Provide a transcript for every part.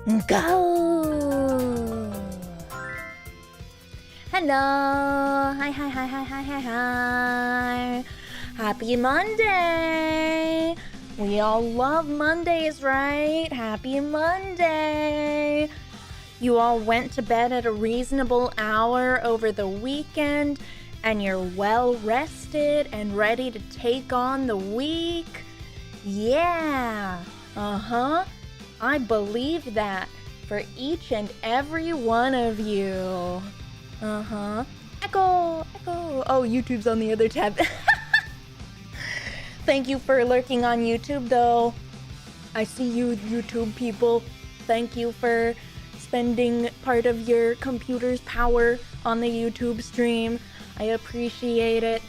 Go! Hello! Hi. Happy Monday! We all love Mondays, right? Happy Monday! You all went to bed at a reasonable hour over the weekend, and you're well rested and ready to take on the week? Yeah! I believe that for each and every one of you. Echo! Oh, YouTube's on the other tab. Thank you for lurking on YouTube, though. I see you, YouTube people. Thank you for spending part of your computer's power on the YouTube stream. I appreciate it.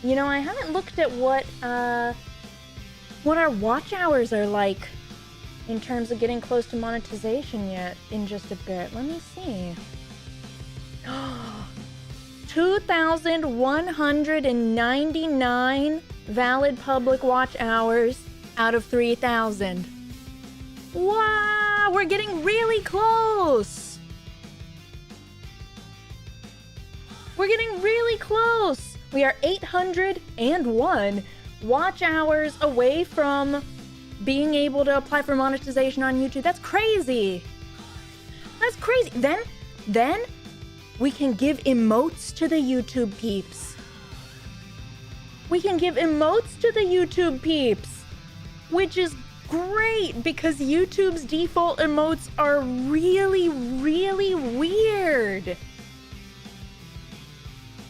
You know, I haven't looked at what our watch hours are like in terms of getting close to monetization yet in just a bit. Let me see. 2,199 valid public watch hours out of 3,000. Wow, we're getting really close. We're getting really close. We are 801 watch hours away from being able to apply for monetization on YouTube. That's crazy. That's crazy. Then we can give emotes to the YouTube peeps. We can give emotes to the YouTube peeps, which is great because YouTube's default emotes are really, really weird.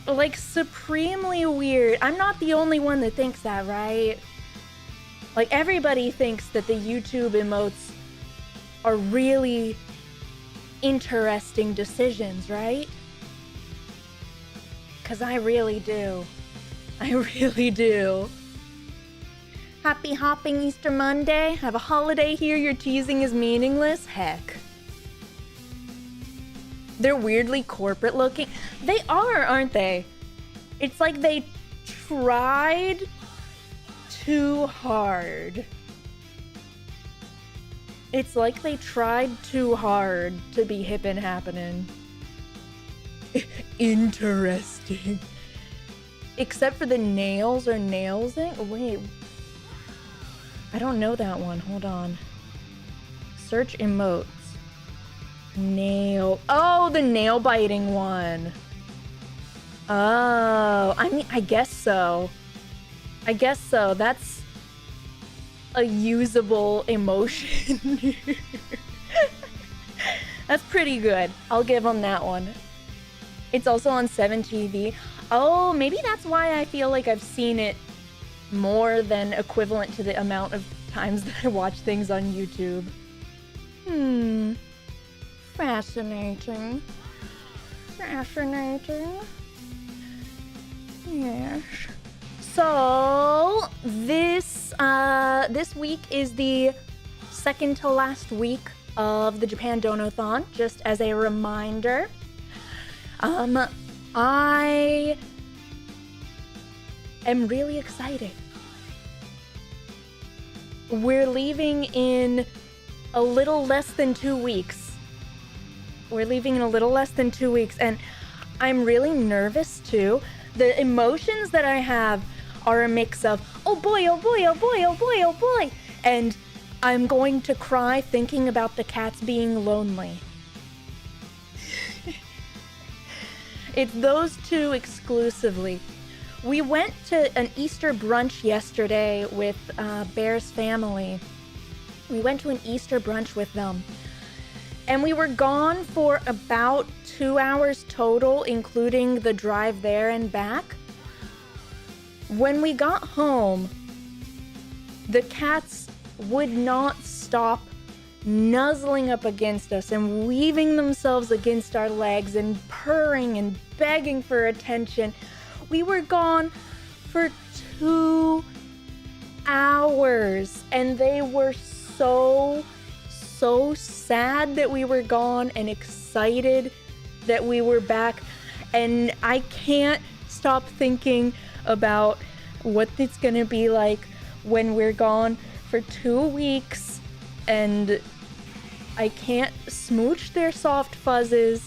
Like, supremely weird. I'm not the only one that thinks that, right? Like, everybody thinks that the YouTube emotes are really interesting decisions, right? 'Cause I really do. I really do. Happy hopping Easter Monday. Have a holiday here. Your teasing is meaningless. Heck. They're weirdly corporate looking. They are, aren't they? It's like they tried too hard. It's like they tried too hard to be hip and happening. Interesting. Except for the nails or nailsing. Wait. I don't know that one. Hold on. Search emotes. Nail. Oh, the nail biting one. Oh, I mean, I guess so. I guess so. That's a usable emotion. That's pretty good. I'll give them that one. It's also on 7TV. Oh, maybe that's why I feel like I've seen it more than equivalent to the amount of times that I watch things on YouTube. Fascinating. Fascinating. Yes. So this week is the second to last week of the Japan Donothon, just as a reminder. I am really excited. We're leaving in a little less than 2 weeks. We're leaving in a little less than 2 weeks, and I'm really nervous too. The emotions that I have are a mix of, oh boy, oh boy, oh boy, oh boy, oh boy, and I'm going to cry thinking about the cats being lonely. It's those two exclusively. We went to an Easter brunch yesterday with Bear's family. We went to an Easter brunch with them. And we were gone for about 2 hours total, including the drive there and back. When we got home, the cats would not stop nuzzling up against us and weaving themselves against our legs and purring and begging for attention. We were gone for 2 hours, and they were so sad that we were gone and excited that we were back. And I can't stop thinking about what it's gonna be like when we're gone for 2 weeks and I can't smooch their soft fuzzes.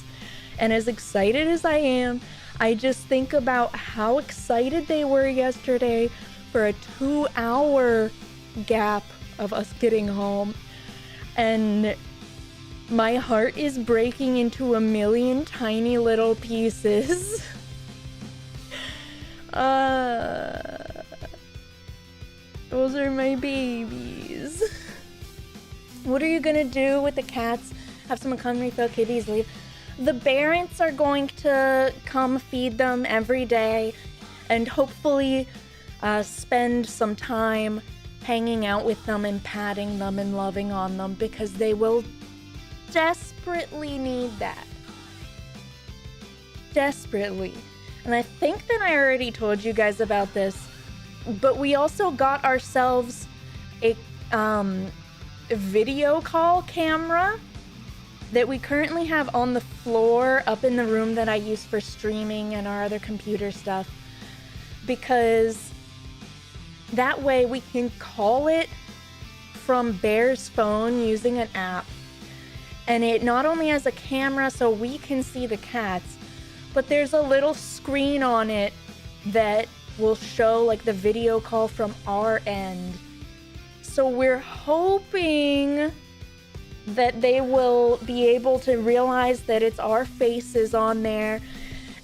And as excited as I am, I just think about how excited they were yesterday for a 2-hour gap of us getting home. And my heart is breaking into a million tiny little pieces. Those are my babies. What are you gonna do with the cats? Have someone come refill kitties, leave? The parents are going to come feed them every day and hopefully spend some time hanging out with them and patting them and loving on them, because they will desperately need that. Desperately. And I think that I already told you guys about this, but we also got ourselves a video call camera that we currently have on the floor up in the room that I use for streaming and our other computer stuff, because that way we can call it from Bear's phone using an app. And it not only has a camera so we can see the cats, but there's a little screen on it that will show like the video call from our end. So we're hoping that they will be able to realize that it's our faces on there.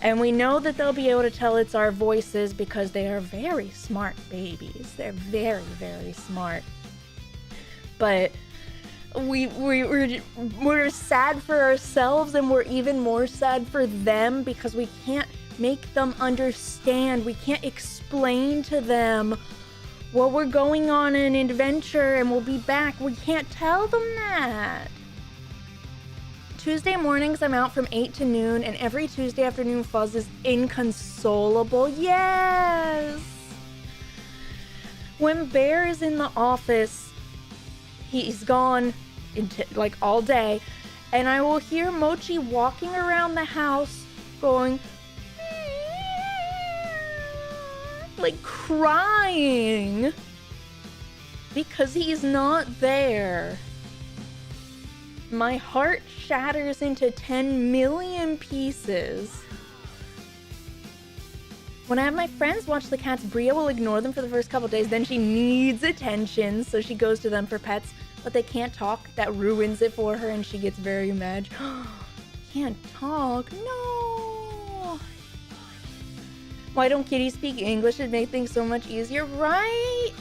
And we know that they'll be able to tell it's our voices because they are very smart babies. They're very, very smart. But we're sad for ourselves, and we're even more sad for them because we can't make them understand. We can't explain to them, well, we're going on an adventure and we'll be back. We can't tell them that. Tuesday mornings, I'm out from 8 to noon, and every Tuesday afternoon, Fuzz is inconsolable. Yes! When Bear is in the office, he's gone like all day, and I will hear Mochi walking around the house going, like crying because he's not there. My heart shatters into 10 million pieces. When I have my friends watch the cats, Bria will ignore them for the first couple days. Then she needs attention, so she goes to them for pets. But they can't talk. That ruins it for her, and she gets very mad. Can't talk? No! Why don't kitties speak English? It'd make things so much easier. Right?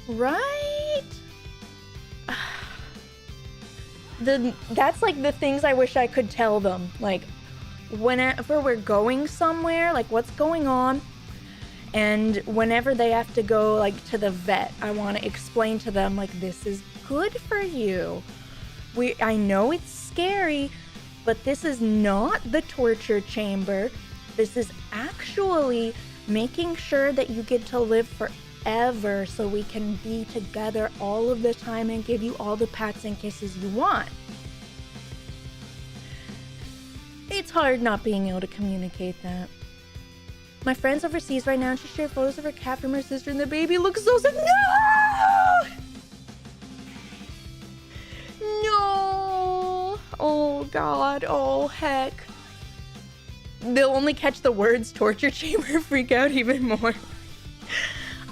Right? That's like the things I wish I could tell them. Like, whenever we're going somewhere, like what's going on, and whenever they have to go like to the vet, I want to explain to them like, this is good for you. I know it's scary, but this is not the torture chamber. This is actually making sure that you get to live forever so we can be together all of the time and give you all the pats and kisses you want. It's hard not being able to communicate that. My friend's overseas right now, and she shared photos of her cat from her sister, and the baby looks so sad. No! No! Oh, God. Oh, heck. They'll only catch the words torture chamber, freak out even more.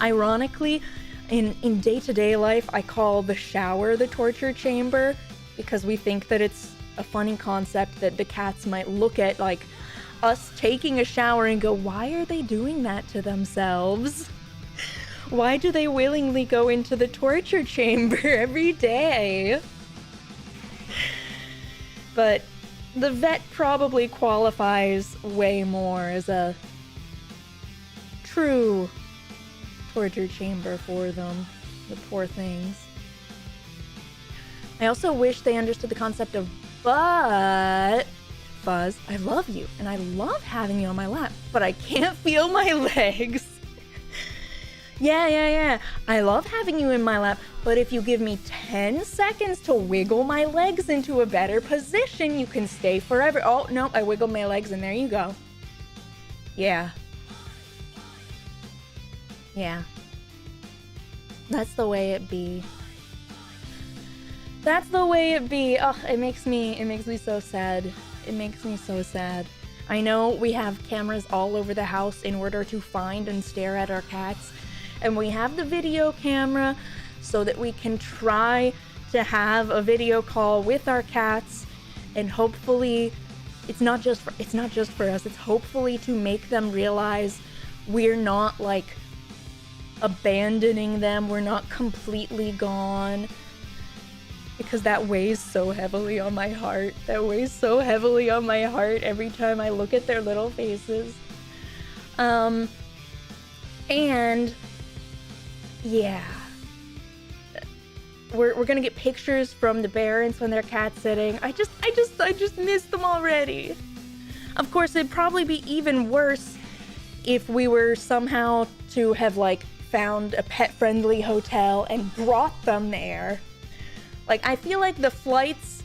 Ironically, in day-to-day life, I call the shower the torture chamber because we think that it's a funny concept that the cats might look at, like, us taking a shower and go, why are they doing that to themselves? Why do they willingly go into the torture chamber every day? But the vet probably qualifies way more as a true torture chamber for them, the poor things. I also wish they understood the concept of but. Fuzz, I love you, and I love having you on my lap, but I can't feel my legs. Yeah. I love having you in my lap, but if you give me 10 seconds to wiggle my legs into a better position, you can stay forever. Oh, no, I wiggled my legs, and there you go. Yeah. That's the way it be. That's the way it be. Ugh, it makes me so sad. It makes me so sad. I know we have cameras all over the house in order to find and stare at our cats, and we have the video camera so that we can try to have a video call with our cats, and hopefully it's not just for us, it's hopefully to make them realize we're not like abandoning them, we're not completely gone. Because that weighs so heavily on my heart. That weighs so heavily on my heart every time I look at their little faces. And yeah. We're gonna get pictures from the parents when they're cat sitting. I just miss them already. Of course, it'd probably be even worse if we were somehow to have like found a pet-friendly hotel and brought them there. Like, I feel like the flights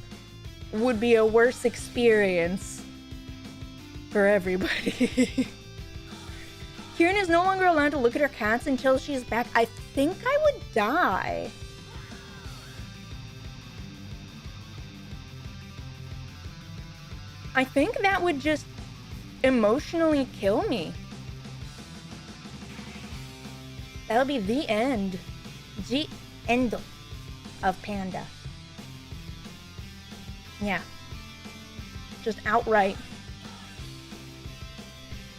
would be a worse experience for everybody. Khiren is no longer allowed to look at her cats until she's back. I think I would die. I think that would just emotionally kill me. That'll be the end. The end of Panda. Yeah. Just outright.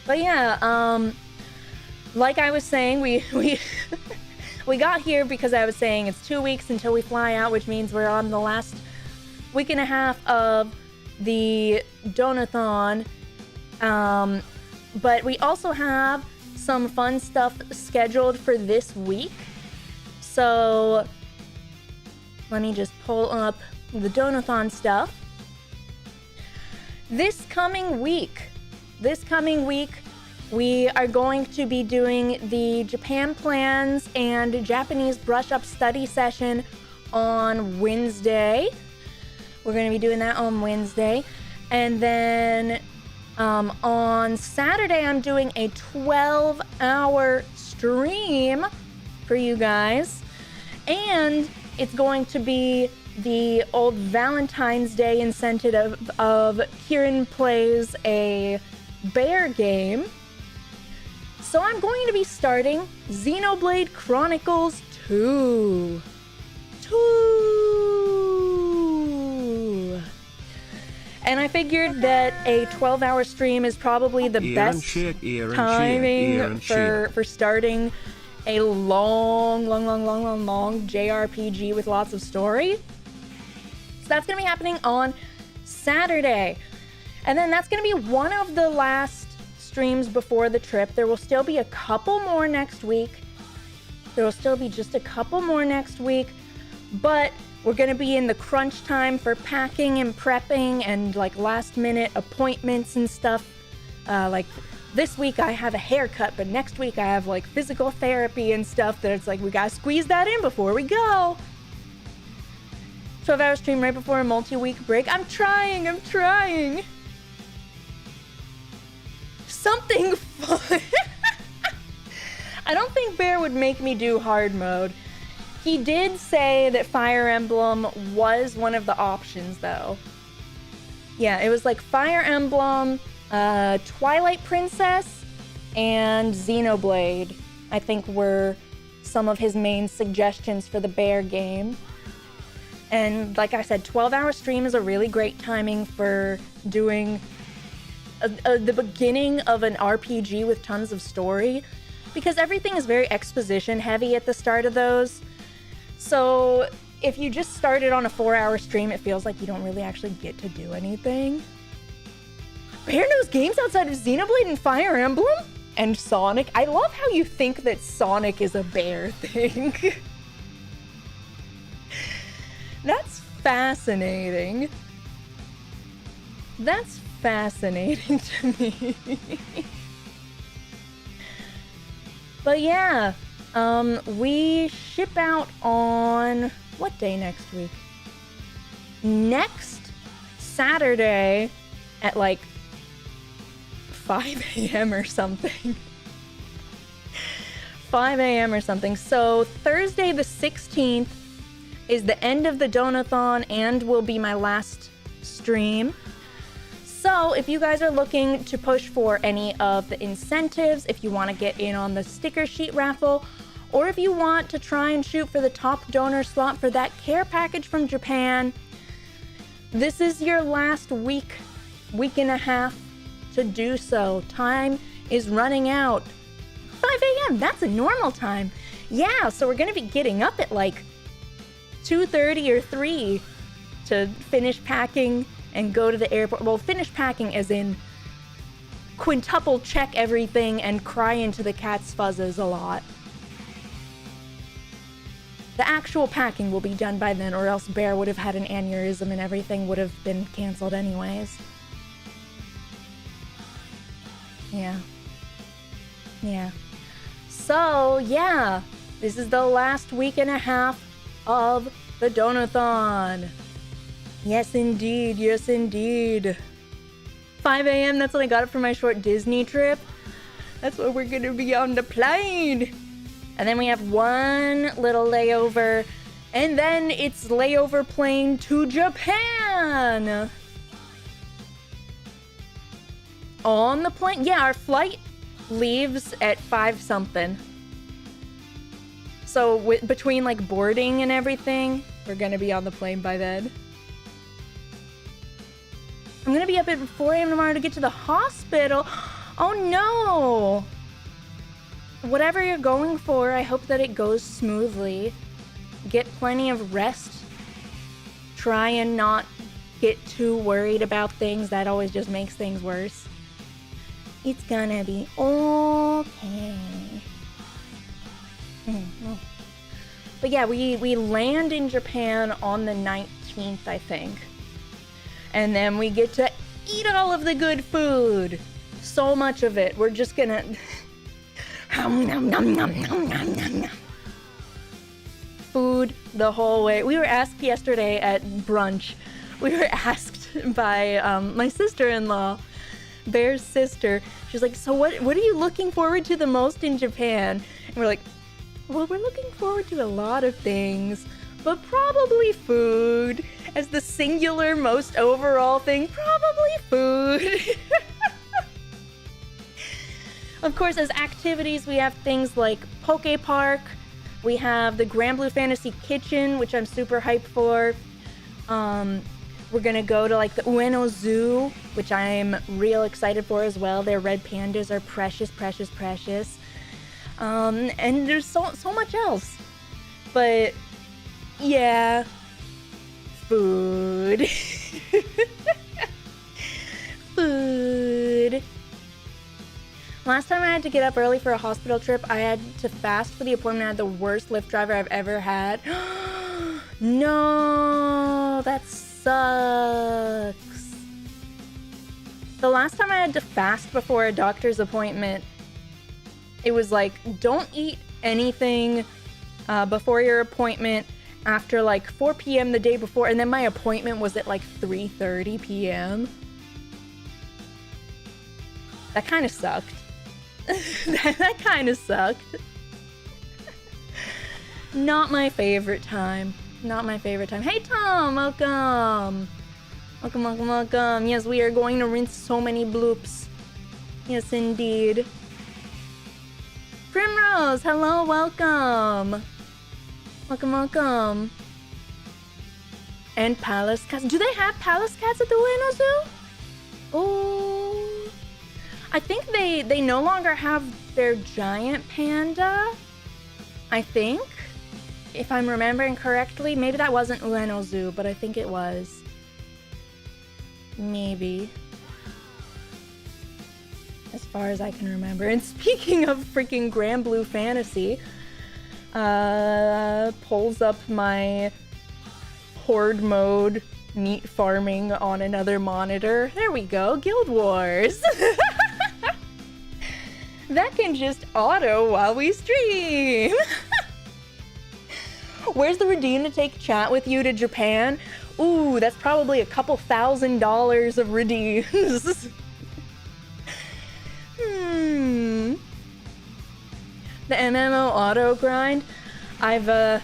But yeah, like I was saying, we we got here because I was saying it's 2 weeks until we fly out, which means we're on the last week and a half of the Donothon. But we also have some fun stuff scheduled for this week. So let me just pull up the Donothon stuff. This coming week, we are going to be doing the Japan plans and Japanese brush-up study session on Wednesday. We're going to be doing that on Wednesday. And then on Saturday, I'm doing a 12-hour stream for you guys. And it's going to be the old Valentine's Day incentive of Khiren plays a bear game. So I'm going to be starting Xenoblade Chronicles 2. And I figured that a 12-hour stream is probably the best timing for starting a long JRPG with lots of story. So that's going to be happening on Saturday. And then that's going to be one of the last streams before the trip. There will still be a couple more next week. There will still be just a couple more next week. But we're going to be in the crunch time for packing and prepping and like last minute appointments and stuff. Like this week I have a haircut, but next week I have like physical therapy and stuff that it's like we got to squeeze that in before we go. 12-hour stream right before a multi-week break. I'm trying. Something fun. I don't think Bear would make me do hard mode. He did say that Fire Emblem was one of the options, though. Yeah, it was like Fire Emblem, Twilight Princess, and Xenoblade, I think were some of his main suggestions for the Bear game. And like I said, 12-hour stream is a really great timing for doing the beginning of an RPG with tons of story, because everything is very exposition heavy at the start of those. So if you just started on a 4-hour stream, it feels like you don't really actually get to do anything. Bear knows games outside of Xenoblade and Fire Emblem and Sonic. I love how you think that Sonic is a Bear thing. That's fascinating. That's fascinating to me. But yeah, we ship out on what day next week? Next Saturday at like 5 a.m. or something. 5 a.m. or something. So Thursday the 16th is the end of the Donothon and will be my last stream. So if you guys are looking to push for any of the incentives, if you want to get in on the sticker sheet raffle, or if you want to try and shoot for the top donor slot for that care package from Japan, this is your last week and a half to do so. Time is running out. 5 a.m., that's a normal time. Yeah, so we're gonna be getting up at like 2:30 or 3 to finish packing and go to the airport. Well, finish packing as in quintuple check everything and cry into the cat's fuzzes a lot. The actual packing will be done by then, or else Bear would have had an aneurysm and everything would have been canceled anyways. Yeah. So, yeah, this is the last week and a half of the Donothon. Yes, indeed. 5 a.m., that's when I got it for my short Disney trip. That's when we're gonna be on the plane. And then we have one little layover, and then it's layover plane to Japan. On the plane? Yeah, our flight leaves at 5 something. So between like boarding and everything, we're gonna be on the plane by then. I'm gonna be up at 4 a.m. tomorrow to get to the hospital. Oh no! Whatever you're going for, I hope that it goes smoothly. Get plenty of rest. Try and not get too worried about things. That always just makes things worse. It's gonna be okay. But yeah, we land in Japan on the 19th, I think. And then we get to eat all of the good food. So much of it. We're just gonna... Food the whole way. We were asked yesterday at brunch. We were asked by my sister-in-law, Bear's sister. She's like, so what are you looking forward to the most in Japan? And we're like, well, we're looking forward to a lot of things, but probably food. As the singular most overall thing, probably food. Of course, as activities, we have things like Poke Park. We have the Grand Blue Fantasy Kitchen, which I'm super hyped for. We're gonna go to like the Ueno Zoo, which I'm real excited for as well. Their red pandas are precious. And there's so much else. But yeah, food. Food. Last time I had to get up early for a hospital trip, I had to fast for the appointment. I had the worst Lyft driver I've ever had. No, that sucks. The last time I had to fast before a doctor's appointment, it was like, don't eat anything before your appointment after like 4 p.m. the day before, and then my appointment was at like 3:30 p.m. That kind of sucked. That kind of sucked. Not my favorite time. Hey Tom, welcome. Welcome. Yes, we are going to rinse so many bloops. Yes, indeed. Primrose, hello, welcome. Welcome. And Palace Cats. Do they have Palace Cats at the Ueno Zoo? Oh. I think they no longer have their giant panda. I think. If I'm remembering correctly. Maybe that wasn't Ueno Zoo, but I think it was. Maybe. As far as I can remember. And speaking of freaking Grand Blue Fantasy, pulls up my horde mode meat farming on another monitor. There we go, Guild Wars. That can just auto while we stream. Where's the redeem to take chat with you to Japan? Ooh, that's probably a couple $1,000s of redeems. The MMO auto grind. I've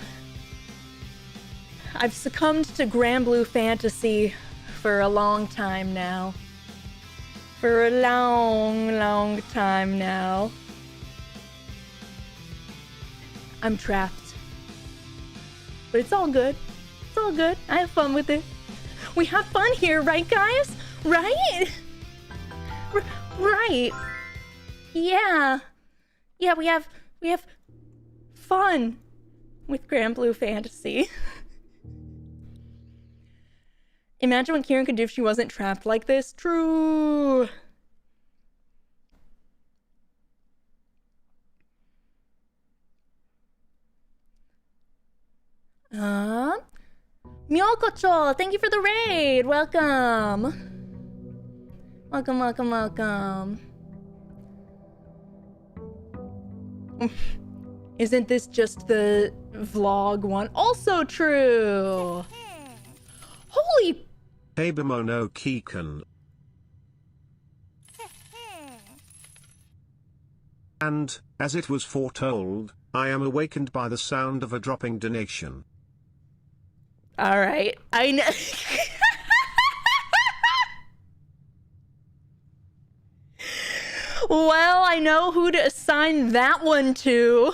I've succumbed to Grand Blue fantasy for a long time now. For a long, long time now. I'm trapped. But it's all good. It's all good. I have fun with it. We have fun here, right, guys? Right? Right. Yeah. Yeah, we have fun with Grand Blue Fantasy. Imagine what Khiren could do if she wasn't trapped like this. True. Myokocho, thank you for the raid. Welcome. Welcome, welcome, welcome. Isn't this just the vlog one? Also true. Holy. Abemono Kikan. And, as it was foretold, I am awakened by the sound of a dropping donation. All right, I know. Well, I know who to assign that one to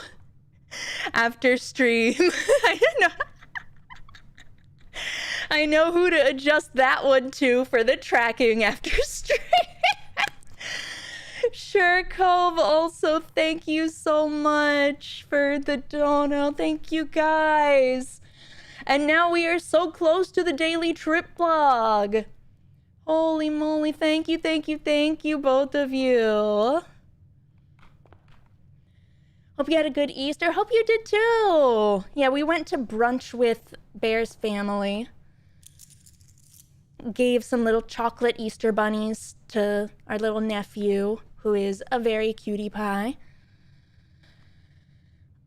after stream. I know who to adjust that one to for the tracking after stream. Sure, Cove, also thank you so much for the dono. Thank you, guys. And now we are so close to the daily trip vlog. Holy moly, thank you, thank you, thank you, both of you. Hope you had a good Easter. Hope you did too. Yeah, we went to brunch with Bear's family. Gave some little chocolate Easter bunnies to our little nephew, who is a very cutie pie.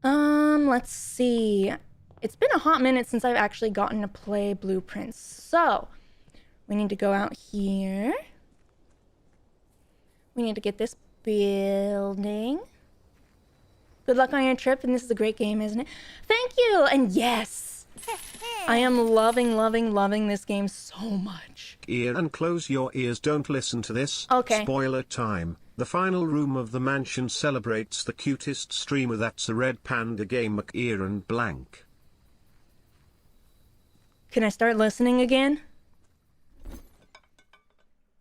Let's see. It's been a hot minute since I've actually gotten to play Blueprints. So, we need to go out here. We need to get this building. Good luck on your trip, and this is a great game, isn't it? Thank you, and yes! I am loving this game so much. Ear and close your ears, don't listen to this. Okay. Spoiler time. The final room of the mansion celebrates the cutest streamer, that's a red panda game, ear and blank. Can I start listening again?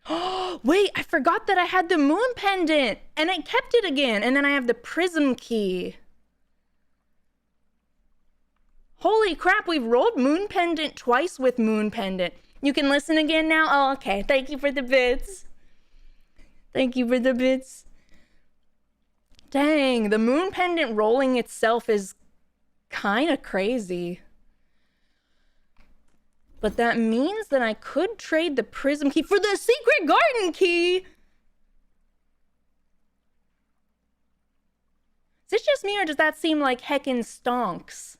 Oh, wait, I forgot that I had the moon pendant, and I kept it again, and then I have the prism key. Holy crap, we've rolled moon pendant twice with moon pendant. You can listen again now? Oh, okay. Thank you for the bits. Thank you for the bits. Dang, the moon pendant rolling itself is kind of crazy. But that means that I could trade the prism key for the secret garden key. Is this just me, or does that seem like heckin' stonks?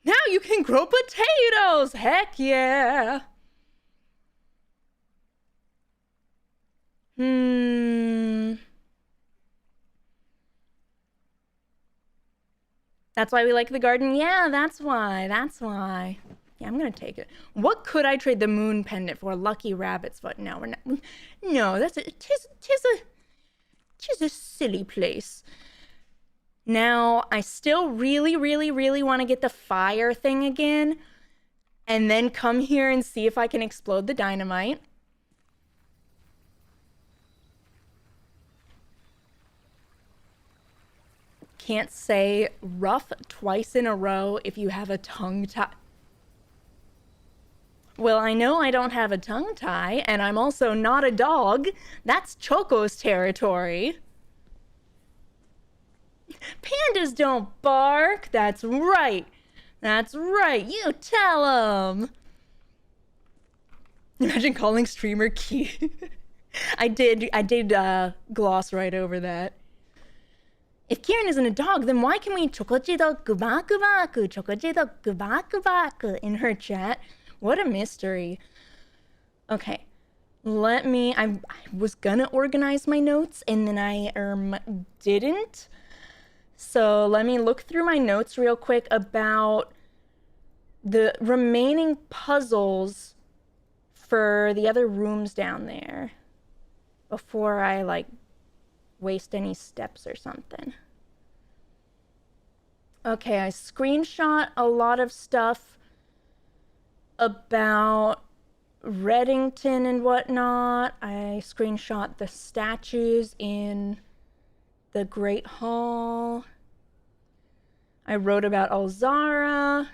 Now you can grow potatoes! Heck yeah! That's why we like the garden? Yeah, that's why. Yeah, I'm gonna take it. What could I trade the moon pendant for? Lucky rabbit's foot? No, we're not. No, tis a silly place. Now, I still really want to get the fire thing again, and then come here and see if I can explode the dynamite. Can't say rough twice in a row if you have a tongue tie. Well, I know I don't have a tongue tie, and I'm also not a dog. That's Choco's territory. Pandas don't bark. That's right. That's right. You tell them. Imagine calling streamer key. I did gloss right over that. If Khiren isn't a dog, then why can we chokochido kubakubaku, chokochido kubakubaku in her chat? What a mystery. Okay. I was gonna organize my notes and then I didn't. So let me look through my notes real quick about the remaining puzzles for the other rooms down there before I like waste any steps or something. Okay, I screenshot a lot of stuff about Reddington and whatnot. I screenshot the statues in the Great Hall. I wrote about Alzara.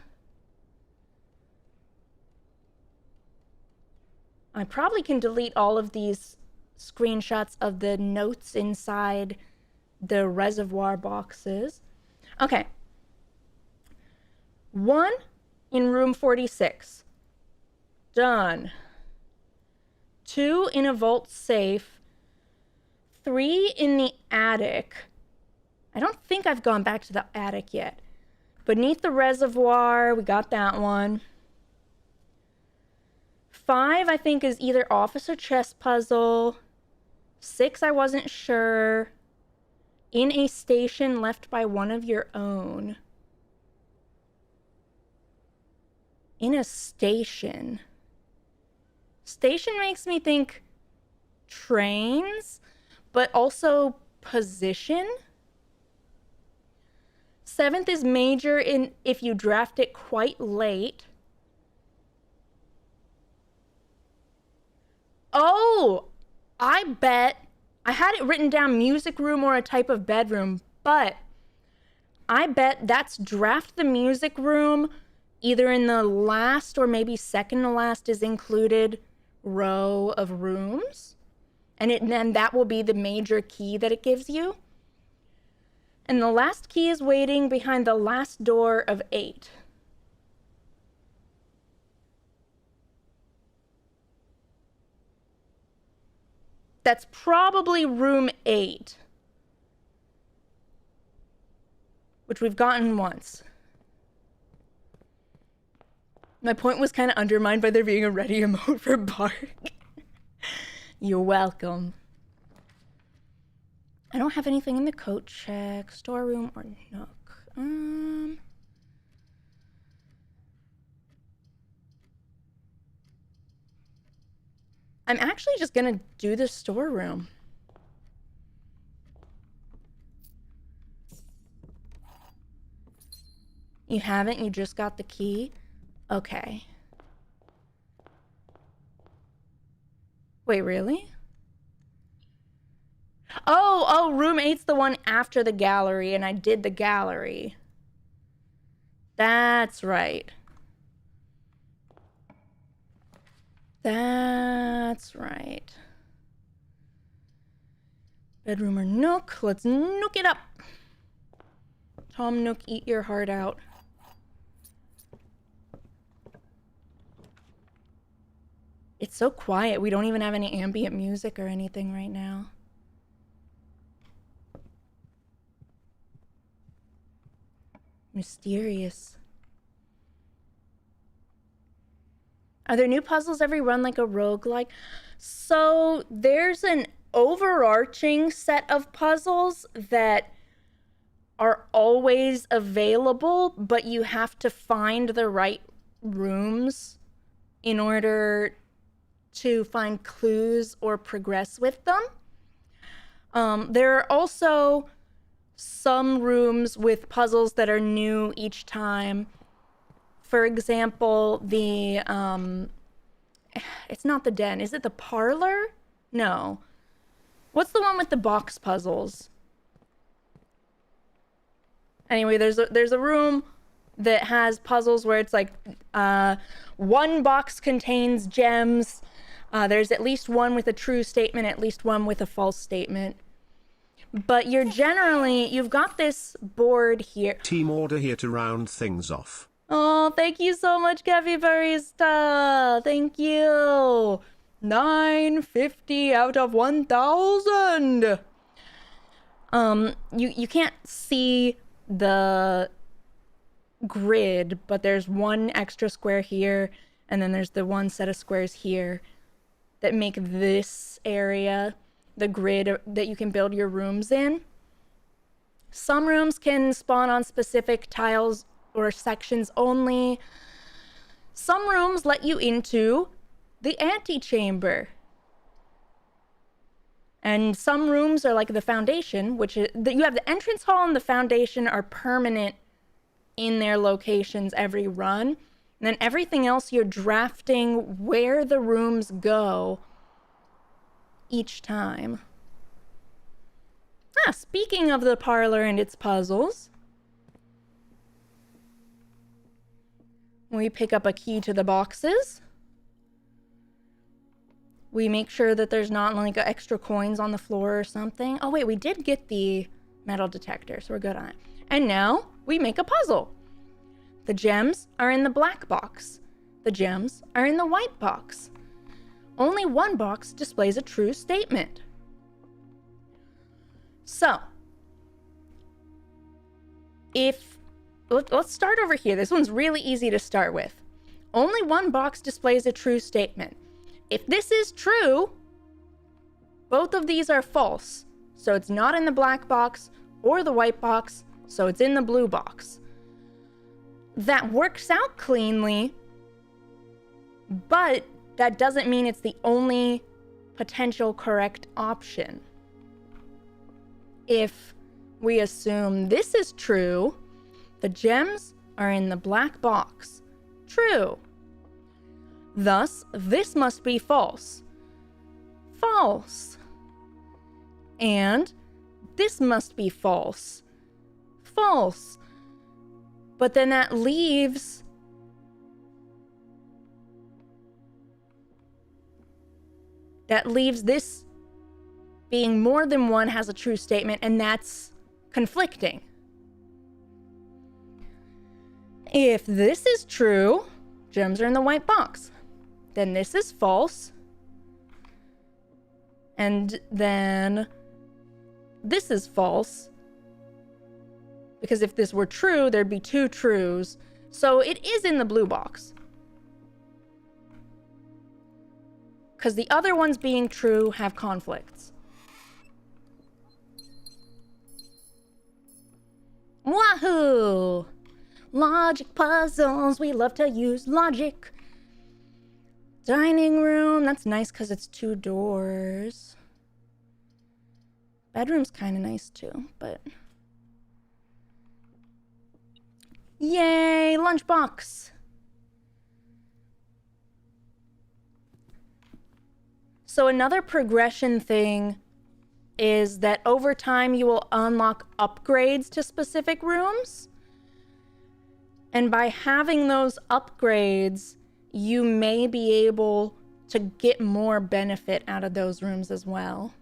I probably can delete all of these screenshots of the notes inside the reservoir boxes. Okay. 1 in room 46. Done. 2 in a vault safe. 3 in the attic. I don't think I've gone back to the attic yet. Beneath the reservoir, we got that one. 5, I think, is either office or chess puzzle. 6, I wasn't sure. In a station left by one of your own. In a station. Station makes me think trains, but also position. 7th is major in if you draft it quite late. Oh, I bet I had it written down music room or a type of bedroom, but I bet that's draft the music room either in the last or maybe second to last is included row of rooms. And then that will be the major key that it gives you. And the last key is waiting behind the last door of 8. That's probably room 8, which we've gotten once. My point was kind of undermined by there being a ready emote for Bark. You're welcome. I don't have anything in the coat check, storeroom, or nook. I'm actually just gonna do the storeroom. You haven't? You just got the key? Okay. Wait, really? Oh, room 8's the one after the gallery, and I did the gallery. That's right. That's right. Bedroom or nook? Let's nook it up. Tom Nook, eat your heart out. It's so quiet. We don't even have any ambient music or anything right now. Mysterious. Are there new puzzles every run like a roguelike? So there's an overarching set of puzzles that are always available, but you have to find the right rooms in order to find clues or progress with them. There are also some rooms with puzzles that are new each time. For example, the it's not the den. Is it the parlor? No. What's the one with the box puzzles? Anyway, there's a room that has puzzles where it's like one box contains gems. There's at least one with a true statement, at least one with a false statement. But you've got this board here. Team order here to round things off. Oh, thank you so much, Cafe Barista. Thank you. 950 out of 1,000. You can't see the grid, but there's one extra square here, and then there's the one set of squares here that make this area the grid that you can build your rooms in. Some rooms can spawn on specific tiles or sections only. Some rooms let you into the antechamber. And some rooms are like the foundation, which is you have the entrance hall and the foundation are permanent in their locations every run. And then everything else you're drafting where the rooms go each time. Speaking of the parlor and its puzzles, we pick up a key to the boxes. We make sure that there's not like extra coins on the floor or something. Oh wait, we did get the metal detector, so we're good on it. And now we make a puzzle. The gems are in the black box. The gems are in the white box. Only one box displays a true statement. So, let's start over here. This one's really easy to start with. Only one box displays a true statement. If this is true, both of these are false. So it's not in the black box or the white box, so it's in the blue box. That works out cleanly, but that doesn't mean it's the only potential correct option. If we assume this is true, the gems are in the black box. True. Thus, this must be false. False. And this must be false. False. But then that leaves this being more than one has a true statement, and that's conflicting. If this is true, gems are in the white box. Then this is false. And then this is false. Because if this were true, there'd be two trues. So it is in the blue box. Because the other ones being true have conflicts. Wahoo! Logic puzzles, we love to use logic. Dining room, that's nice because it's 2 doors. Bedroom's kind of nice too, but... Yay, lunchbox! So another progression thing is that over time you will unlock upgrades to specific rooms. And by having those upgrades, you may be able to get more benefit out of those rooms as well.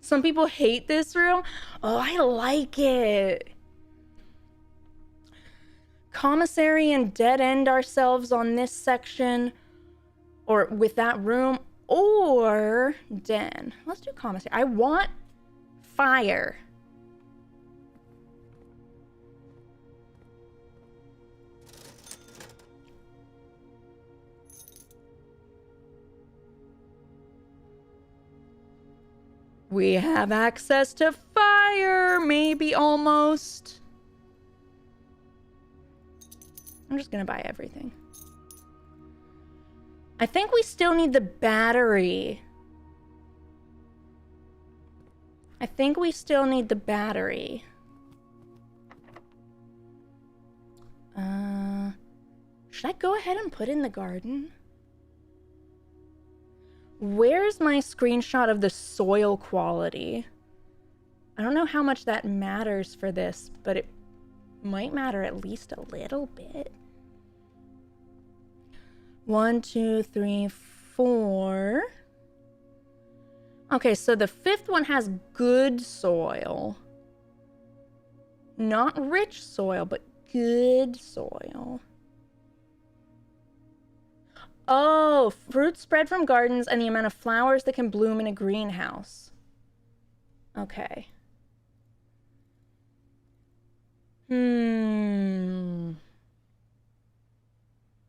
Some people hate this room. Oh, I like it. Commissary and dead end ourselves on this section, or with that room, or den. Let's do commissary. I want fire. We have access to fire, maybe almost. I'm just gonna buy everything. I think we still need the battery. Should I go ahead and put in the garden? Where's my screenshot of the soil quality? I don't know how much that matters for this, but it might matter at least a little bit. 1, 2, 3, 4. Okay, so the 5th one has good soil. Not rich soil, but good soil. Oh, fruit spread from gardens and the amount of flowers that can bloom in a greenhouse. Okay.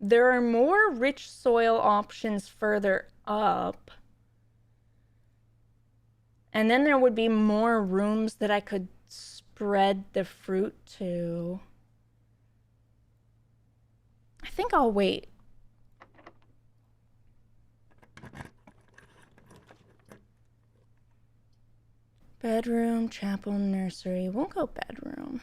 There are more rich soil options further up. And then there would be more rooms that I could spread the fruit to. I think I'll wait. Bedroom, chapel, nursery. We'll go bedroom.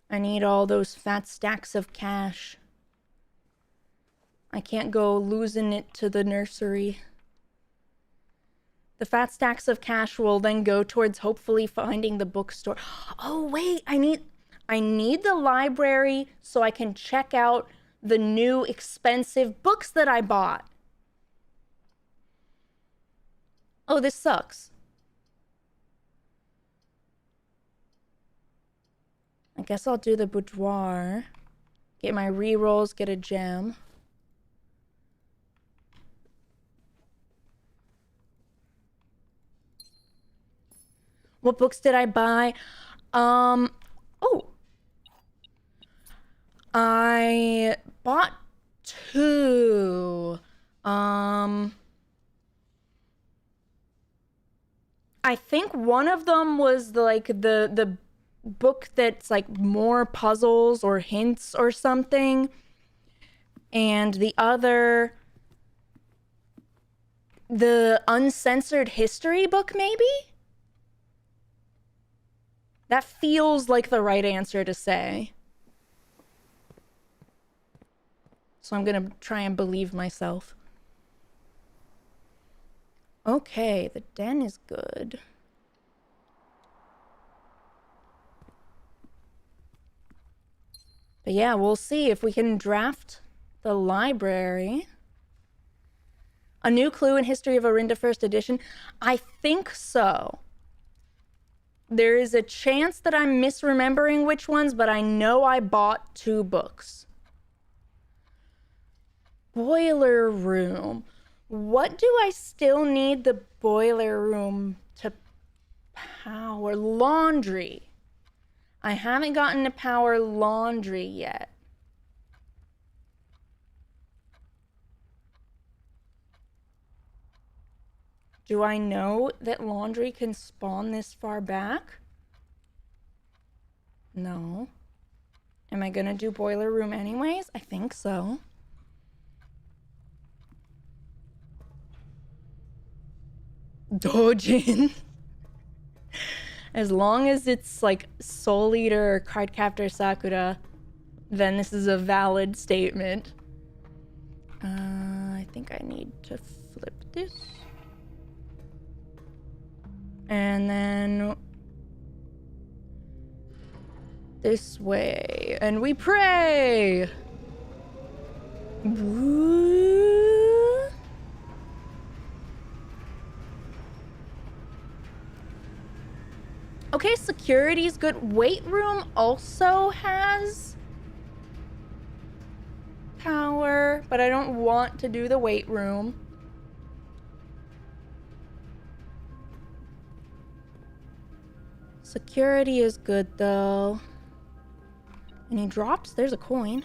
I need all those fat stacks of cash. I can't go losing it to the nursery. The fat stacks of cash will then go towards hopefully finding the bookstore. Oh, wait, I need the library so I can check out the new expensive books that I bought. Oh, this sucks. I guess I'll do the boudoir. Get my rerolls, get a gem. What books did I buy? Oh. I bought 2. I think one of them was the book that's like more puzzles or hints or something. And the other, the uncensored history book, maybe? That feels like the right answer to say. So I'm gonna try and believe myself. Okay, the den is good. But yeah, we'll see if we can draft the library. A new clue in History of Orinda First Edition? I think so. There is a chance that I'm misremembering which ones, but I know I bought 2 books. Boiler room. What do I still need the boiler room to power? Laundry. I haven't gotten to power laundry yet. Do I know that laundry can spawn this far back? No. Am I gonna do boiler room anyways? I think so. Dojin. As long as it's like Soul Eater or Cardcaptor Sakura, then this is a valid statement. I think I need to flip this. And then this way. And we pray! Woo. Okay, security's good. Weight room also has power, but I don't want to do the weight room. Security is good though. Any drops? There's a coin.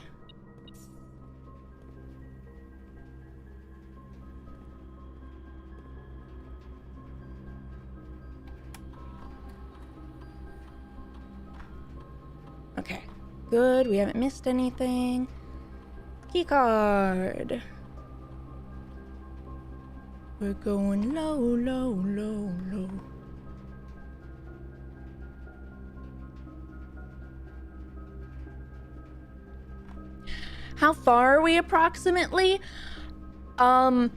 Okay, good. We haven't missed anything. Key card. We're going low, low, low, low. How far are we approximately? I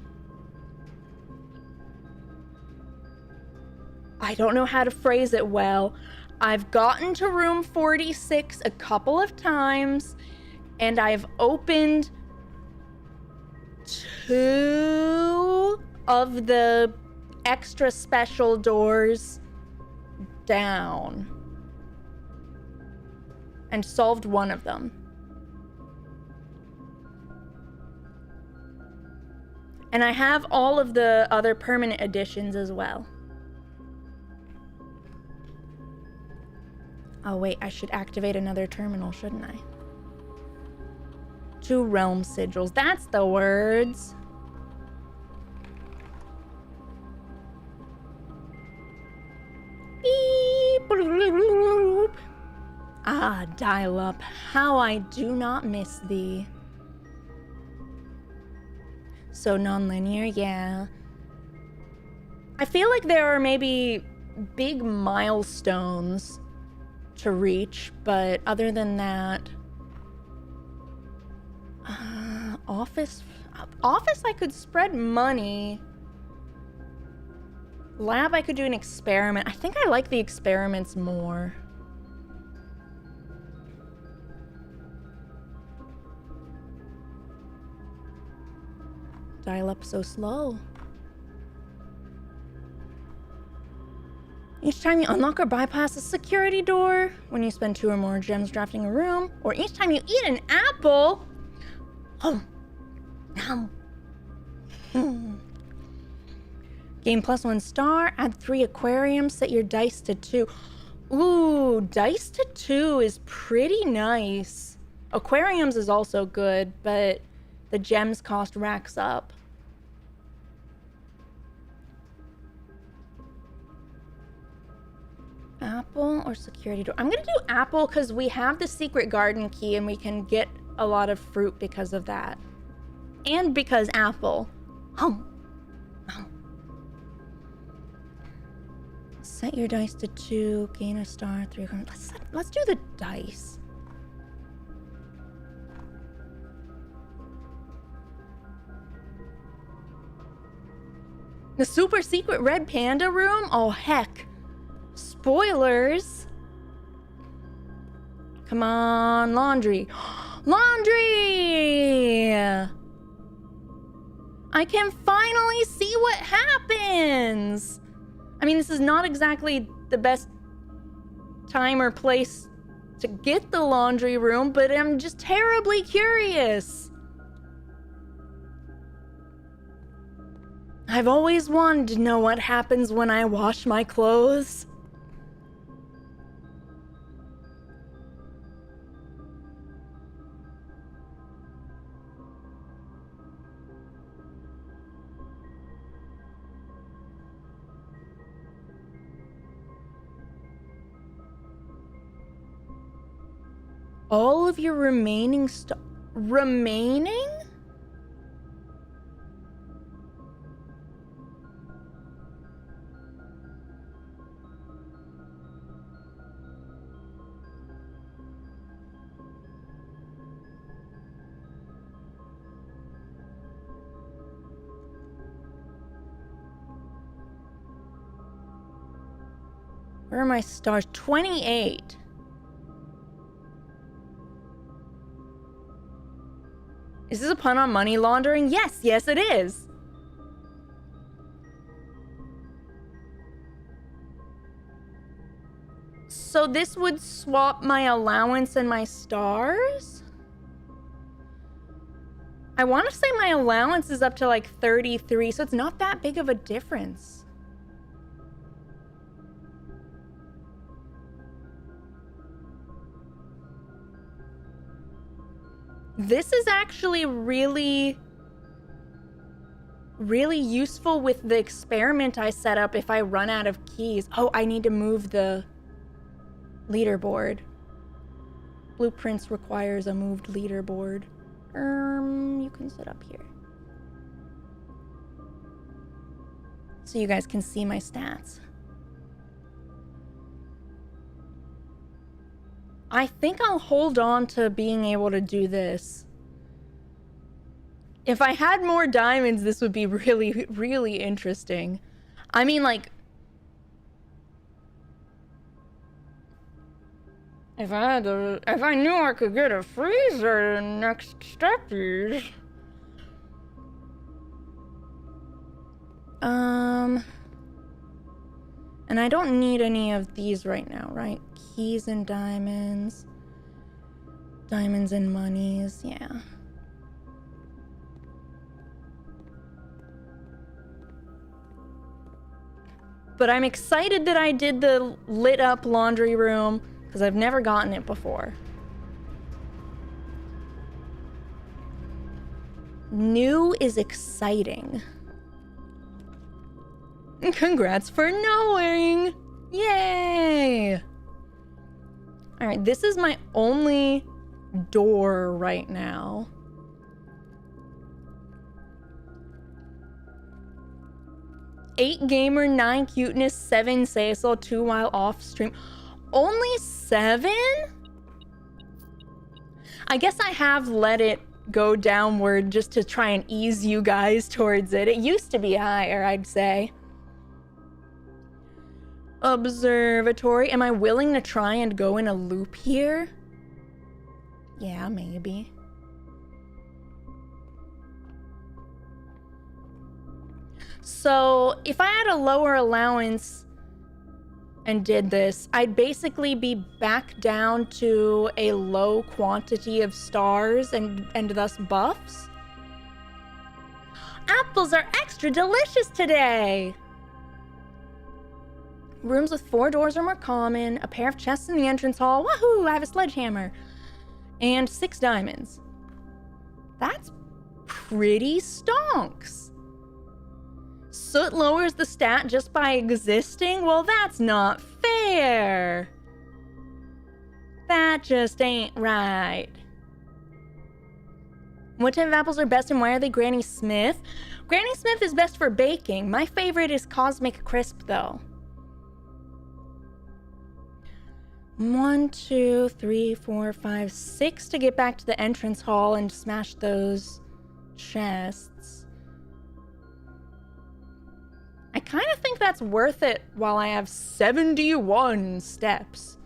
don't know how to phrase it well. I've gotten to room 46 a couple of times, and I've opened 2 of the extra special doors down and solved one of them. And I have all of the other permanent additions as well. Oh wait, I should activate another terminal, shouldn't I? 2 realm sigils, that's the words. Dial up. How I do not miss thee. So non-linear, yeah. I feel like there are maybe big milestones to reach, but other than that, office I could spread money. Lab I could do an experiment. I think I like the experiments more. Dial up so slow. Each time you unlock or bypass a security door, when you spend 2 or more gems drafting a room, or each time you eat an apple. Oh. Gain +1 star, add 3 aquariums, set your dice to 2. Ooh, dice to 2 is pretty nice. Aquariums is also good, but the gems cost racks up. Apple or security door? I'm gonna do apple because we have the secret garden key and we can get a lot of fruit because of that. And because apple. Set your dice to 2, gain a star, 3. Let's do the dice. The super secret red panda room? Oh, heck. Spoilers. Come on, laundry. Laundry! I can finally see what happens. I mean, this is not exactly the best time or place to get the laundry room, but I'm just terribly curious. I've always wanted to know what happens when I wash my clothes. All of your remaining remaining? Where are my stars? 28. Is this a pun on money laundering? Yes, yes it is. So this would swap my allowance and my stars? I want to say my allowance is up to like 33, so it's not that big of a difference. This is actually really useful with the experiment I set up if I run out of keys. Oh, I need to move the leaderboard. Blueprints requires a moved leaderboard. You can sit up here. So you guys can see my stats. I think I'll hold on to being able to do this. If I had more diamonds, this would be really, really interesting. I mean, like, if I knew I could get a freezer next steppies. And I don't need any of these right now, right? Keys and diamonds. Diamonds and monies, yeah. But I'm excited that I did the lit up laundry room because I've never gotten it before. New is exciting. Congrats for knowing! Yay! All right, this is my only door right now. Eight gamer, 9 cuteness, 7 say so, 2 while off stream. Only 7? I guess I have let it go downward just to try and ease you guys towards it. It used to be higher, I'd say. Observatory. Am I willing to try and go in a loop here? Yeah, maybe. So if I had a lower allowance and did this, I'd basically be back down to a low quantity of stars and thus buffs. Apples are extra delicious today! Rooms with 4 doors are more common. A pair of chests in the entrance hall. Woohoo! I have a sledgehammer. And 6 diamonds. That's pretty stonks. Soot lowers the stat just by existing? Well, that's not fair. That just ain't right. What type of apples are best and why are they Granny Smith? Granny Smith is best for baking. My favorite is Cosmic Crisp, though. 1, 2, 3, 4, 5, 6 to get back to the entrance hall and smash those chests. I kind of think that's worth it while I have 71 steps.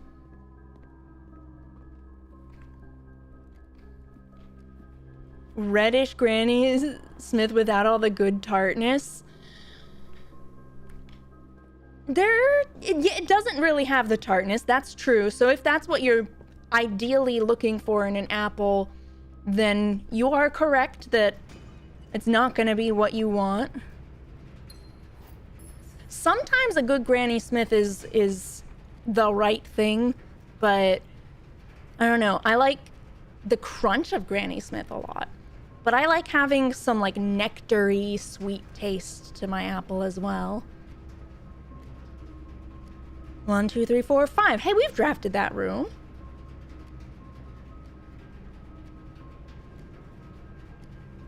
Reddish Granny Smith without all the good tartness. It doesn't really have the tartness, that's true. So if that's what you're ideally looking for in an apple, then you are correct that it's not going to be what you want. Sometimes a good Granny Smith is the right thing, but I don't know. I like the crunch of Granny Smith a lot, but I like having some like nectar-y sweet taste to my apple as well. 1, 2, 3, 4, 5. Hey, we've drafted that room.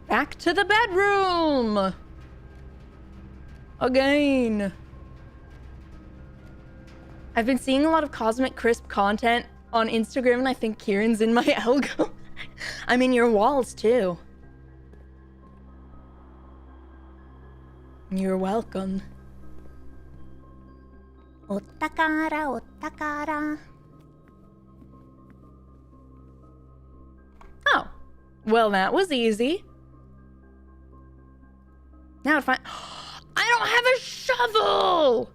Back to the bedroom. Again. I've been seeing a lot of Cosmic Crisp content on Instagram, and I think Khiren's in my algo. I'm in your walls, too. You're welcome. Otakara, otakara. Oh. Well, that was easy. Now to find... I don't have a shovel!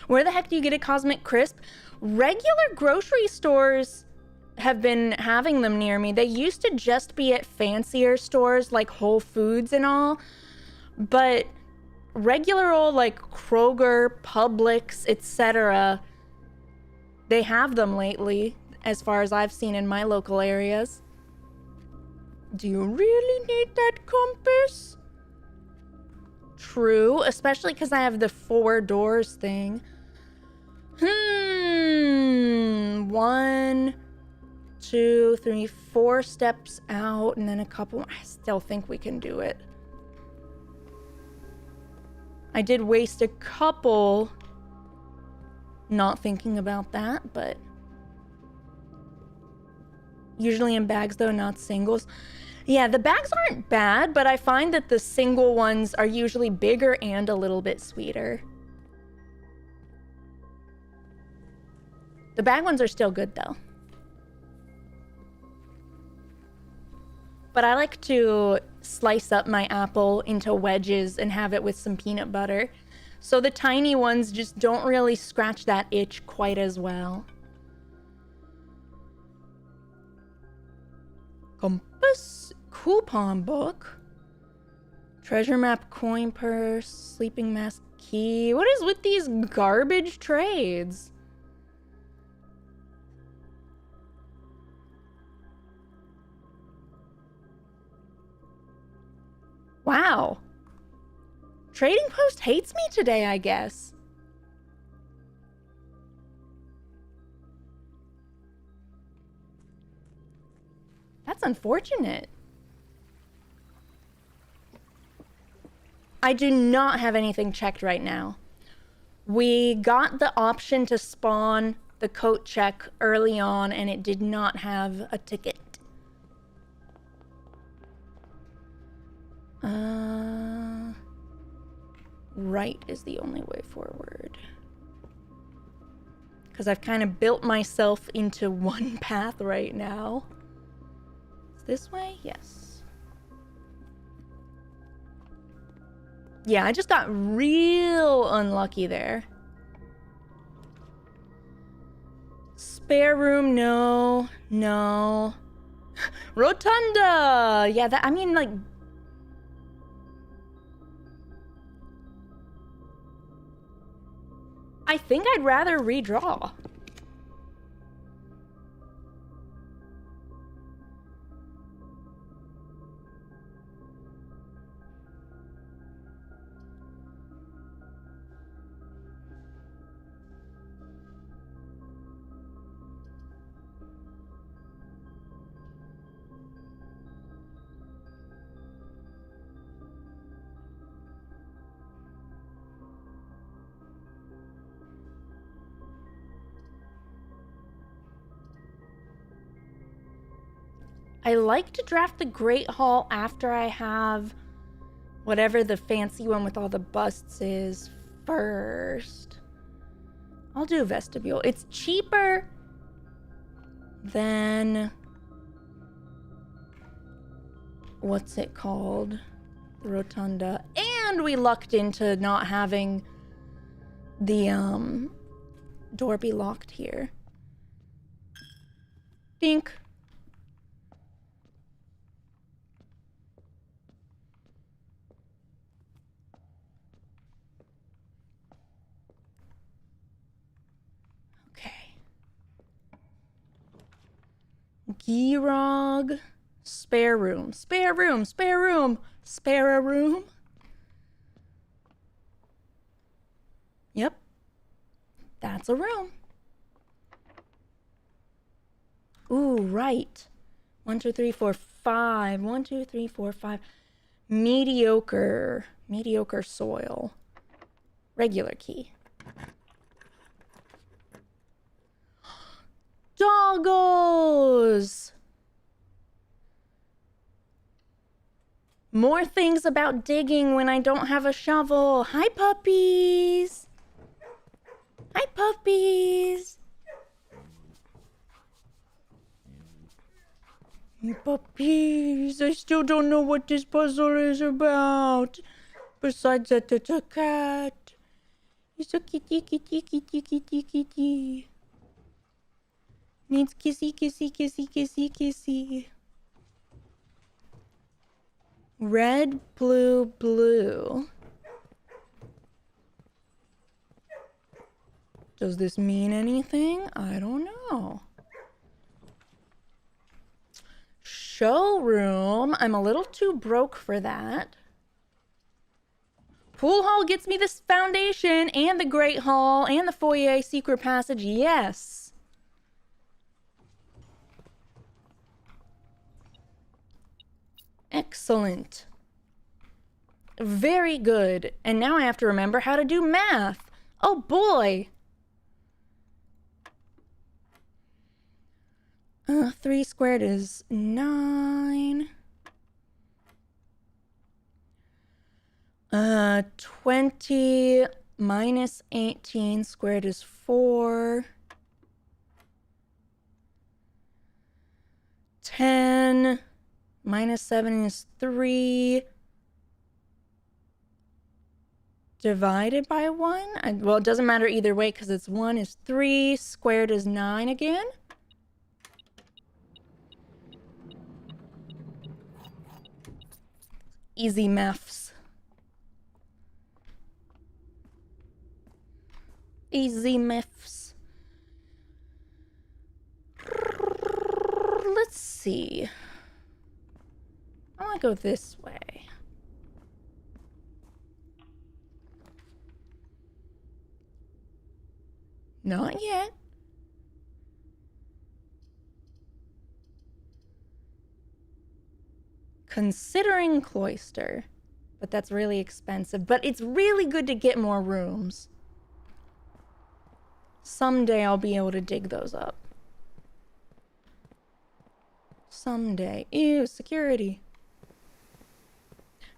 Where the heck do you get a Cosmic Crisp? Regular grocery stores have been having them near me. They used to just be at fancier stores like Whole Foods and all. But regular old like Kroger, Publix, etc., they have them lately, as far as I've seen in my local areas. Do you really need that compass? True, especially because I have the 4 doors thing. 1, 2, 3, 4 steps out, and then a couple. I still think we can do it. I did waste a couple not thinking about that, but usually in bags though, not singles. Yeah, the bags aren't bad, but I find that the single ones are usually bigger and a little bit sweeter. The bag ones are still good though. But I like to slice up my apple into wedges and have it with some peanut butter. So the tiny ones just don't really scratch that itch quite as well. Compass, coupon book, treasure map, coin purse, sleeping mask key. What is with these garbage trades? Wow. Trading Post hates me today, I guess. That's unfortunate. I do not have anything checked right now. We got the option to spawn the coat check early on, and it did not have a ticket. Right is the only way forward. Because I've kind of built myself into one path right now. Is this way? Yes. Yeah, I just got real unlucky there. Spare room, no. No. Rotunda! Yeah, that, I mean, like... I think I'd rather redraw. I like to draft the Great Hall after I have whatever the fancy one with all the busts is first. I'll do vestibule. It's cheaper than... what's it called? Rotunda. And we lucked into not having the door be locked here. Dink. Girog. Spare room. Spare room. Spare room. Spare a room. Yep. That's a room. Ooh, right. 1, 2, 3, 4, 5. 1, 2, 3, 4, 5. Mediocre. Mediocre soil. Regular key. Doggos! More things about digging when I don't have a shovel. Hi, puppies! Hi, puppies! Puppies, I still don't know what this puzzle is about. Besides that it's a cat. It's a kitty, kitty, kitty, kitty, kitty. Needs kissy, kissy, kissy, kissy, kissy. Red, blue, blue. Does this mean anything? I don't know. Showroom. I'm a little too broke for that. Pool hall gets me this foundation and the great hall and the foyer secret passage. Yes. Excellent. Very good. And now I have to remember how to do math. Oh boy. 3 squared is 9. 20 minus 18 squared is 4. 10 minus 7 is 3. Divided by 1? Well, it doesn't matter either way because it's 1 is 3. Squared is 9 again. Easy maths. Easy maths. Let's see. I want to go this way. Not yet. Considering cloister. But that's really expensive. But it's really good to get more rooms. Someday I'll be able to dig those up. Someday. Ew, security.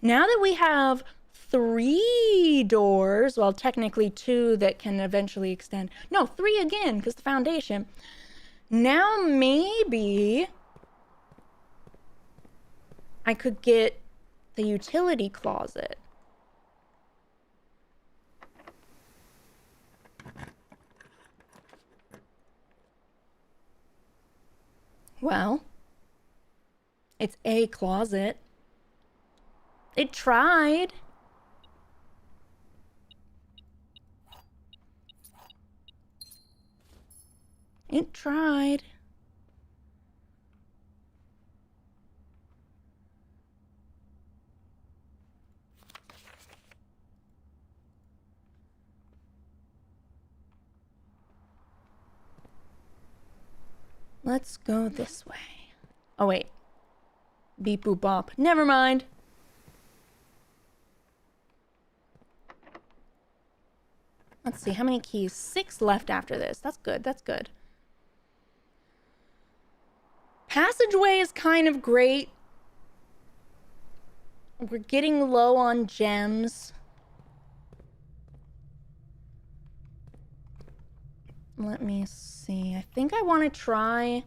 Now that we have 3 doors, well, technically 2 that can eventually extend. No, 3 again, because the foundation. Now maybe I could get the utility closet. Well, it's a closet. It tried. It tried. Let's go this way. Oh, wait. Beep boop bop. Never mind. Let's see, how many keys? 6 left after this. That's good, that's good. Passageway is kind of great. We're getting low on gems. Let me see. I think I want to try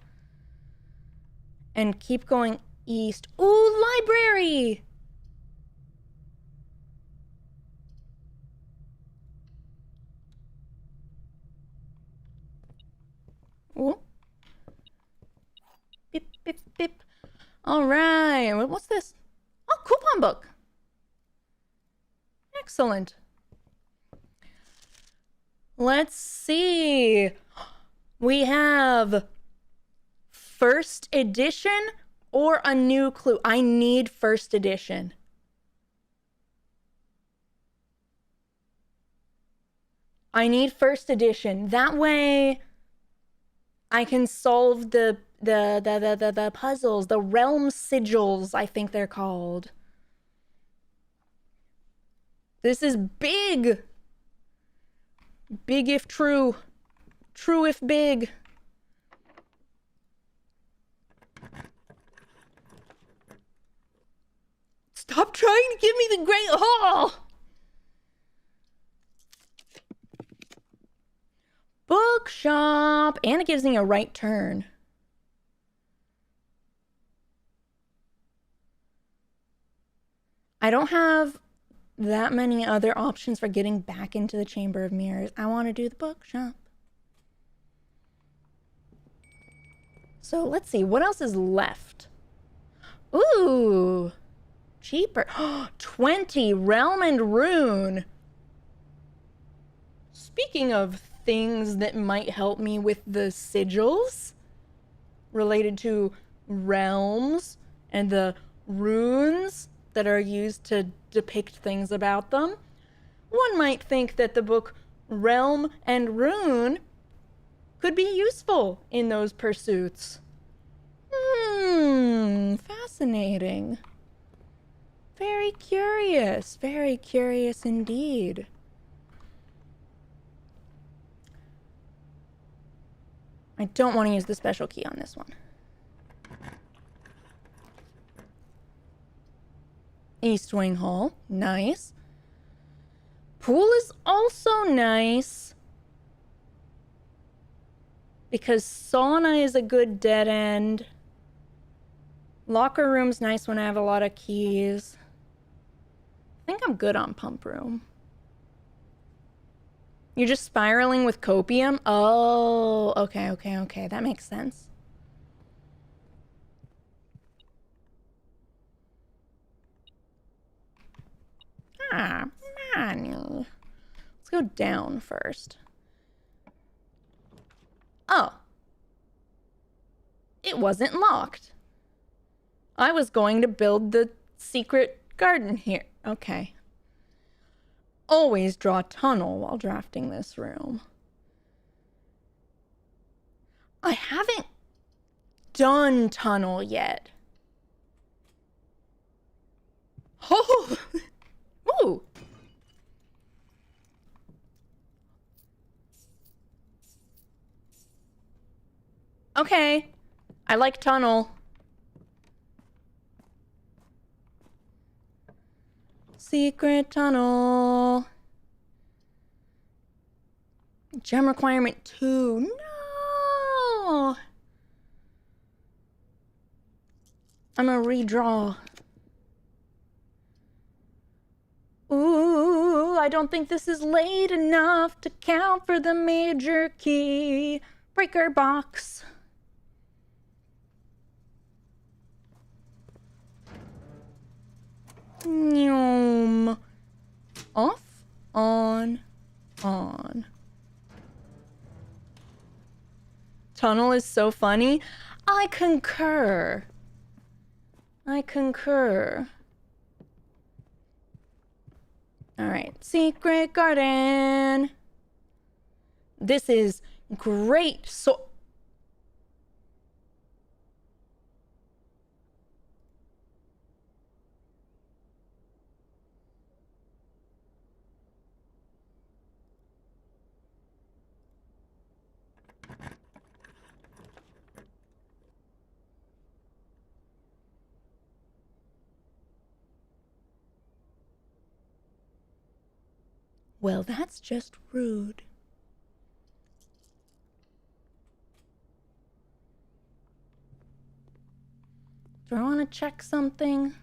and keep going east. Ooh, library! Ooh. Beep, beep, beep. All right. What's this? Oh, coupon book. Excellent. Let's see. We have first edition or a new clue. I need first edition. I need first edition. That way I can solve the puzzles, the realm sigils, I think they're called. This is big. Big if true. True if big. Stop trying to give me the Great Hall! Bookshop! And it gives me a right turn. I don't have that many other options for getting back into the Chamber of Mirrors. I want to do the bookshop. So let's see, what else is left? Ooh, cheaper. 20 Realm and Rune. Speaking of things that might help me with the sigils related to realms and the runes that are used to depict things about them, one might think that the book Realm and Rune could be useful in those pursuits. Fascinating. Very curious indeed. I don't want to use the special key on this one. East Wing Hall, nice. Pool is also nice because sauna is a good dead end. Locker room's nice when I have a lot of keys. I think I'm good on pump room. You're just spiraling with copium? Oh, okay. That makes sense. Ah, man. Let's go down first. Oh. It wasn't locked. I was going to build the secret garden here. Okay. Always draw tunnel while drafting this room. I haven't done tunnel yet. Oh! Ooh! Okay. I like tunnel. Secret tunnel. Gem requirement 2. No! I'm gonna redraw. Ooh, I don't think this is late enough to count for the major key. Breaker box. Nyom. Off, on. Tunnel is so funny. I concur. All right, secret garden. This is great. So well, that's just rude. Do I want to check something?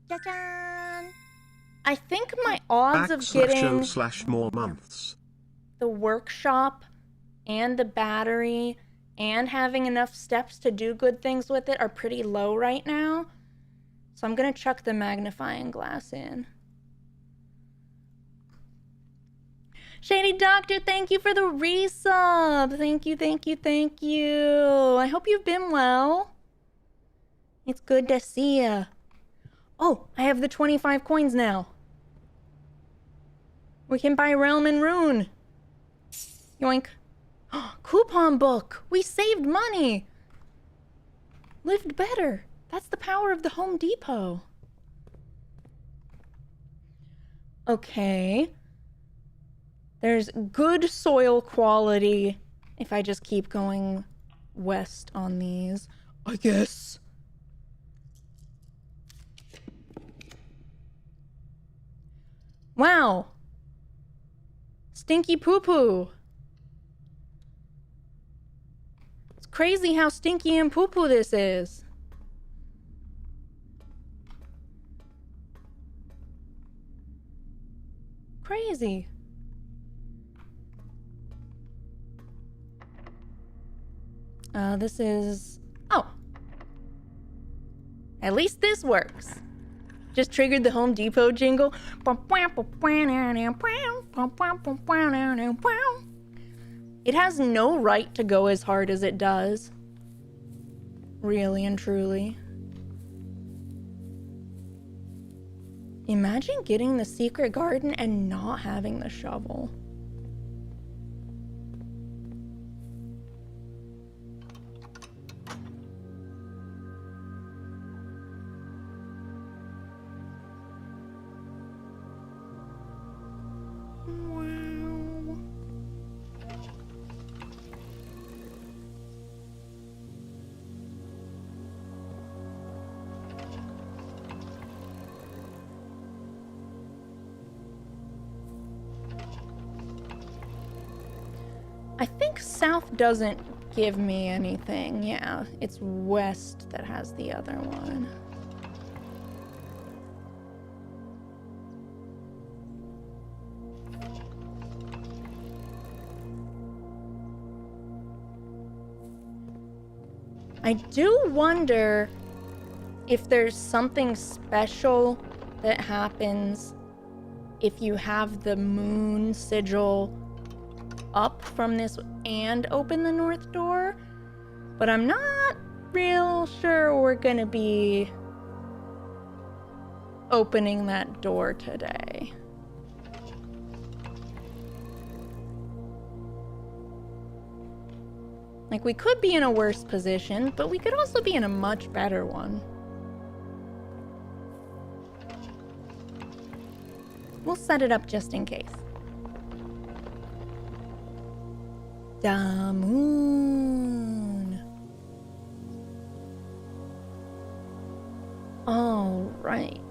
Cha-chan! I think my odds of getting /more months. The workshop and the battery and having enough steps to do good things with it are pretty low right now. So I'm gonna chuck the magnifying glass in. Shady Doctor, thank you for the resub. Thank you. I hope you've been well. It's good to see ya. Oh, I have the 25 coins now. We can buy Realm and Rune. Yoink. Coupon book. We saved money. Lived better. That's the power of the Home Depot. Okay. There's good soil quality if I just keep going west on these, I guess. Wow. Stinky poo-poo. It's crazy how stinky and poo-poo this is. Crazy. This is... Oh. At least this works. Just triggered the Home Depot jingle. It has no right to go as hard as it does. Really and truly. Imagine getting the secret garden and not having the shovel. I think south doesn't give me anything. Yeah, it's west that has the other one. I do wonder if there's something special that happens if you have the moon sigil up from this and open the north door, but I'm not real sure we're gonna be opening that door today. Like, we could be in a worse position, but we could also be in a much better one. We'll set it up just in case. The moon. All right.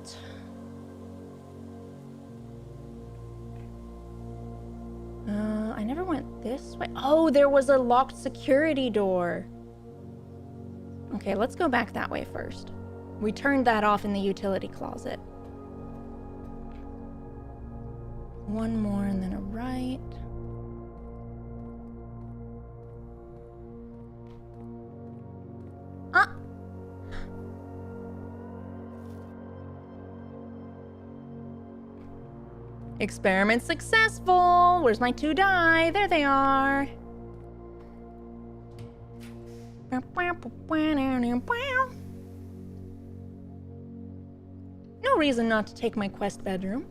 I never went this way. Oh, there was a locked security door. Okay, let's go back that way first. We turned that off in the utility closet. One more and then a right. Ah! Experiment successful! Where's my 2 die? There they are! No reason not to take my quest bedroom.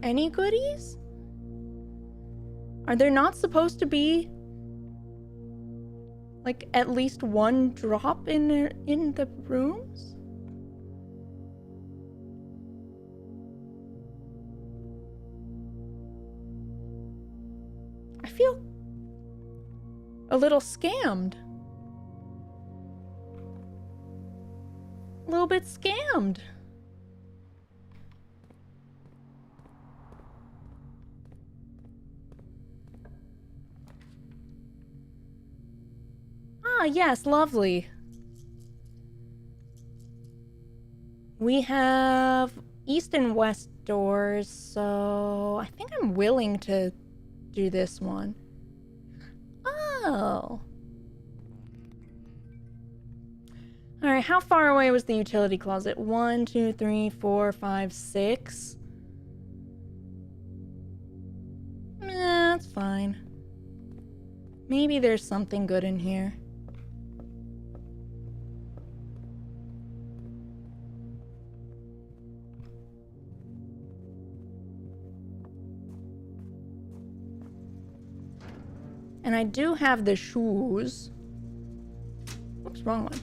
Any goodies? Are there not supposed to be like at least one drop in the rooms? I feel a little scammed. A little bit scammed. Ah, yes, lovely. We have east and west doors, so I think I'm willing to do this one. Oh. Alright, how far away was the utility closet? 1, 2, 3, 4, 5, 6. That's fine. Maybe there's something good in here. And I do have the shoes. Oops, wrong one.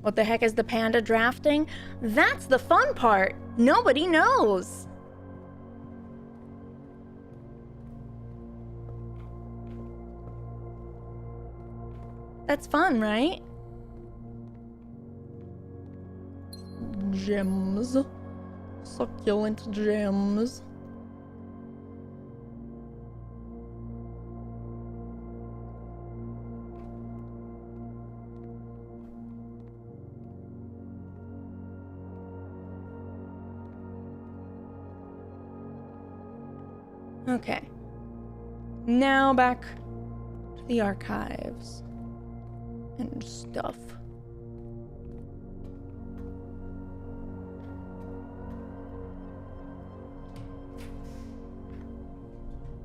What the heck is the panda drafting? That's the fun part. Nobody knows. That's fun, right? Gems. Succulent gems. Okay. Now back to the archives and stuff.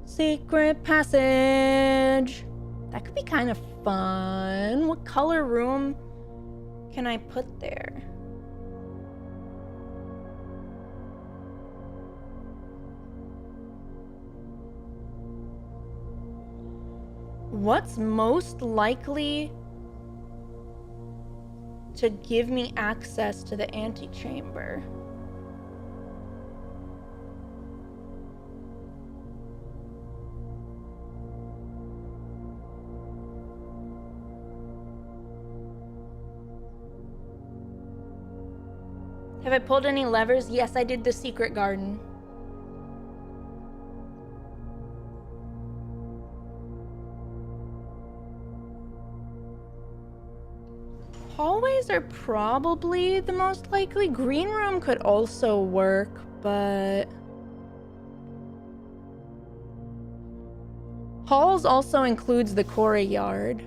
Secret passage. That could be kind of fun. What color room can I put there? What's most likely to give me access to the antechamber? Have I pulled any levers? Yes, I did the secret garden. Hallways are probably the most likely. Green room could also work, but halls also includes the quarry yard.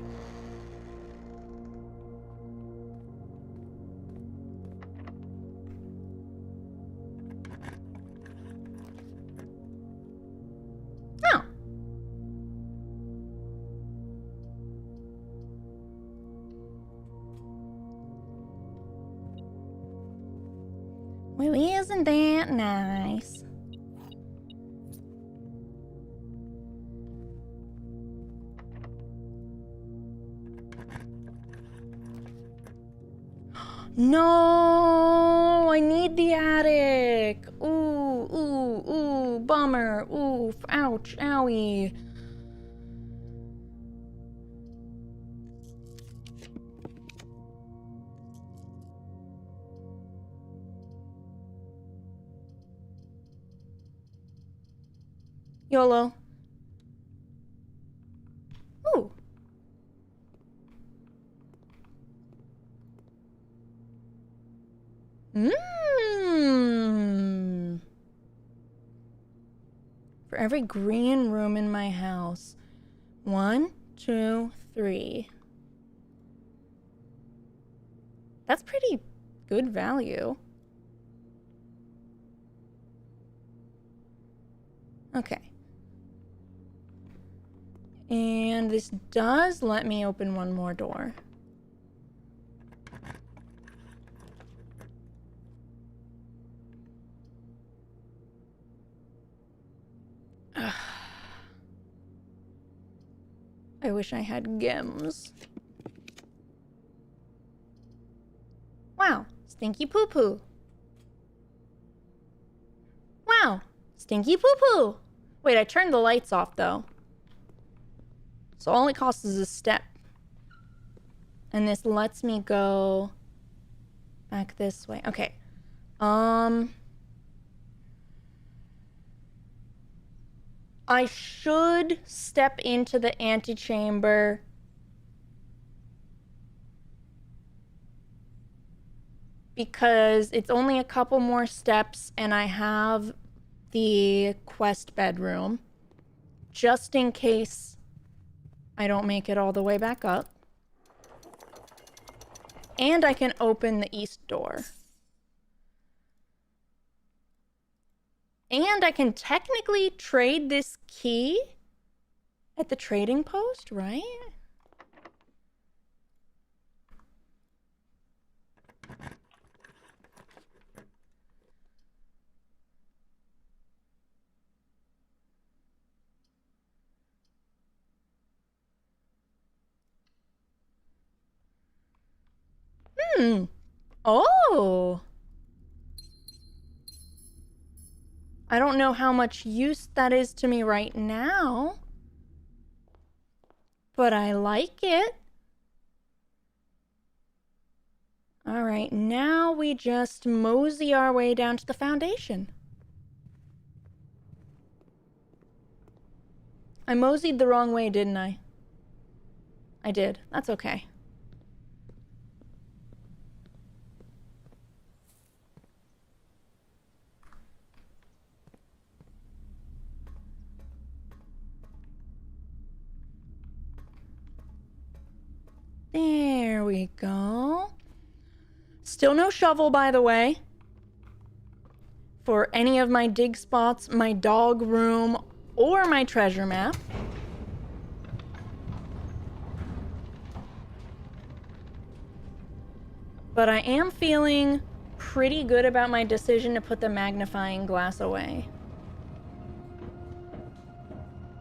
Well, isn't that nice? No, I need the attic. Ooh, ooh, ooh, bummer. Ooh, ouch, owie. YOLO. Ooh. Mmm. For every green room in my house. 1, 2, 3. That's pretty good value. Okay. And this does let me open one more door. I wish I had gems. Wow, stinky poo-poo. Wow, stinky poo-poo. Wait, I turned the lights off though. So all it costs is a step. And this lets me go back this way. Okay. I should step into the antechamber. Because it's only a couple more steps and I have the quest bedroom. Just in case I don't make it all the way back up. And I can open the east door. And I can technically trade this key at the trading post, right? Oh. I don't know how much use that is to me right now. But I like it. All right, now we just mosey our way down to the foundation. I moseyed the wrong way, didn't I? I did. That's okay. There we go. Still no shovel, by the way. For any of my dig spots, my dog room, or my treasure map. But I am feeling pretty good about my decision to put the magnifying glass away.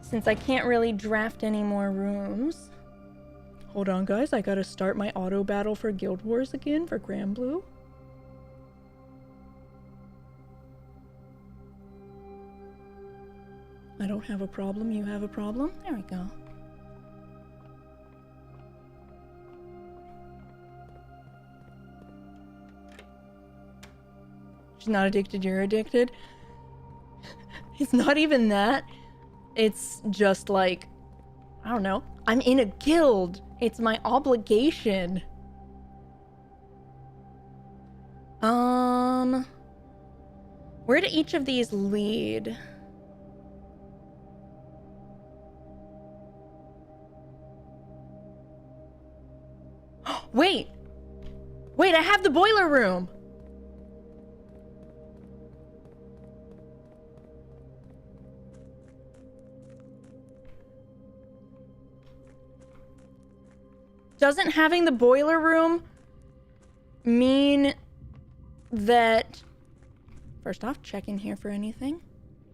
Since I can't really draft any more rooms. Hold on, guys. I gotta start my auto battle for Guild Wars again for Grand Blue. I don't have a problem. You have a problem? There we go. She's not addicted, you're addicted. It's not even that. It's just like, I don't know. I'm in a guild. It's my obligation. Where do each of these lead? Wait! Wait, I have the boiler room! Doesn't having the boiler room mean that First off, check in here for anything.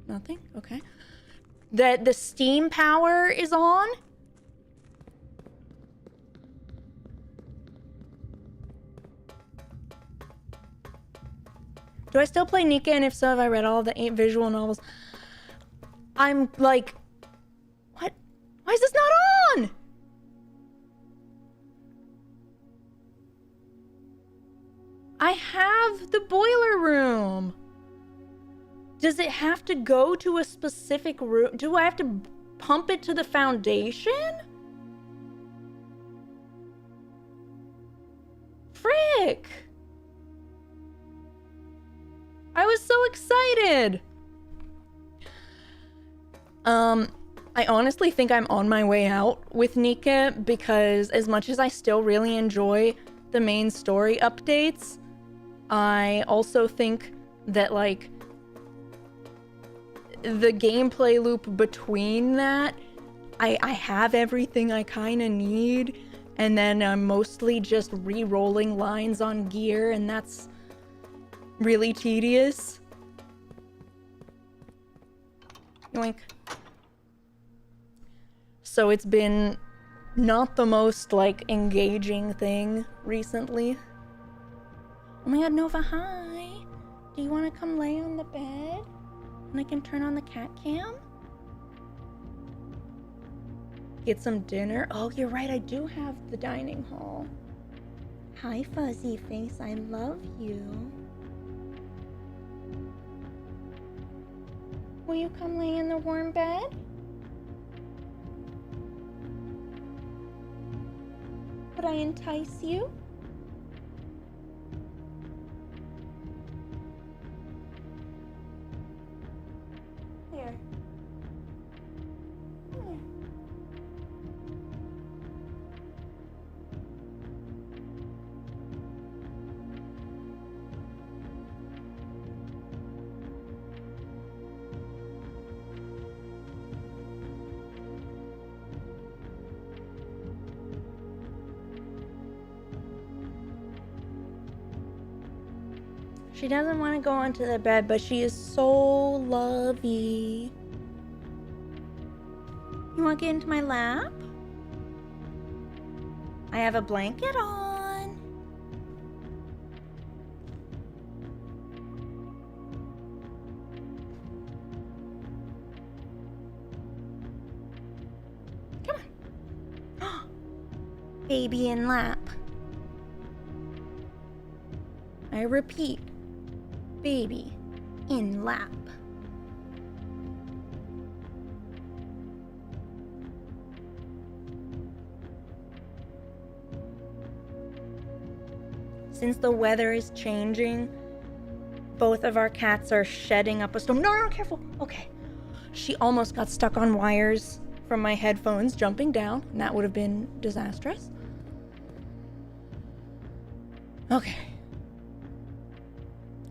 Nothing? Okay. The steam power is on? Do I still play Nika, and if so, have I read all the 8 visual novels? I'm like... What? Why is this not on? I have the boiler room. Does it have to go to a specific room? Do I have to pump it to the foundation? Frick! I was so excited! I honestly think I'm on my way out with Nika because as much as I still really enjoy the main story updates, I also think that, like, the gameplay loop between that, I have everything I kind of need, and then I'm mostly just re-rolling lines on gear, and that's really tedious. Yoink. So it's been not the most, like, engaging thing recently. Oh my god, Nova, hi! Do you want to come lay on the bed? And I can turn on the cat cam? Get some dinner? Oh, you're right, I do have the dining hall. Hi, Fuzzy Face, I love you. Will you come lay in the warm bed? Would I entice you? Here. Here. She doesn't want to go onto the bed, but she is so lovey. You want to get into my lap? I have a blanket on. Come on. Baby in lap. I repeat. Baby in lap. Since the weather is changing, both of our cats are shedding up a storm. No, careful. Okay. She almost got stuck on wires from my headphones jumping down, and that would have been disastrous. Okay.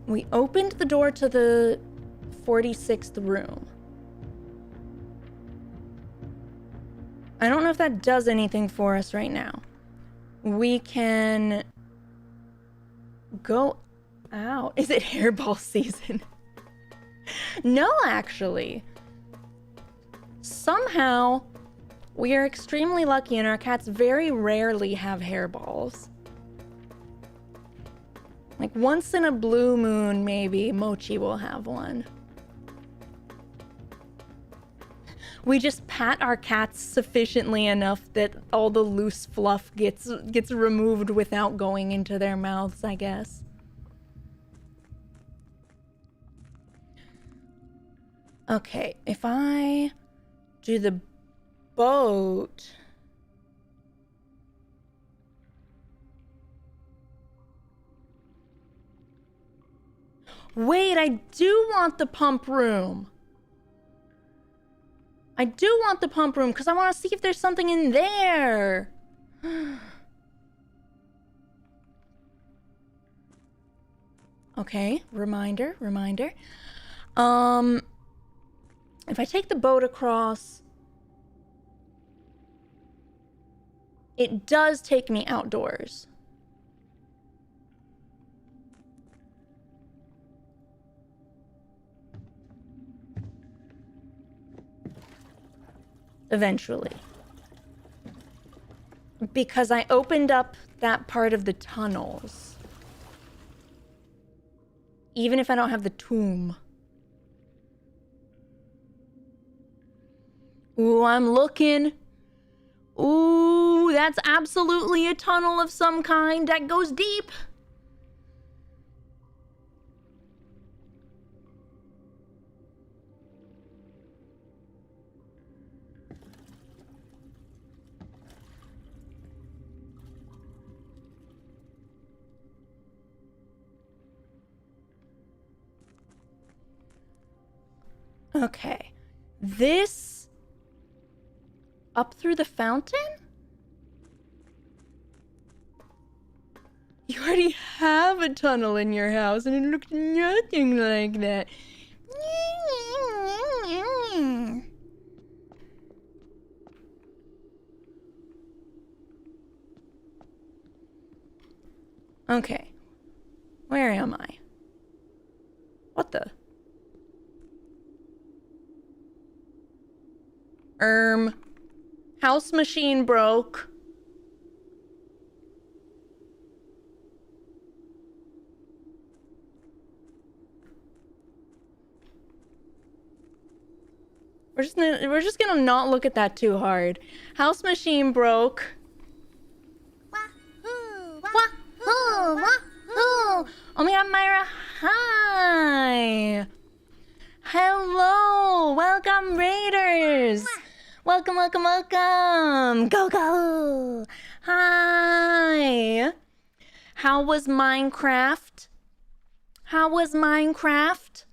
We opened the door to the 46th room. I don't know if that does anything for us right now. We can go out. Is it hairball season? No, actually. Somehow, we are extremely lucky and our cats very rarely have hairballs. Like, once in a blue moon, maybe, Mochi will have one. We just pat our cats sufficiently enough that all the loose fluff gets removed without going into their mouths, I guess. Okay, if I do the boat... Wait, I do want the pump room. I do want the pump room because I want to see if there's something in there. Okay, reminder. If I take the boat across, it does take me outdoors. eventually. Because I opened up that part of the tunnels. Even if I don't have the tomb. Ooh, I'm looking. Ooh, that's absolutely a tunnel of some kind that goes deep. Okay. This... up through the fountain? You already have a tunnel in your house and it looks nothing like that. Okay. Where am I? What the? House machine broke. We're just gonna not look at that too hard. House machine broke. Wahoo! Wahoo! Wahoo! Oh my god, Myra, hi! Hello! Welcome, Raiders! Welcome, welcome, welcome! Go, go! Hi! How was Minecraft? How was Minecraft?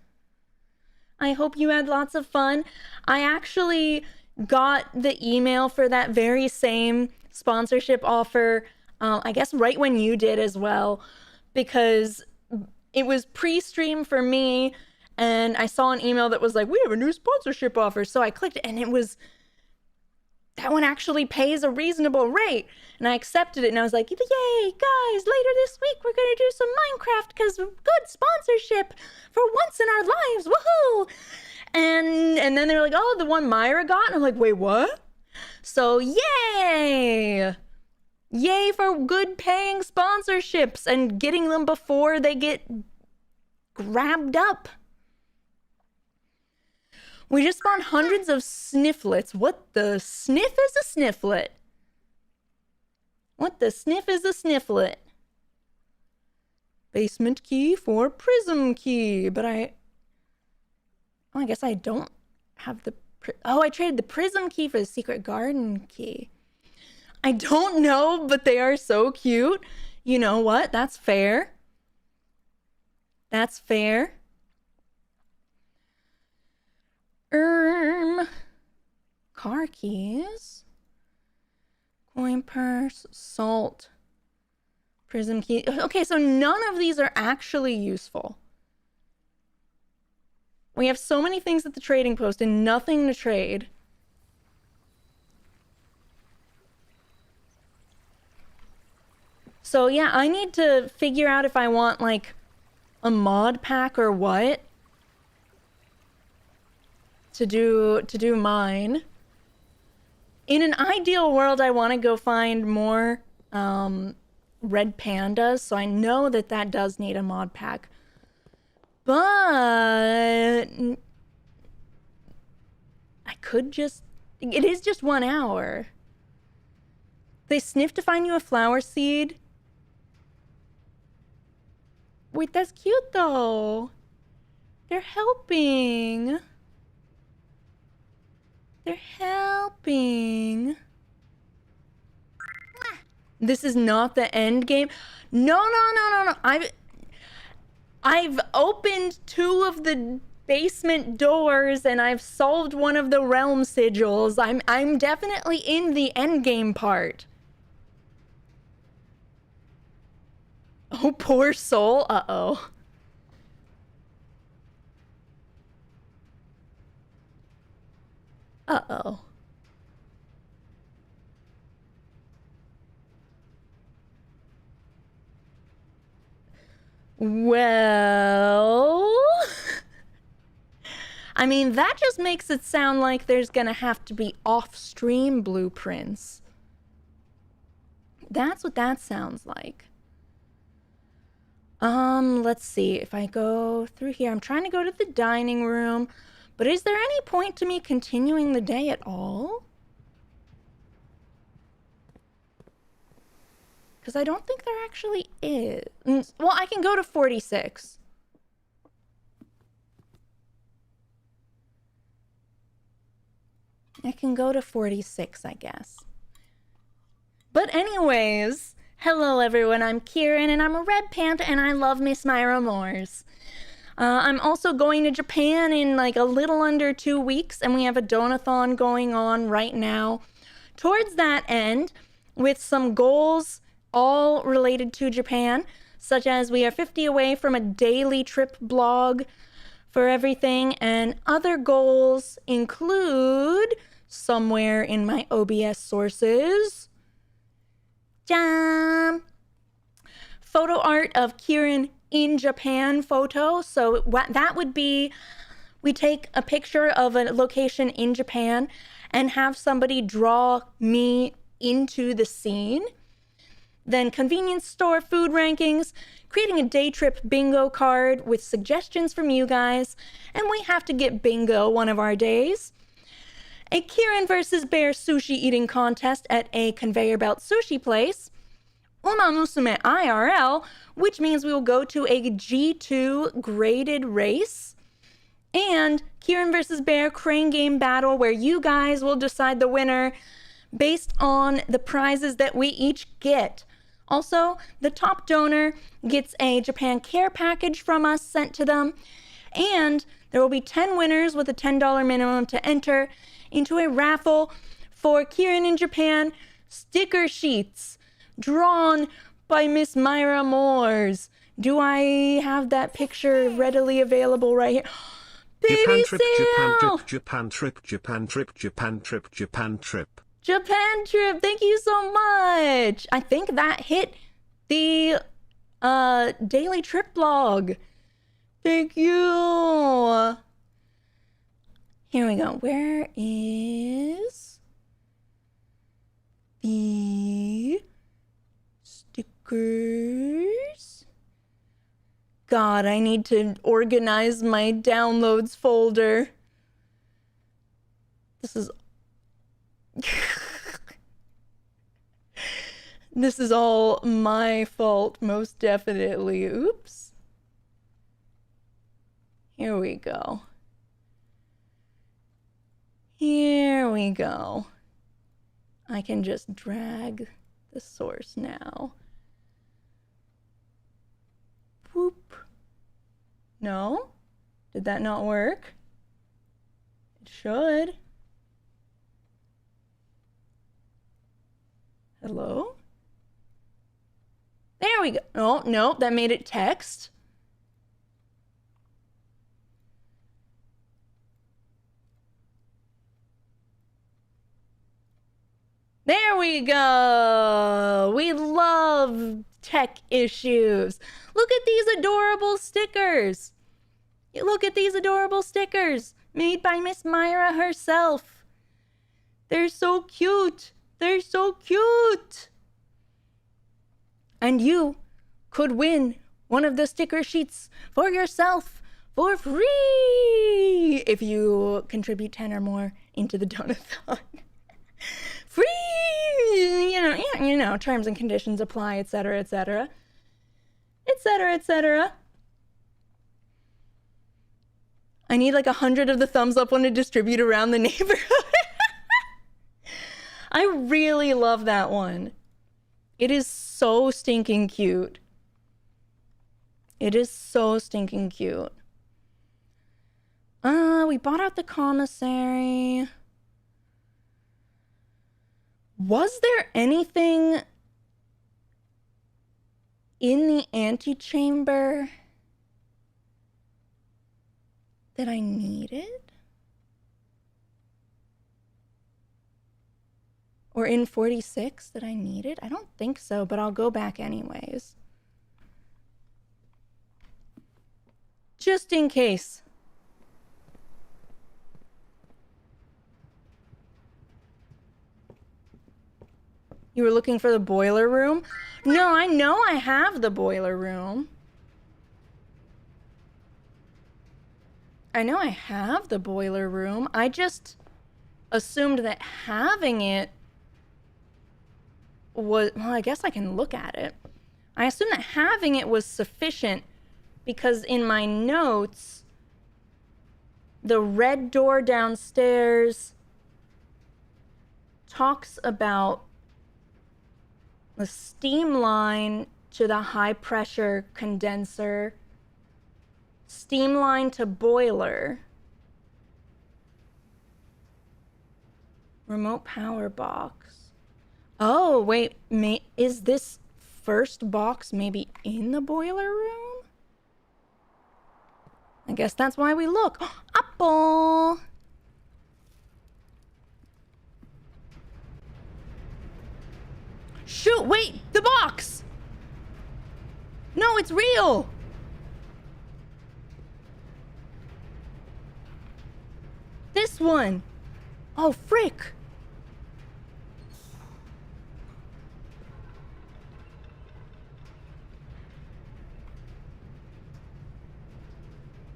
I hope you had lots of fun. I actually got the email for that very same sponsorship offer, I guess right when you did as well, because it was pre-stream for me, and I saw an email that was like, we have a new sponsorship offer. So I clicked it, and it was, that one actually pays a reasonable rate. And I accepted it, and I was like, yay, guys, later this week, we're going to do some Minecraft, because good sponsorship for once in our lives, woohoo! And then they were like, oh, the one Myra got? And I'm like, wait, what? So, yay! Yay for good paying sponsorships and getting them before they get grabbed up. We just spawned hundreds of snifflets. What the sniff is a snifflet? What the sniff is a snifflet? Basement key for prism key, but I guess I don't have the... I traded the prism key for the secret garden key. I don't know, but they are so cute. You know what? That's fair. That's fair. Car keys. Coin purse, salt, prism key. Okay, so none of these are actually useful. We have so many things at the trading post and nothing to trade. So yeah, I need to figure out if I want like a mod pack or what to do mine. In an ideal world, I want to go find more red pandas, so I know that that does need a mod pack. But I could just... It is just 1 hour. They sniff to find you a flower seed. Wait, that's cute though. They're helping. They're helping. This is not the end game. No. I've opened 2 of the basement doors and I've solved one of the realm sigils. I'm definitely in the end game part. Oh, poor soul. Uh-oh. Uh-oh. Well, I mean, that just makes it sound like there's gonna have to be off-stream blueprints. That's what that sounds like. Let's see. If I go through here, I'm trying to go to the dining room, but is there any point to me continuing the day at all? Because I don't think there actually is. Well, I can go to 46. I can go to 46, I guess. But anyways, hello everyone, I'm Khiren, and I'm a red panda, and I love Miss Myra Moores. I'm also going to Japan in like a little under 2 weeks, and we have a Donothon going on right now. Towards that end, with some goals all related to Japan, such as we are 50 away from a daily trip blog for everything, and other goals include, somewhere in my OBS sources, photo art of Khiren in Japan photo. So that would be, we take a picture of a location in Japan and have somebody draw me into the scene. Then convenience store food rankings, creating a day trip bingo card with suggestions from you guys, and we have to get bingo one of our days. A Khiren versus Bear sushi eating contest at a conveyor belt sushi place. Uma Musume IRL, which means we will go to a G2 graded race. And Khiren versus Bear crane game battle, where you guys will decide the winner based on the prizes that we each get. Also, the top donor gets a Japan care package from us sent to them. And there will be 10 winners with a $10 minimum to enter into a raffle for Khiren in Japan sticker sheets drawn by Miss Myra Moores. Do I have that picture readily available right here? Baby Japan trip, sale! Japan trip, Japan trip, Japan trip, Japan trip. Japan trip, thank you so much. I think that hit the daily trip blog. Thank you. Here we go. Where is the stickers? God, I need to organize my downloads folder. This is this is all my fault, most definitely. Oops. Here we go. Here we go. I can just drag the source now. Whoop. No? Did that not work? It should. Hello? There we go. Oh, no, that made it text. There we go. We love tech issues. Look at these adorable stickers. Look at these adorable stickers made by Miss Myra herself. They're so cute. They're so cute. And you could win one of the sticker sheets for yourself for free if you contribute 10 or more into the Donothon. Free, you know, terms and conditions apply, etc., etc., etc., etc. I need like 100 of the thumbs up one to distribute around the neighborhood. I really love that one. It is so stinking cute. It is so stinking cute. We bought out the commissary. Was there anything in the antechamber that I needed? Or in 46 that I needed? I don't think so, but I'll go back anyways. Just in case. You were looking for the boiler room? No, I know I have the boiler room. I know I have the boiler room. I just assumed that having it was... Well, I guess I can look at it. I assumed that having it was sufficient because in my notes, the red door downstairs talks about the steam line to the high pressure condenser, steam line to boiler, remote power box. Oh, wait, is this first box maybe in the boiler room? I guess that's why we look. Apple! Shoot, wait, the box! No, it's real! This one! Oh, frick!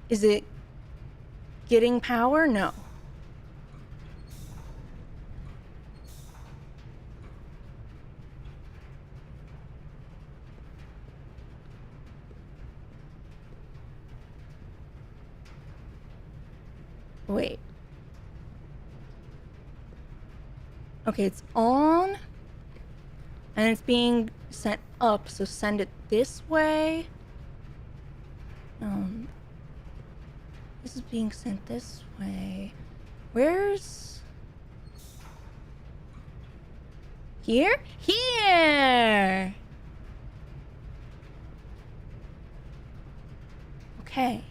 Is it getting power? No. Wait. Okay, it's on. And it's being sent up, so send it this way. This is being sent this way. Where's... Here? Here! Okay.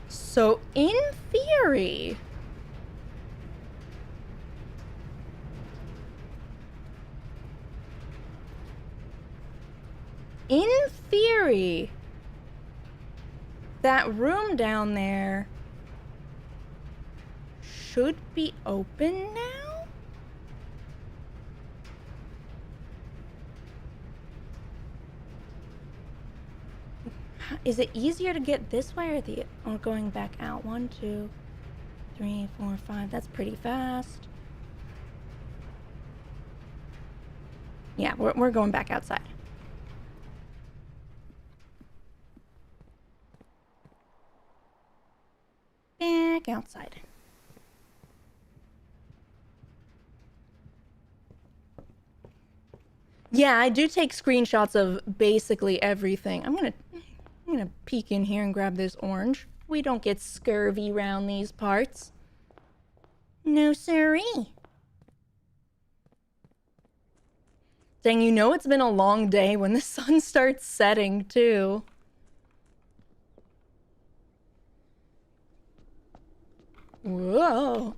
So, in theory... In theory, that room down there should be open now? Is it easier to get this way or going back out? 1, 2, 3, 4, 5. That's pretty fast. Yeah, we're going back outside. Back outside. Yeah, I do take screenshots of basically everything. I'm gonna peek in here and grab this orange. We don't get scurvy round these parts. No siree. Dang, you know it's been a long day when the sun starts setting too. Whoa.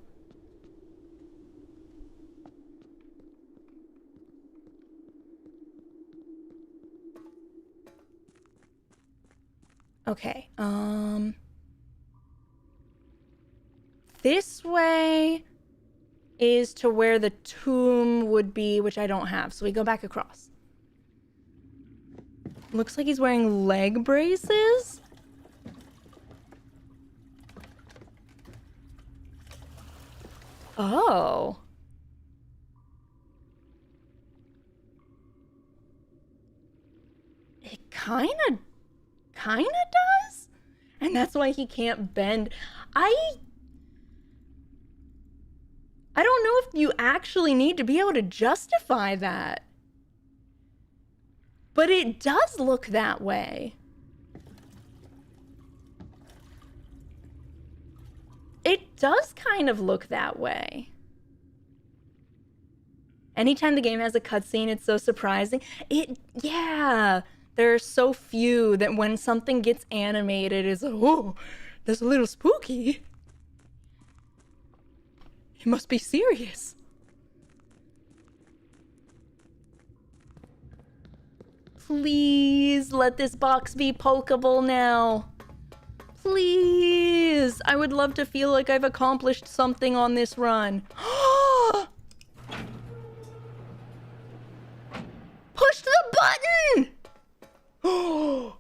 Okay, this way is to where the tomb would be, which I don't have, so we go back across. Looks like he's wearing leg braces? Oh. It kinda does? And that's why he can't bend. I don't know if you actually need to be able to justify that. But it does look that way. It does kind of look that way. Anytime the game has a cutscene, it's so surprising. Yeah, there are so few that when something gets animated, it's like, oh, that's a little spooky. It must be serious. Please let this box be pokeable now. Please! I would love to feel like I've accomplished something on this run. Push the button! Oh.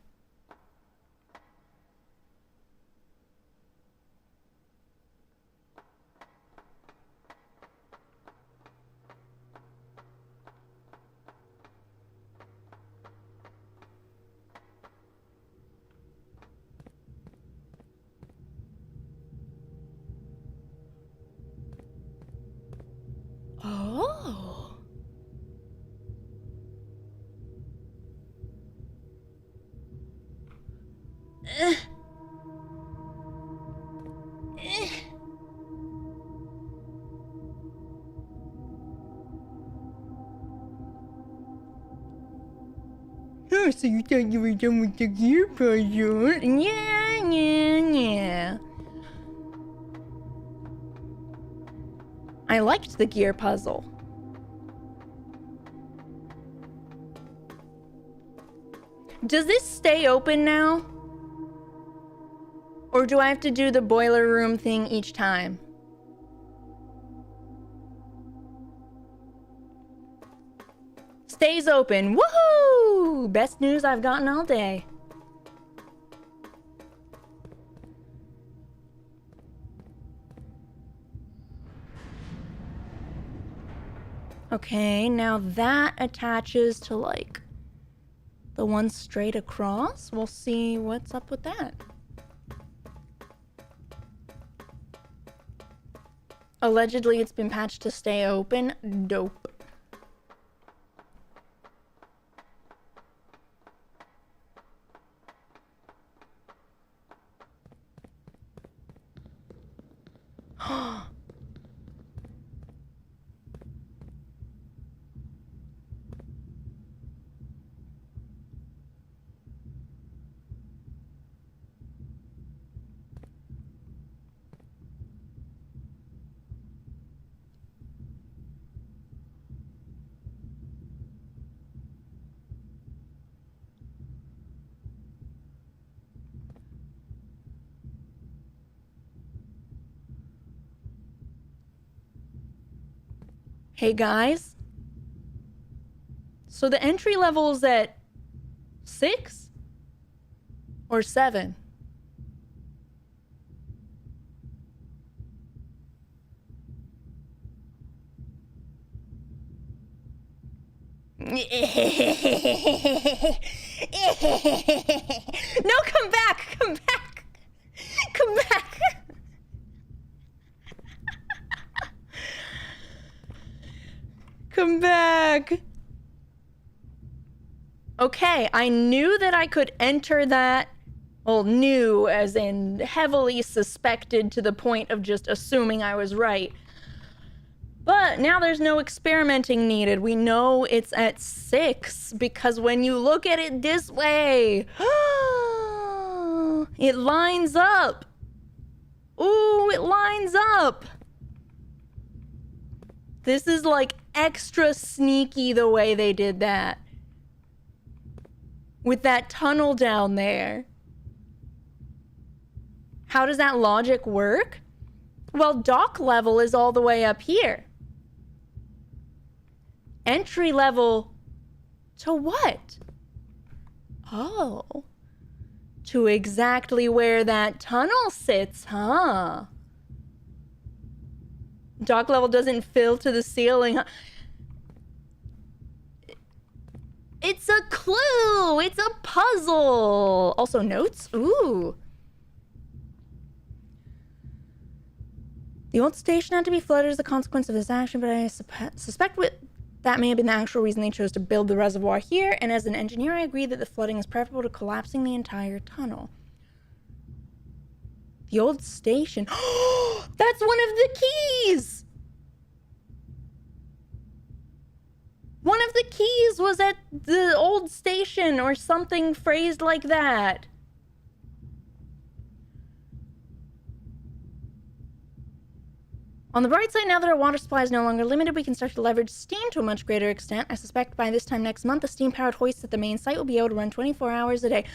Oh, so you thought you were done with the gear puzzle? Yeah. I liked the gear puzzle. Does this stay open now? Or do I have to do the boiler room thing each time? Stays open. Woohoo! Best news I've gotten all day. Okay, now that attaches to like the one straight across. We'll see what's up with that. Allegedly, it's been patched to stay open. Dope. Hey guys. So the entry level is at 6 or 7? No, come back! Come back! Come back! Come back! Okay, I knew that I could enter that. Well, knew as in heavily suspected to the point of just assuming I was right. But now there's no experimenting needed. We know it's at 6 because when you look at it this way, it lines up. Ooh, it lines up. This is like extra sneaky the way they did that. With that tunnel down there. How does that logic work? Well, dock level is all the way up here. Entry level to what? Oh. To exactly where that tunnel sits, huh? Dock level doesn't fill to the ceiling. It's a clue. It's a puzzle. Also notes. Ooh. The old station had to be flooded as a consequence of this action, but I suspect that may have been the actual reason they chose to build the reservoir here. And as an engineer, I agree that the flooding is preferable to collapsing the entire tunnel. The old station. That's one of the keys! One of the keys was at the old station or something phrased like that. On the bright side, now that our water supply is no longer limited, we can start to leverage steam to a much greater extent. I suspect by this time next month, the steam-powered hoists at the main site will be able to run 24 hours a day.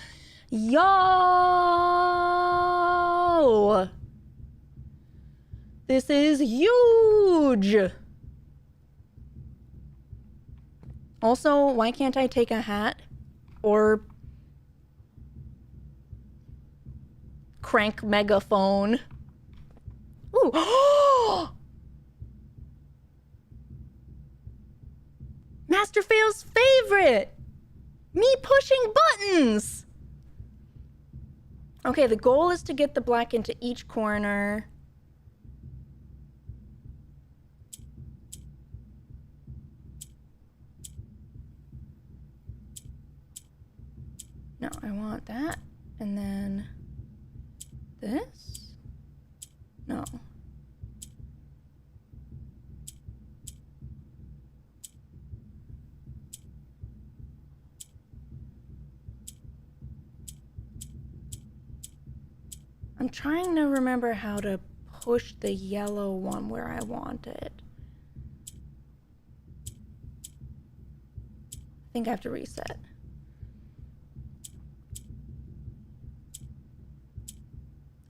Yo! This is huge! Also, why can't I take a hat? Or crank megaphone? Ooh! Master Fail's favorite! Me pushing buttons! Okay, the goal is to get the black into each corner. No, I want that. And then this? No. I'm trying to remember how to push the yellow one where I want it. I think I have to reset.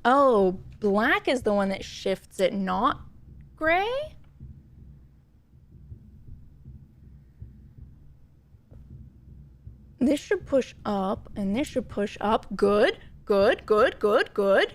Oh, black is the one that shifts it, not gray? This should push up, and this should push up. Good, good, good, good, good.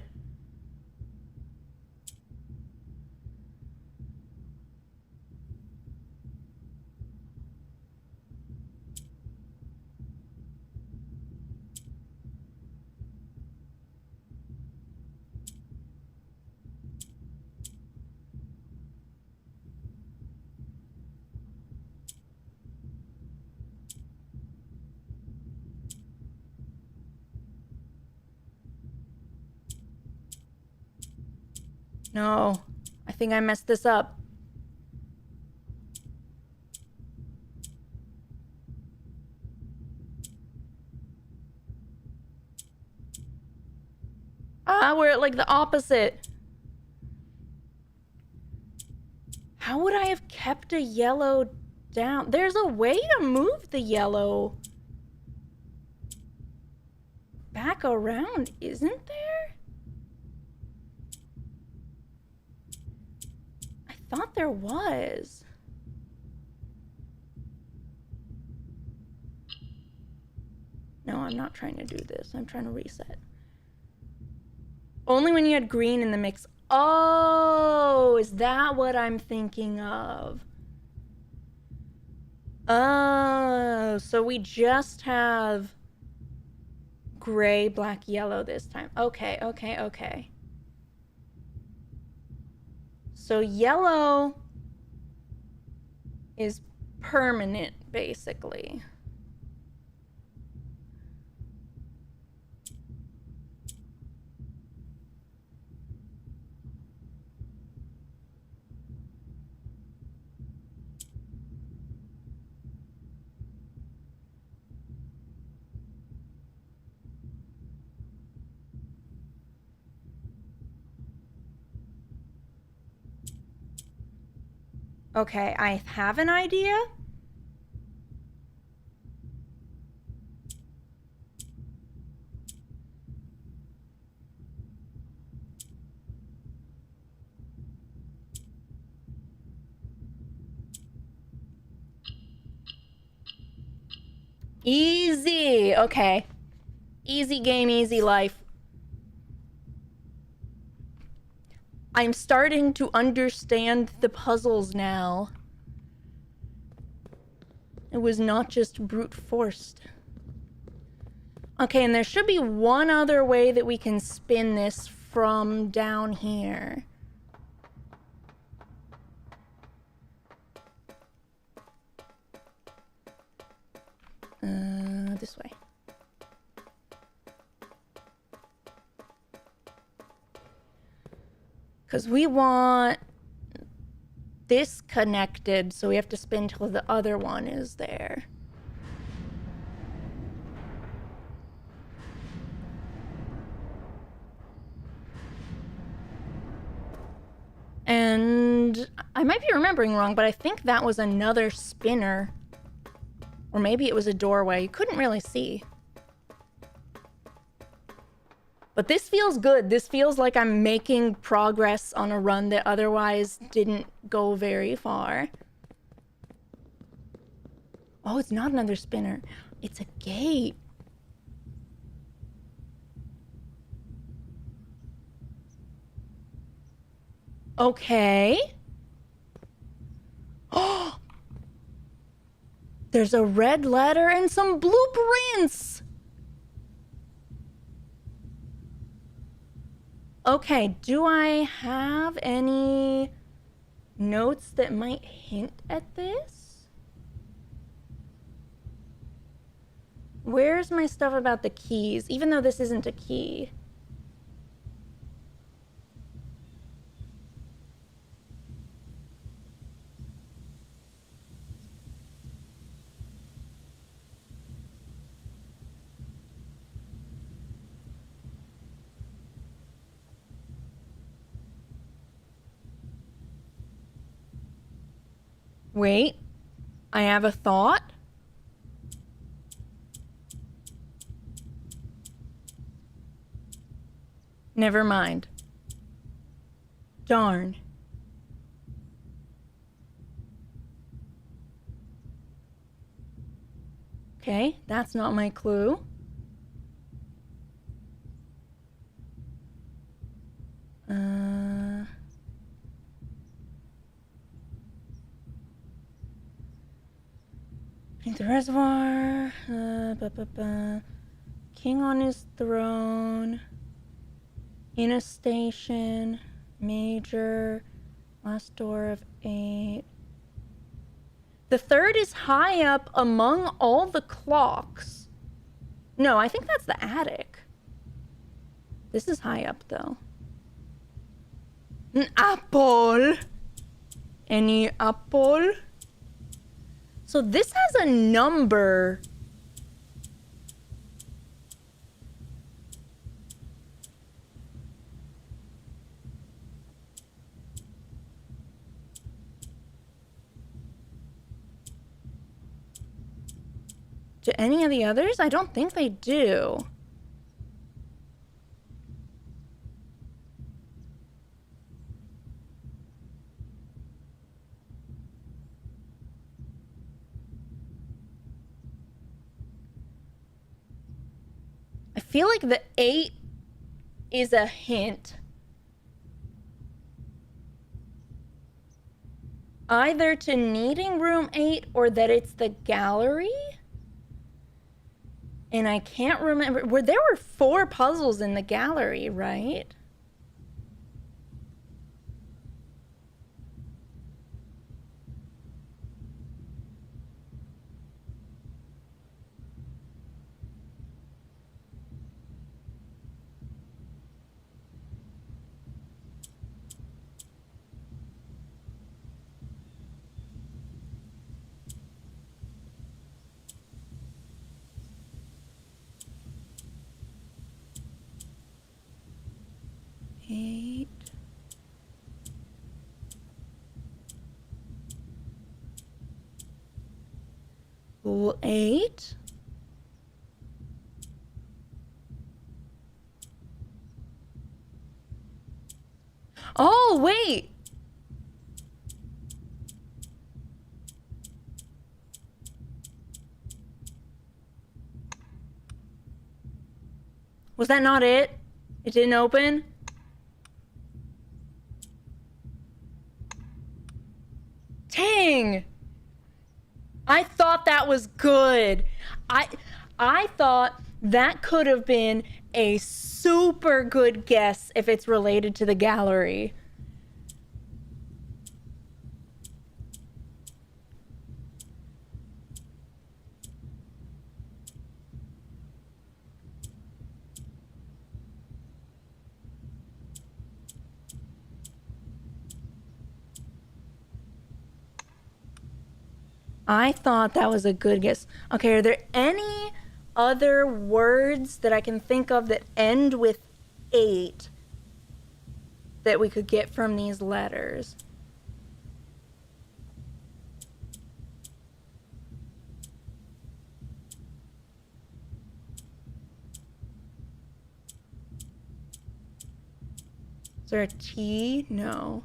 No, I think I messed this up. Ah, we're at like the opposite. How would I have kept a yellow down? There's a way to move the yellow back around, isn't there? I thought there was. No, I'm not trying to do this. I'm trying to reset. Only when you had green in the mix. Oh, is that what I'm thinking of? Oh, so we just have gray, black, yellow this time. Okay, okay, okay. So yellow is permanent, basically. Okay, I have an idea. Easy. Okay. Easy game, easy life. I'm starting to understand the puzzles now. It was not just brute forced. Okay, and there should be one other way that we can spin this from down here. This way. Because we want this connected, so we have to spin till the other one is there. And I might be remembering wrong, but I think that was another spinner. Or maybe it was a doorway. You couldn't really see. But this feels good. This feels like I'm making progress on a run that otherwise didn't go very far. Oh, it's not another spinner. It's a gate. Okay. Oh! There's a red letter and some blueprints! Okay, do I have any notes that might hint at this? Where's my stuff about the keys, even though this isn't a key? Wait, I have a thought. Never mind. Darn. Okay, that's not my clue. Paint the reservoir. King on his throne. In a station. Major. Last door of 8. The third is high up among all the clocks. No, I think that's the attic. This is high up, though. An apple. Any apple? So this has a number. Do any of the others? I don't think they do. I feel like the 8 is a hint. Either to needing room 8 or that it's the gallery. And I can't remember. There were 4 puzzles in the gallery, right? Eight. Well, 8. Oh, wait. Was that not it? It didn't open? Dang! I thought that was good. I thought that could have been a super good guess if it's related to the gallery. I thought that was a good guess. Okay, are there any other words that I can think of that end with 8 that we could get from these letters? there a T? No.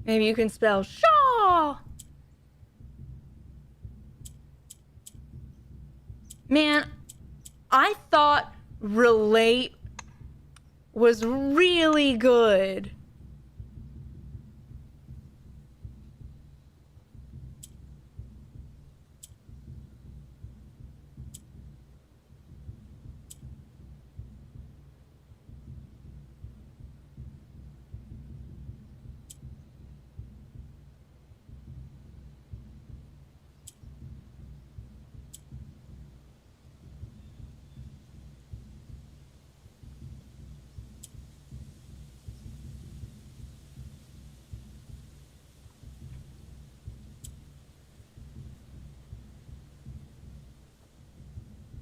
Maybe you can spell Shaw. Man, I thought relate was really good.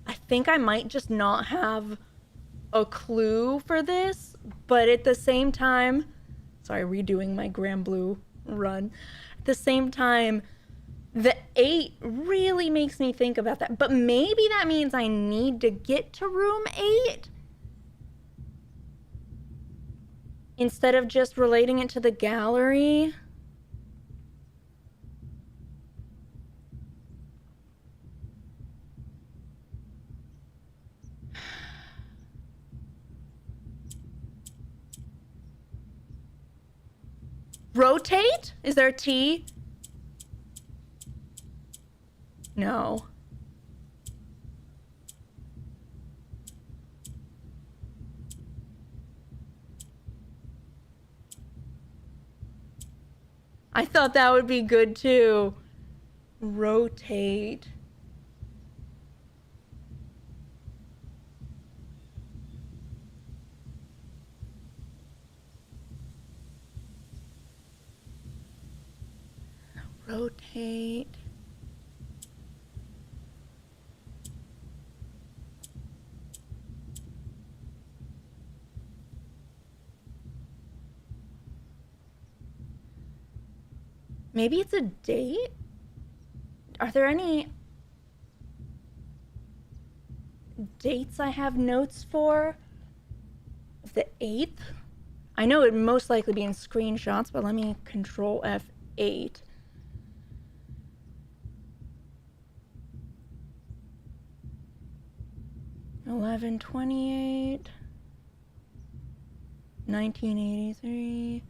I think I might just not have a clue for this, but at the same time, sorry, redoing my Grand Blue run. At the same time, the 8 really makes me think about that. But maybe that means I need to get to room 8 instead of just relating it to the gallery. Rotate? Is there a T? No. I thought that would be good too. Rotate. Rotate. Maybe it's a date? Are there any dates I have notes for? The 8th? I know it'd most likely be in screenshots, but let me control F8. $11.28 $19.83.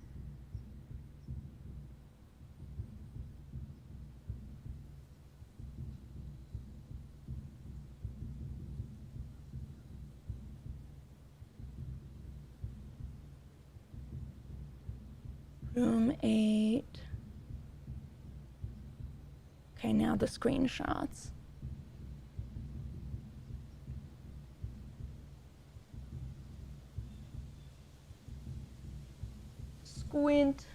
Room 8. Okay, now the screenshots. Squint.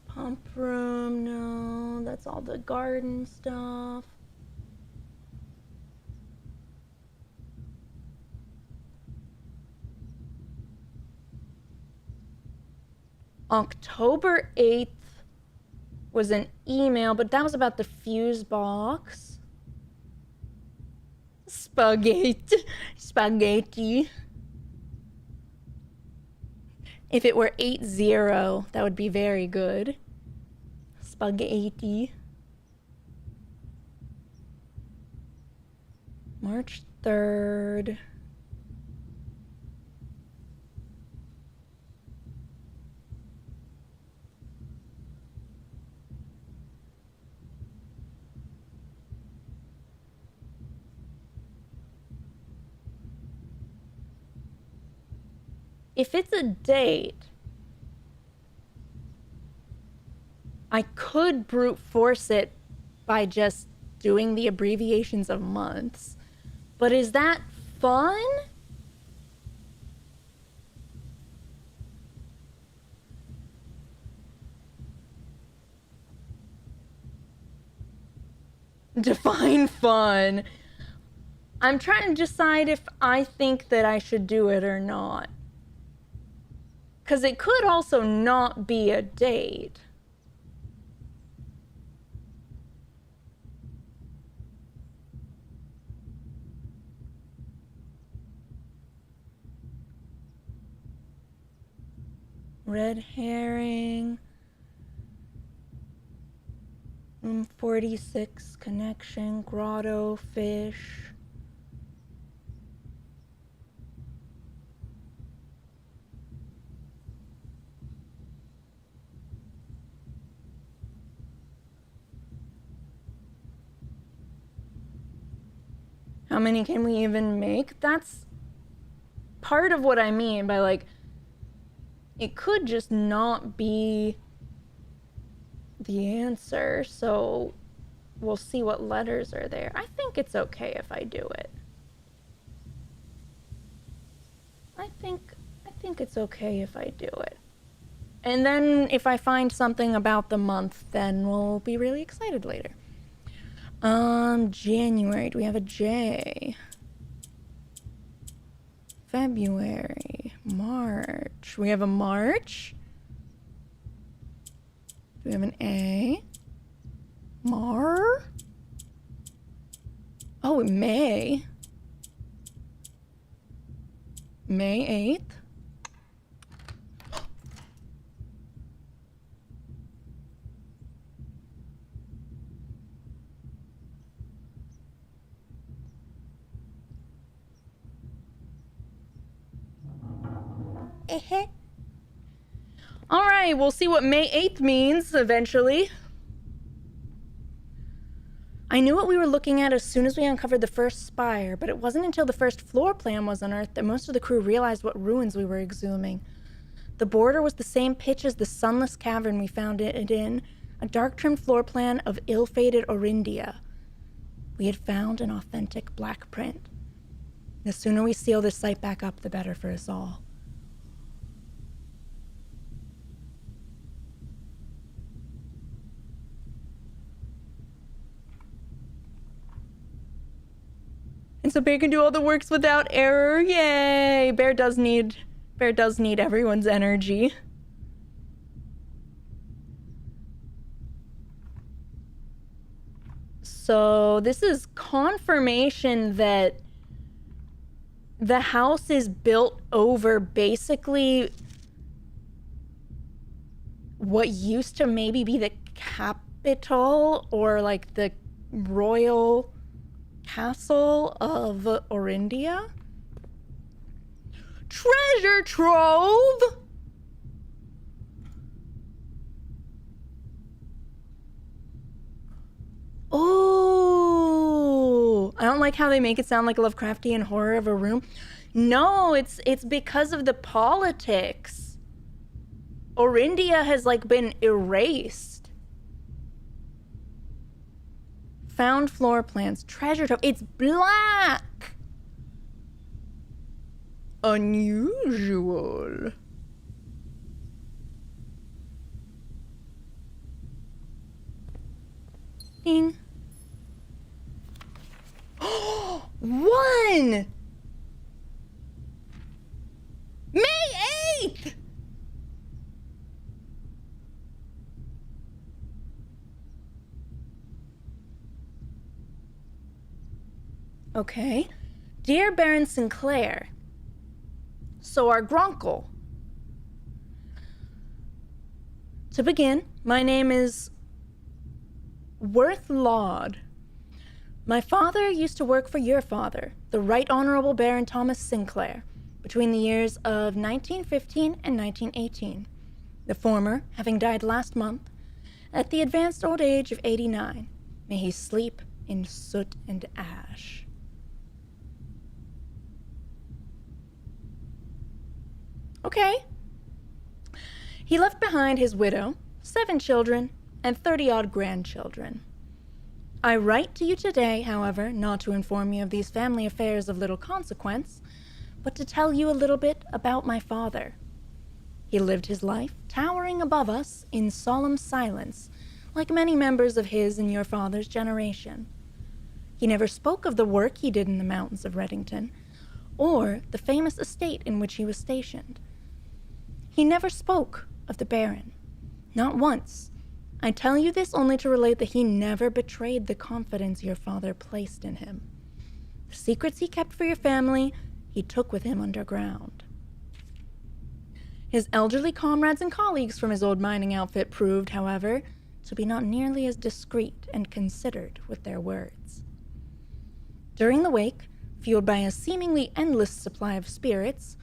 Pump room, no, that's all the garden stuff. October 8th was an email, but that was about the fuse box. Spaghetti. If it were 8-0, that would be very good. Spaghetti. March 3rd. If it's a date, I could brute force it by just doing the abbreviations of months. But is that fun? Define fun. I'm trying to decide if I think that I should do it or not. Because it could also not be a date. Red herring. Room 46, connection, grotto, fish. How many can we even make? That's part of what I mean by, like, it could just not be the answer, so we'll see what letters are there. I think it's okay if I do it. I think it's okay if I do it. And then if I find something about the month, then we'll be really excited later. January, do we have a J? February, March. We have a March. Do we have an A? Mar? Oh, May. May 8th. All right, we'll see what May 8th means eventually. I knew what we were looking at as soon as we uncovered the first spire, but it wasn't until the first floor plan was unearthed that most of the crew realized what ruins we were exhuming. The border was the same pitch as the sunless cavern we found it in, a dark-trimmed floor plan of ill-fated Orindia. We had found an authentic black print. The sooner we seal this site back up, the better for us all. And so Bear can do all the works without error. Yay! Bear does need everyone's energy. So this is confirmation that the house is built over basically what used to maybe be the capital or like the royal castle of Orindia. Treasure trove! Oh, I don't like how they make it sound like a Lovecraftian horror of a room. No, it's because of the politics. Orindia has like been erased. Found floor plans, treasure trove. It's black. Unusual. Ding. One. May 8th. Okay. Dear Baron Sinclair. So our grunkle. To begin, my name is Worth Laud. My father used to work for your father, the Right Honorable Baron Thomas Sinclair, between the years of 1915 and 1918, the former having died last month at the advanced old age of 89. May he sleep in soot and ash. Okay. He left behind his widow, 7 children, and 30-odd grandchildren. I write to you today, however, not to inform you of these family affairs of little consequence, but to tell you a little bit about my father. He lived his life towering above us in solemn silence, like many members of his and your father's generation. He never spoke of the work he did in the mountains of Reddington, or the famous estate in which he was stationed. He never spoke of the Baron. Not once. I tell you this only to relate that he never betrayed the confidence your father placed in him. The secrets he kept for your family, he took with him underground. His elderly comrades and colleagues from his old mining outfit proved, however, to be not nearly as discreet and considered with their words. During the wake, fueled by a seemingly endless supply of spirits,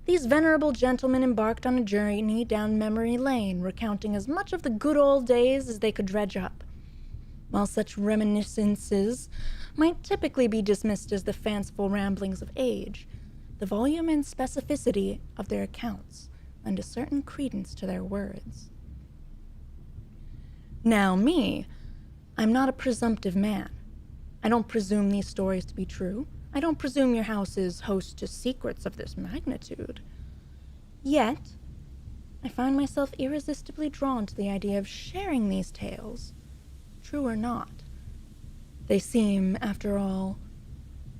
these venerable gentlemen embarked on a journey down memory lane, recounting as much of the good old days as they could dredge up. While such reminiscences might typically be dismissed as the fanciful ramblings of age, the volume and specificity of their accounts lend a certain credence to their words. Now me, I'm not a presumptive man. I don't presume these stories to be true. I don't presume your house is host to secrets of this magnitude. Yet, I find myself irresistibly drawn to the idea of sharing these tales, true or not. They seem, after all,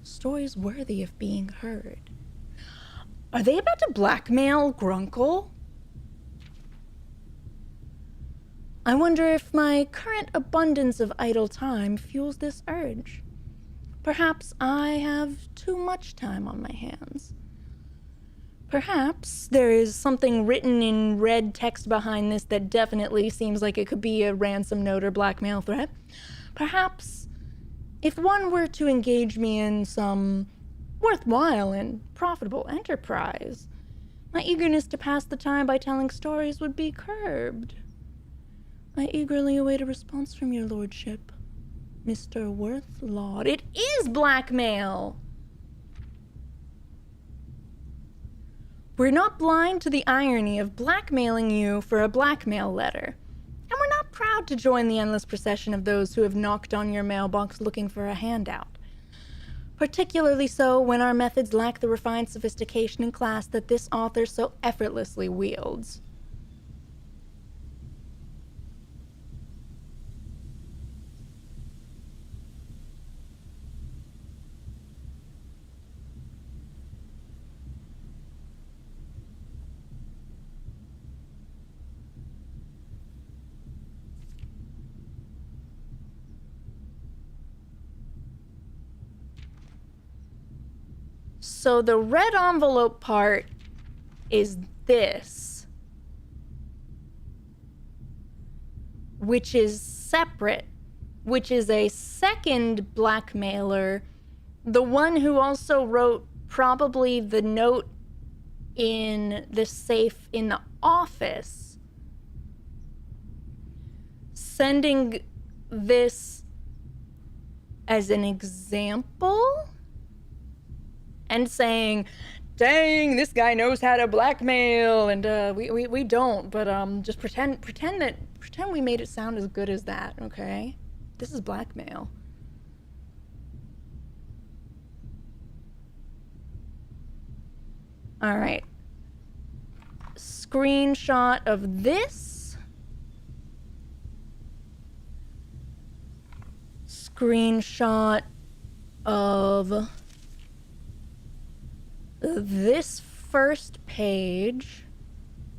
stories worthy of being heard. Are they about to blackmail Grunkle? I wonder if my current abundance of idle time fuels this urge. Perhaps I have too much time on my hands. Perhaps there is something written in red text behind this that definitely seems like it could be a ransom note or blackmail threat. Perhaps, if one were to engage me in some worthwhile and profitable enterprise, my eagerness to pass the time by telling stories would be curbed. I eagerly await a response from your lordship, Mr. Worthlaw. It is blackmail! We're not blind to the irony of blackmailing you for a blackmail letter. And we're not proud to join the endless procession of those who have knocked on your mailbox looking for a handout. Particularly so when our methods lack the refined sophistication and class that this author so effortlessly wields. So the red envelope part is this, which is separate, which is a second blackmailer, the one who also wrote probably the note in the safe in the office, sending this as an example and saying, dang, this guy knows how to blackmail, and we don't, but just pretend we made it sound as good as that, okay? This is blackmail. All right. Screenshot of this. Screenshot of this first page,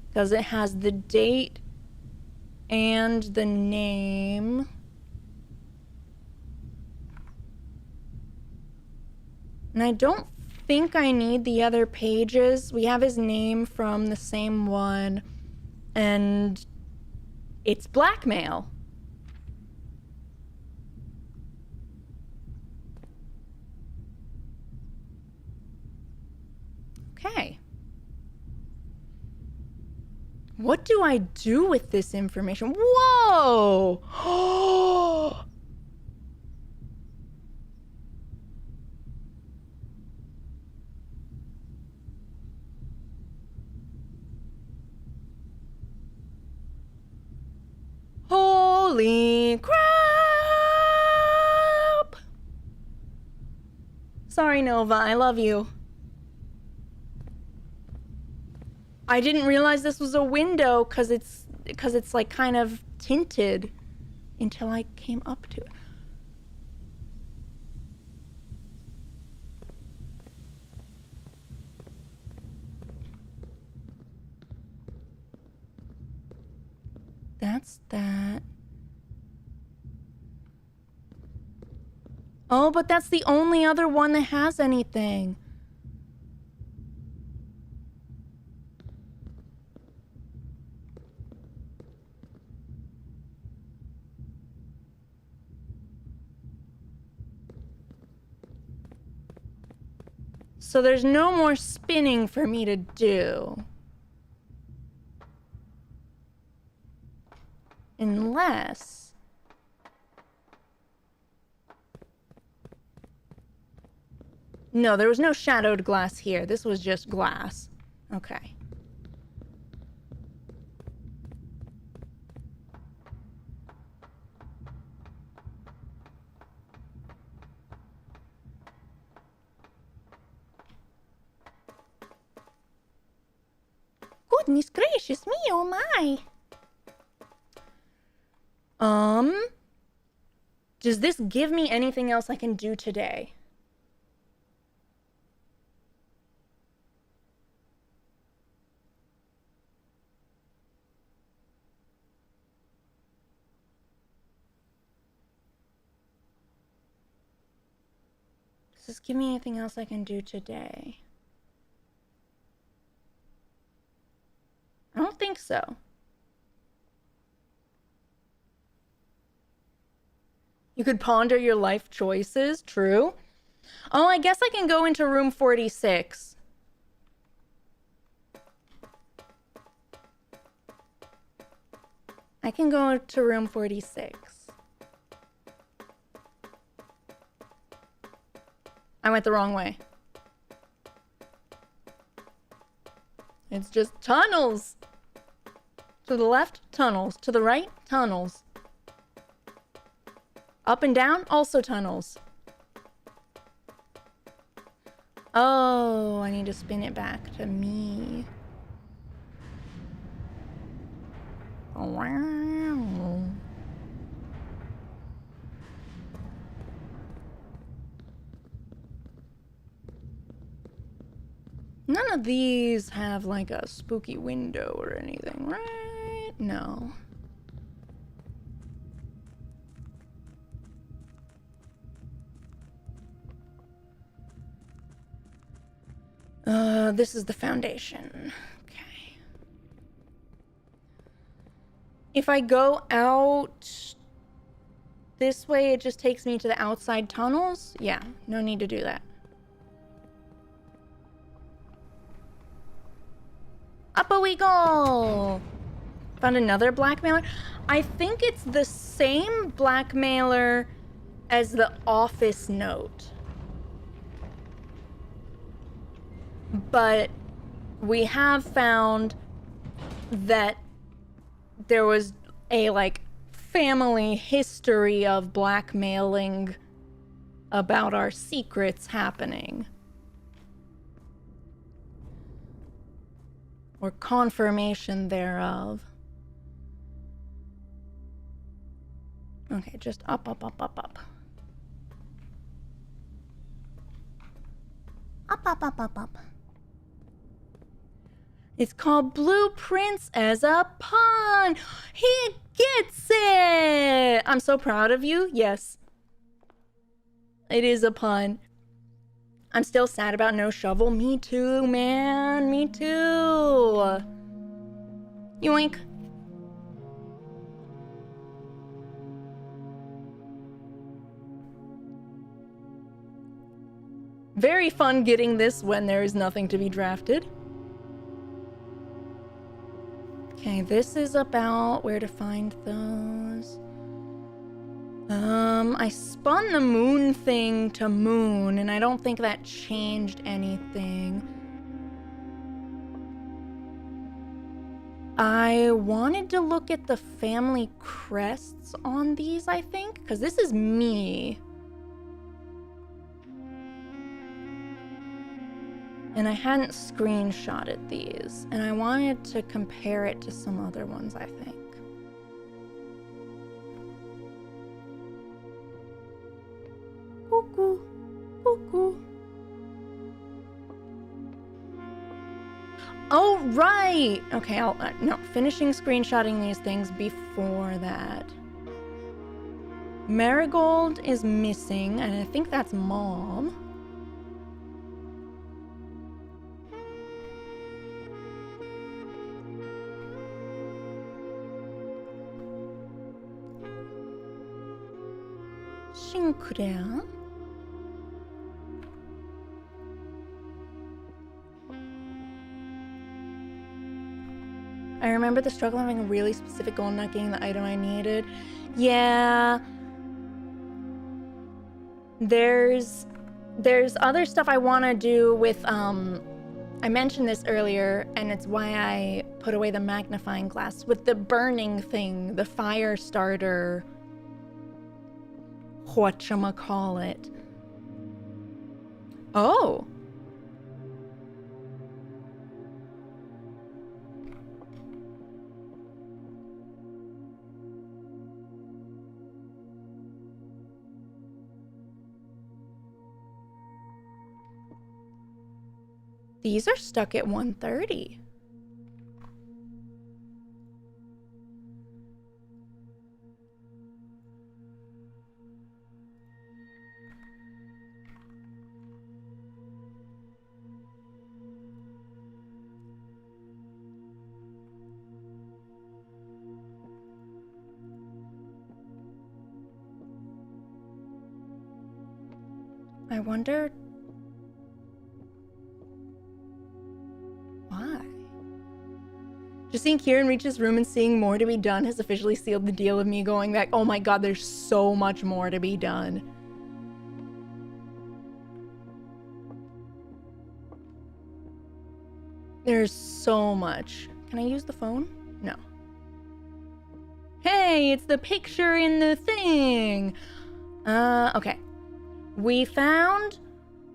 because it has the date and the name. And I don't think I need the other pages. We have his name from the same one, and it's blackmail. Okay. What do I do with this information? Whoa! Holy crap! Sorry, Nova, I love you. I didn't realize this was a window because it's like kind of tinted until I came up to it. that's that. Oh, but that's the only other one that has anything. So there's no more spinning for me to do. Unless... No, there was no shadowed glass here. This was just glass. Okay. Goodness gracious me, oh my. Does this give me anything else I can do today? Does this give me anything else I can do today? I don't think so. You could ponder your life choices, true. Oh, I guess I can go into room 46. I can go to room 46. I went the wrong way. It's just tunnels. To the left, tunnels. To the right, tunnels. Up and down, also tunnels. Oh, I need to spin it back to me. Wow. None of these have like a spooky window or anything, right? No. This is the foundation. Okay. If I go out this way, it just takes me to the outside tunnels? Yeah, no need to do that. Up we go! Found another blackmailer. I think it's the same blackmailer as the office note. But we have found that there was a, like, family history of blackmailing about our secrets happening. Or confirmation thereof. Okay, just up, up, up, up, up. Up, up, up, up, up. It's called Blueprints as a pun. He gets it. I'm so proud of you. Yes. It is a pun. I'm still sad about no shovel. Me too, man. Me too. Yoink. Very fun getting this when there is nothing to be drafted. Okay, this is about where to find those. I spun the moon thing to moon, and I don't think that changed anything. I wanted to look at the family crests on these, I think, because this is me. And I hadn't screenshotted these, and I wanted to compare it to some other ones, I think. Cuckoo, cuckoo. Oh, right! Okay, I'll, no, finishing screenshotting these things before that. Marigold is missing, and I think that's Mom. Khiren. I remember the struggle of having a really specific goal and not getting the item I needed. Yeah. There's other stuff I want to do with, I mentioned this earlier, and it's why I put away the magnifying glass. With the burning thing, the fire starter, whatchamacallit. Oh! These are stuck at 130. I wonder why. Just seeing Khiren reach his room and seeing more to be done has officially sealed the deal of me going back. Oh my god, there's so much more to be done. There's so much. Can I use the phone? No. Hey, it's the picture in the thing. Okay. We found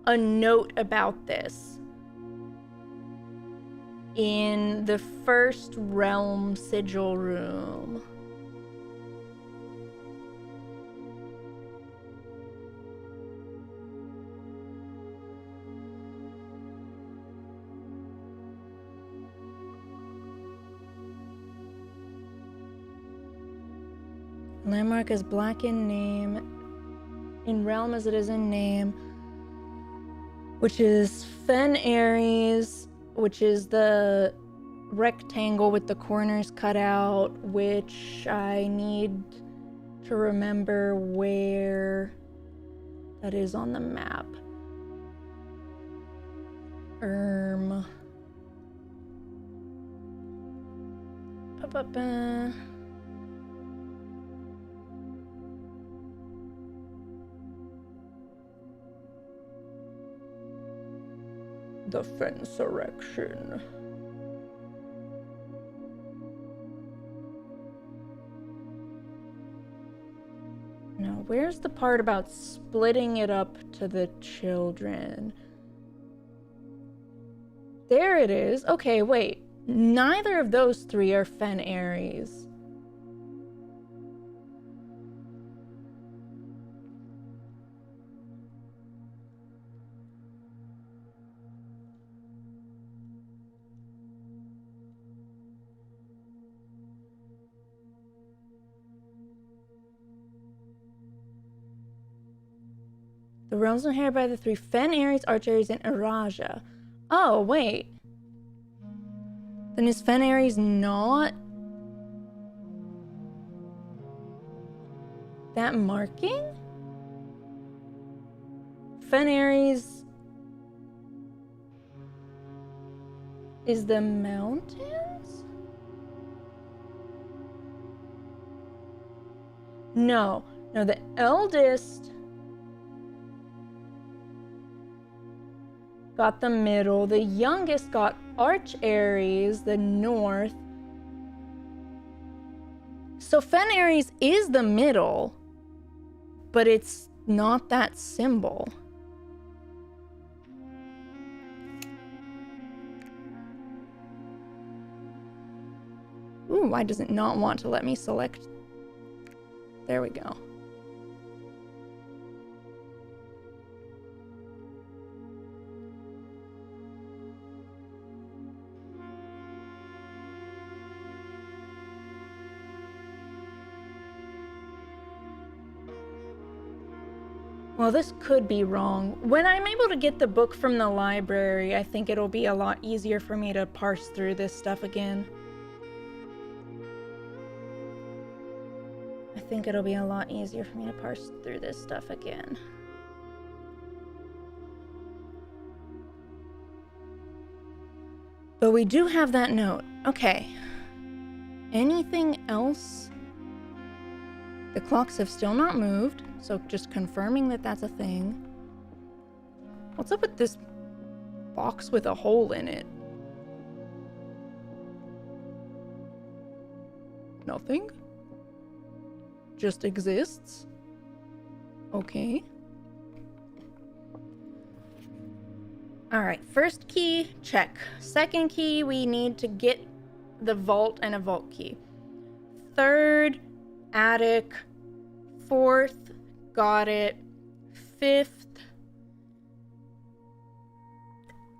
a note about this in the first realm sigil room. Landmark is black in name, in realm as it is in name, which is Fen Aries, which is the rectangle with the corners cut out, which I need to remember where that is on the map. Ba-ba-ba. The Fensurrection. Now, where's the part about splitting it up to the children? There it is. Okay, wait. Neither of those three are Fen Aries. The realms are inherited by the three Fen Aries, Arch Aries, and Araja. Oh, wait. Then is Fen Aries not that marking? Fen Aries is the mountains? No, the eldest got the middle, the youngest got Arch Aries, the north. So Fen Aries is the middle, but it's not that symbol. Ooh, why does it not want to let me select? There we go. Well, this could be wrong. When I'm able to get the book from the library, I think it'll be a lot easier for me to parse through this stuff again. I think it'll be a lot easier for me to parse through this stuff again. But we do have that note. Okay. Anything else? The clocks have still not moved, so just confirming that that's a thing. What's up with this box with a hole in it? Nothing? Just exists? Okay. Alright, first key, check. Second key, we need to get the vault and a vault key. Third, attic. Fourth, got it. Fifth,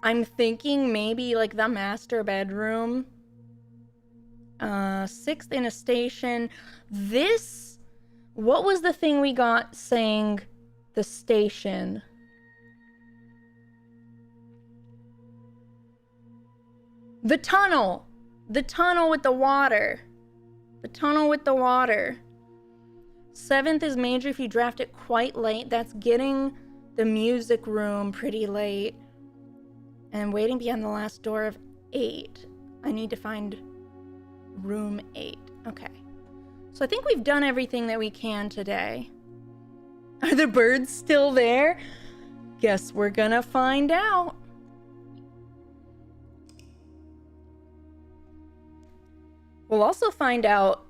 I'm thinking maybe like the master bedroom. Sixth, in a station. This, what was the thing we got saying the station? The tunnel. The tunnel with the water. The tunnel with the water. Seventh is major if you draft it quite late. That's getting the music room pretty late. And waiting beyond the last door of 8. I need to find room 8. Okay. So I think we've done everything that we can today. Are the birds still there? Guess we're gonna find out. We'll also find out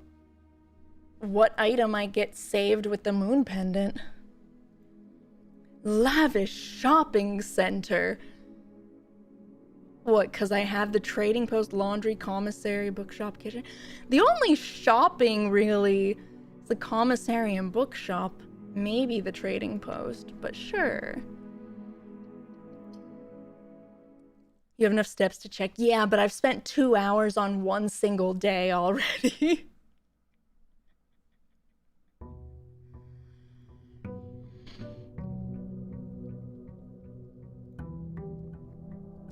what item I get saved with the moon pendant. Lavish shopping center. What, because I have the trading post, laundry, commissary, bookshop, kitchen? The only shopping, really, is the commissary and bookshop. Maybe the trading post, but sure. You have enough steps to check? Yeah, but I've spent 2 hours on one single day already.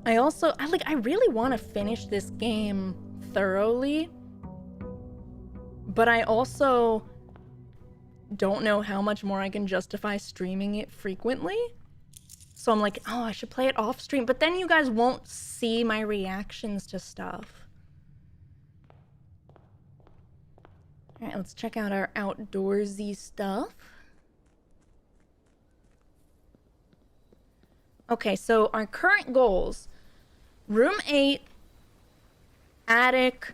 I really want to finish this game thoroughly, but I also don't know how much more I can justify streaming it frequently. So I'm like, oh, I should play it off stream, but then you guys won't see my reactions to stuff. All right, let's check out our outdoorsy stuff. Okay, so our current goals: room 8, attic,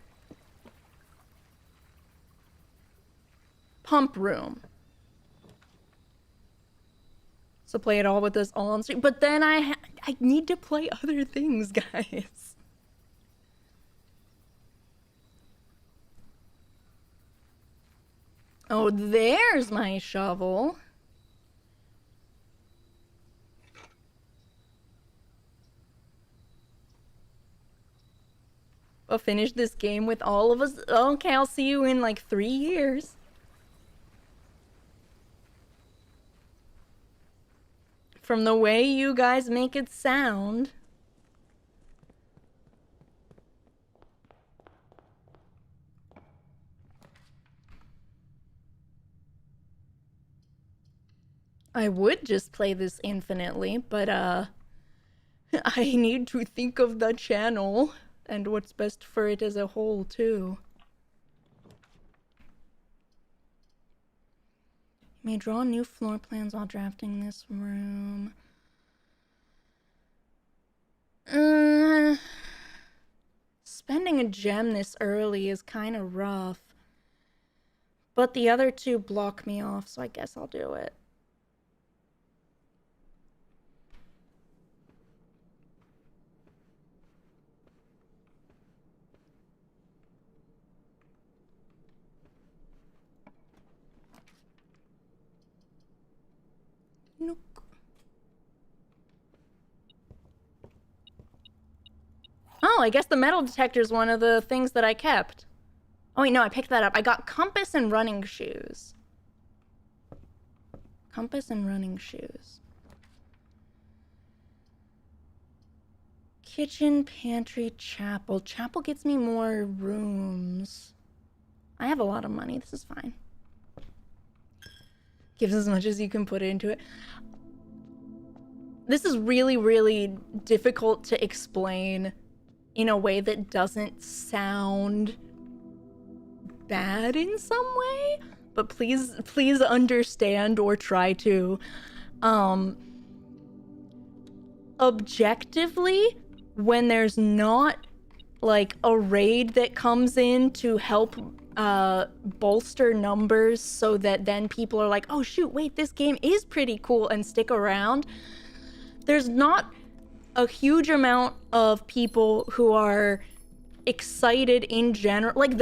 pump room. So play it all with us all on stream. But then I need to play other things, guys. Oh, there's my shovel. I'll finish this game with all of us. Okay, I'll see you in like 3 years. From the way you guys make it sound. I would just play this infinitely, but I need to think of the channel and what's best for it as a whole too. You may draw new floor plans while drafting this room. Spending a gem this early is kind of rough. But the other two block me off, so I guess I'll do it. Nook. Oh, I guess the metal detector is one of the things that I kept. Oh wait, no, I picked that up. I got compass and running shoes. Compass and running shoes. Kitchen, pantry, chapel. Chapel gets me more rooms. I have a lot of money. This is fine. Gives as much as you can put into it. This is really, really difficult to explain in a way that doesn't sound bad in some way, but please understand or try to. Objectively, when there's not like a raid that comes in to help bolster numbers so that then people are like, oh shoot, wait, this game is pretty cool and stick around, there's not a huge amount of people who are excited in general. Like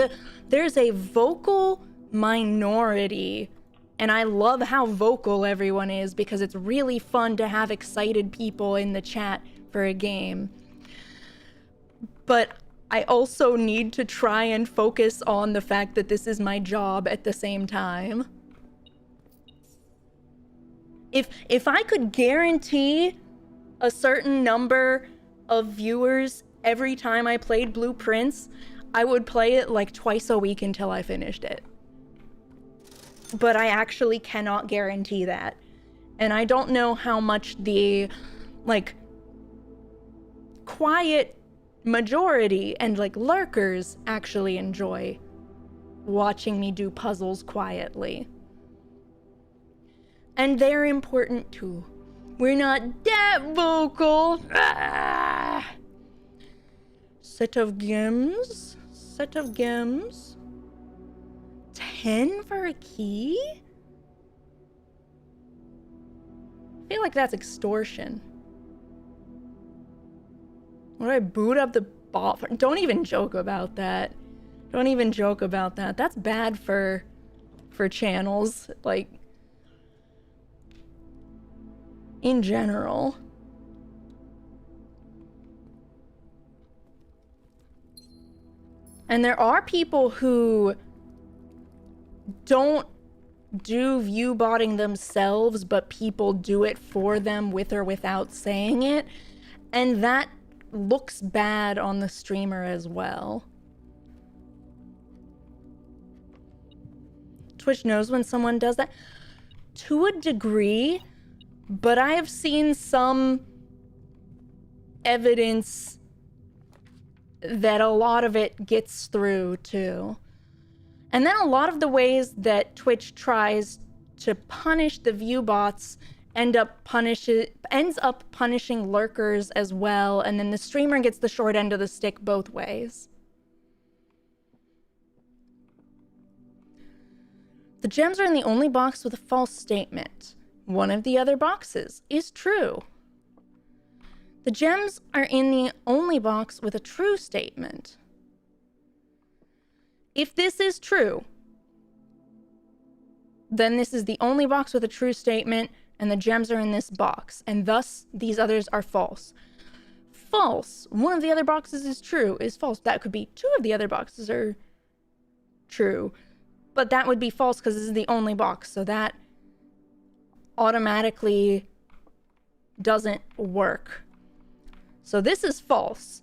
there's a vocal minority, and I love how vocal everyone is because it's really fun to have excited people in the chat for a game. But I also need to try and focus on the fact that this is my job at the same time. If I could guarantee a certain number of viewers every time I played Blueprints, I would play it like twice a week until I finished it. But I actually cannot guarantee that. And I don't know how much the like quiet majority and like lurkers actually enjoy watching me do puzzles quietly. And they're important too. We're not that vocal. Ah! Set of gems. 10 for a key? I feel like that's extortion. What do I boot up the bot for? Don't even joke about that. That's bad for channels, like, in general. And there are people who don't do view botting themselves, but people do it for them with or without saying it. And that looks bad on the streamer as well. Twitch knows when someone does that to a degree, but I have seen some evidence that a lot of it gets through too. And then a lot of the ways that Twitch tries to punish the view bots ends up punishing lurkers as well, and then the streamer gets the short end of the stick both ways. The gems are in the only box with a false statement. One of the other boxes is true. The gems are in the only box with a true statement. If this is true, then this is the only box with a true statement, and the gems are in this box, and thus these others are false. False. One of the other boxes is true, is false. That could be two of the other boxes are true, but that would be false because this is the only box, so that automatically doesn't work. So this is false.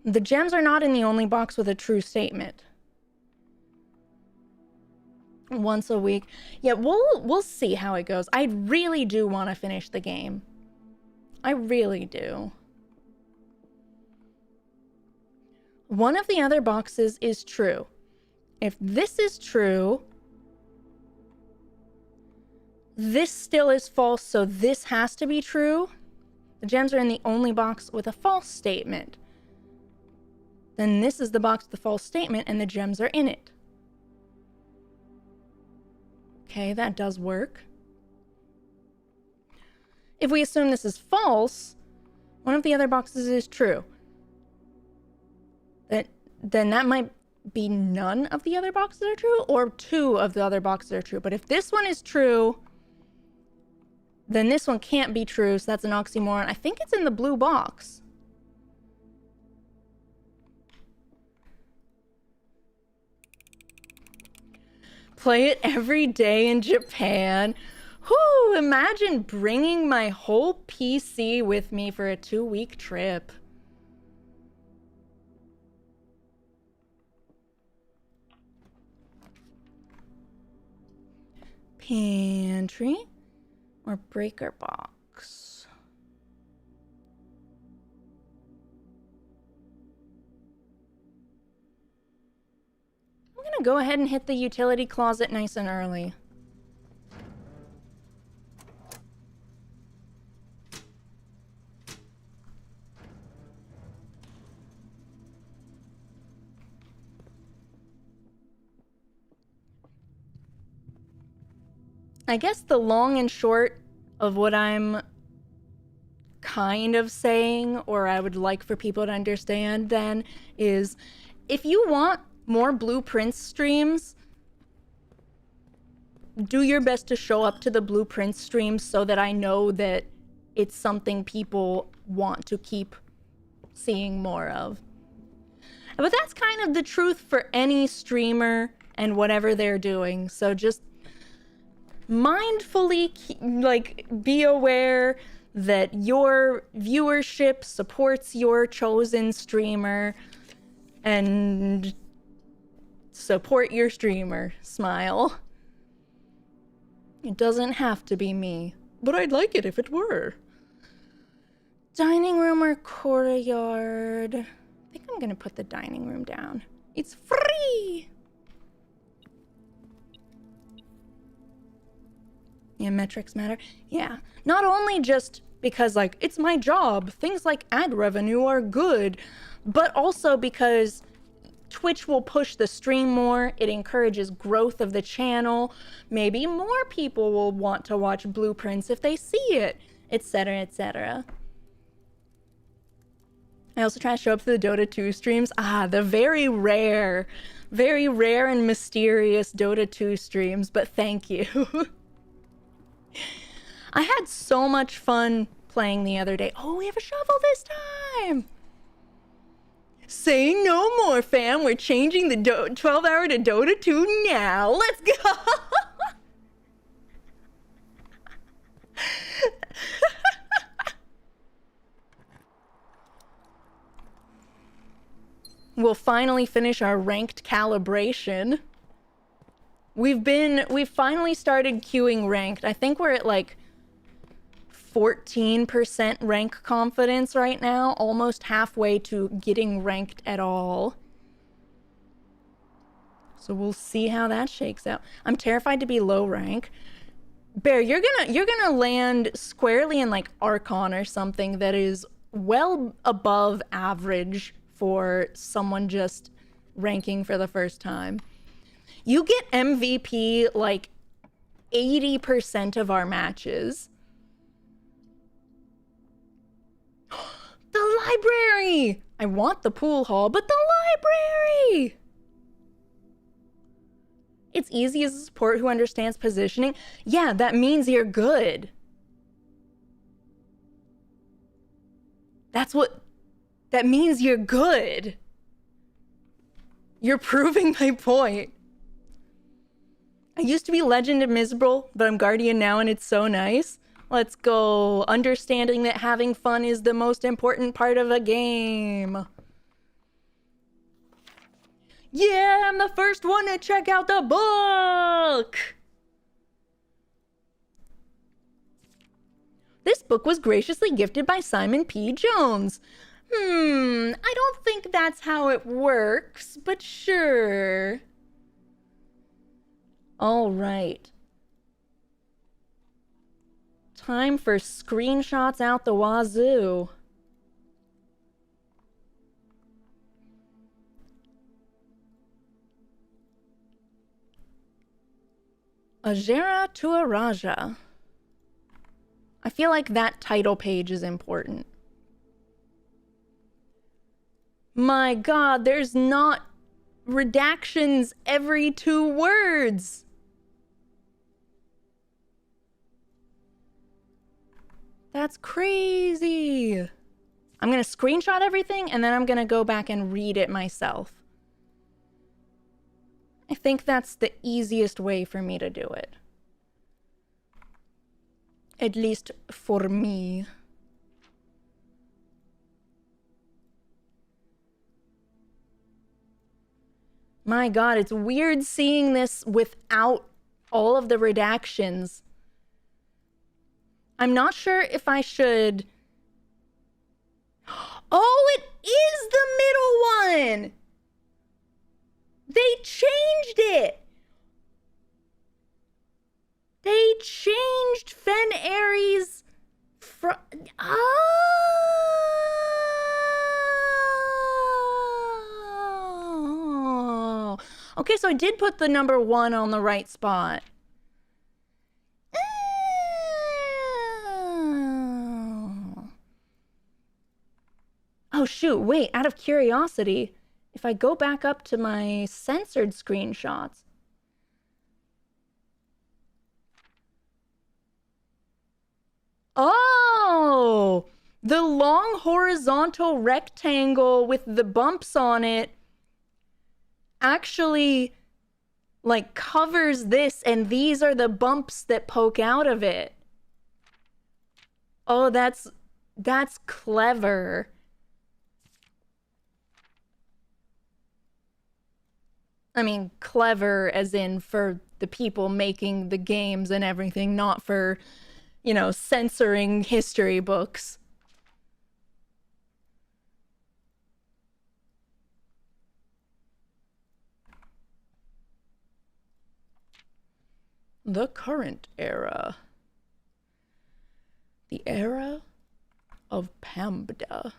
The gems are not in the only box with a true statement. Once a week. Yeah, we'll see how it goes. I really do want to finish the game. I really do. One of the other boxes is true. If this is true, this still is false, so this has to be true. The gems are in the only box with a false statement. Then this is the box with the false statement, and the gems are in it. Okay, that does work. If we assume this is false, one of the other boxes is true. Then that might be none of the other boxes are true, or two of the other boxes are true. But if this one is true, then this one can't be true, so that's an oxymoron. I think it's in the blue box. Play it every day in Japan. Whew, imagine bringing my whole PC with me for a 2-week trip. Pantry or breaker box? I'm gonna go ahead and hit the utility closet nice and early. I guess the long and short of what I'm kind of saying, or I would like for people to understand then, is if you want more Blueprints streams, do your best to show up to the Blueprint streams so that I know that it's something people want to keep seeing more of. But that's kind of the truth for any streamer and whatever they're doing. So just mindfully, like, be aware that your viewership supports your chosen streamer and support your streamer. Smile. It doesn't have to be me, but I'd like it if it were. Dining room or courtyard? I think I'm gonna put the dining room down. It's free! Yeah, metrics matter. Yeah, not only just because, like, it's my job, things like ad revenue are good, but also because Twitch will push the stream more, it encourages growth of the channel, maybe more people will want to watch Blueprints if they see it, etc., etc. I also try to show up to the Dota 2 streams. The very rare and mysterious Dota 2 streams, but thank you. I had so much fun playing the other day. Oh, we have a shovel this time! Say no more, fam. We're changing the 12-hour to Dota 2 now. Let's go! We'll finally finish our ranked calibration. We've finally started queuing ranked. I think we're at like 14% rank confidence right now, almost halfway to getting ranked at all. So we'll see how that shakes out. I'm terrified to be low rank. Bear, you're gonna land squarely in like Archon or something that is well above average for someone just ranking for the first time. You get MVP like 80% of our matches. The library! I want the pool hall, but the library! It's easy as a support who understands positioning. Yeah, that means you're good. That means you're good. You're proving my point. I used to be Legend and Miserable, but I'm Guardian now and it's so nice. Let's go. Understanding that having fun is the most important part of a game. Yeah, I'm the first one to check out the book! This book was graciously gifted by Simon P. Jones. I don't think that's how it works, but sure. All right. Time for screenshots out the wazoo. Ajera to a Raja. I feel like that title page is important. My God, there's not redactions every 2 words. That's crazy. I'm gonna screenshot everything and then I'm gonna go back and read it myself. I think that's the easiest way for me to do it. At least for me. My god, it's weird seeing this without all of the redactions. I'm not sure if I should... Oh, it is the middle one! They changed it! They changed Fen Aries from... Oh! Okay, so I did put the number 1 on the right spot. Oh shoot, wait, out of curiosity, if I go back up to my censored screenshots... Oh! The long horizontal rectangle with the bumps on it actually, like, covers this, and these are the bumps that poke out of it. Oh, that's clever. I mean, clever as in for the people making the games and everything, not for, you know, censoring history books. The current era. The era of Panda.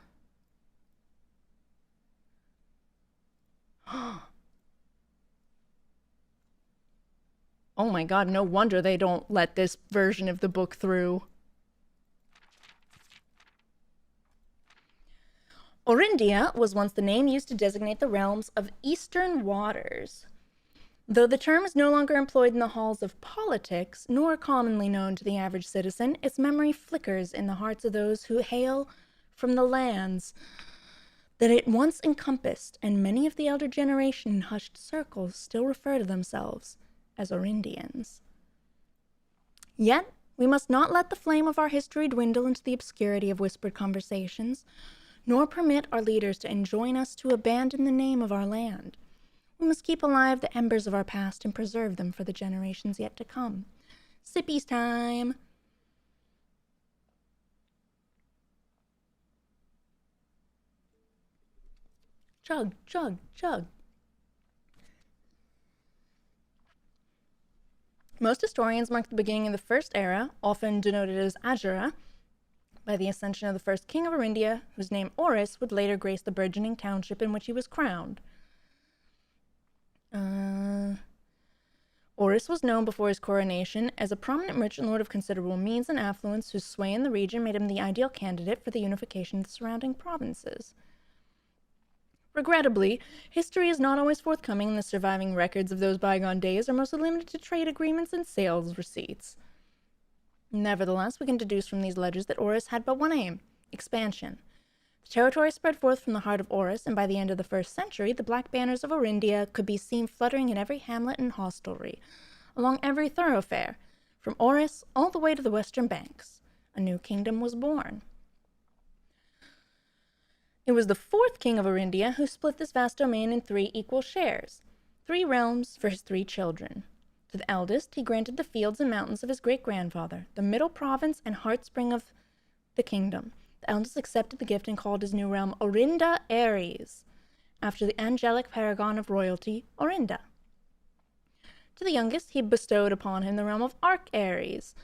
Oh my god, no wonder they don't let this version of the book through. Orindia was once the name used to designate the realms of eastern waters. Though the term is no longer employed in the halls of politics, nor commonly known to the average citizen, its memory flickers in the hearts of those who hail from the lands that it once encompassed, and many of the elder generation in hushed circles still refer to themselves as Orindians. Yet, we must not let the flame of our history dwindle into the obscurity of whispered conversations, nor permit our leaders to enjoin us to abandon the name of our land. We must keep alive the embers of our past and preserve them for the generations yet to come. Sippies time! Chug, chug, chug. Most historians mark the beginning of the first era, often denoted as Azura, by the ascension of the first king of Orindia, whose name Oris would later grace the burgeoning township in which he was crowned. Oris was known before his coronation as a prominent merchant lord of considerable means and affluence whose sway in the region made him the ideal candidate for the unification of the surrounding provinces. Regrettably, history is not always forthcoming, and the surviving records of those bygone days are mostly limited to trade agreements and sales receipts. Nevertheless, we can deduce from these ledgers that Oris had but one aim: expansion. The territory spread forth from the heart of Oris, and by the end of the 1st century, the black banners of Orindia could be seen fluttering in every hamlet and hostelry, along every thoroughfare, from Oris all the way to the western banks. A new kingdom was born. It was the 4th king of Orindia who split this vast domain in 3 equal shares, 3 realms for his 3 children. To the eldest, he granted the fields and mountains of his great-grandfather, the middle province and heartspring of the kingdom. The eldest accepted the gift and called his new realm Orinda Aries, after the angelic paragon of royalty, Orinda. To the youngest, he bestowed upon him the realm of Arc Aries,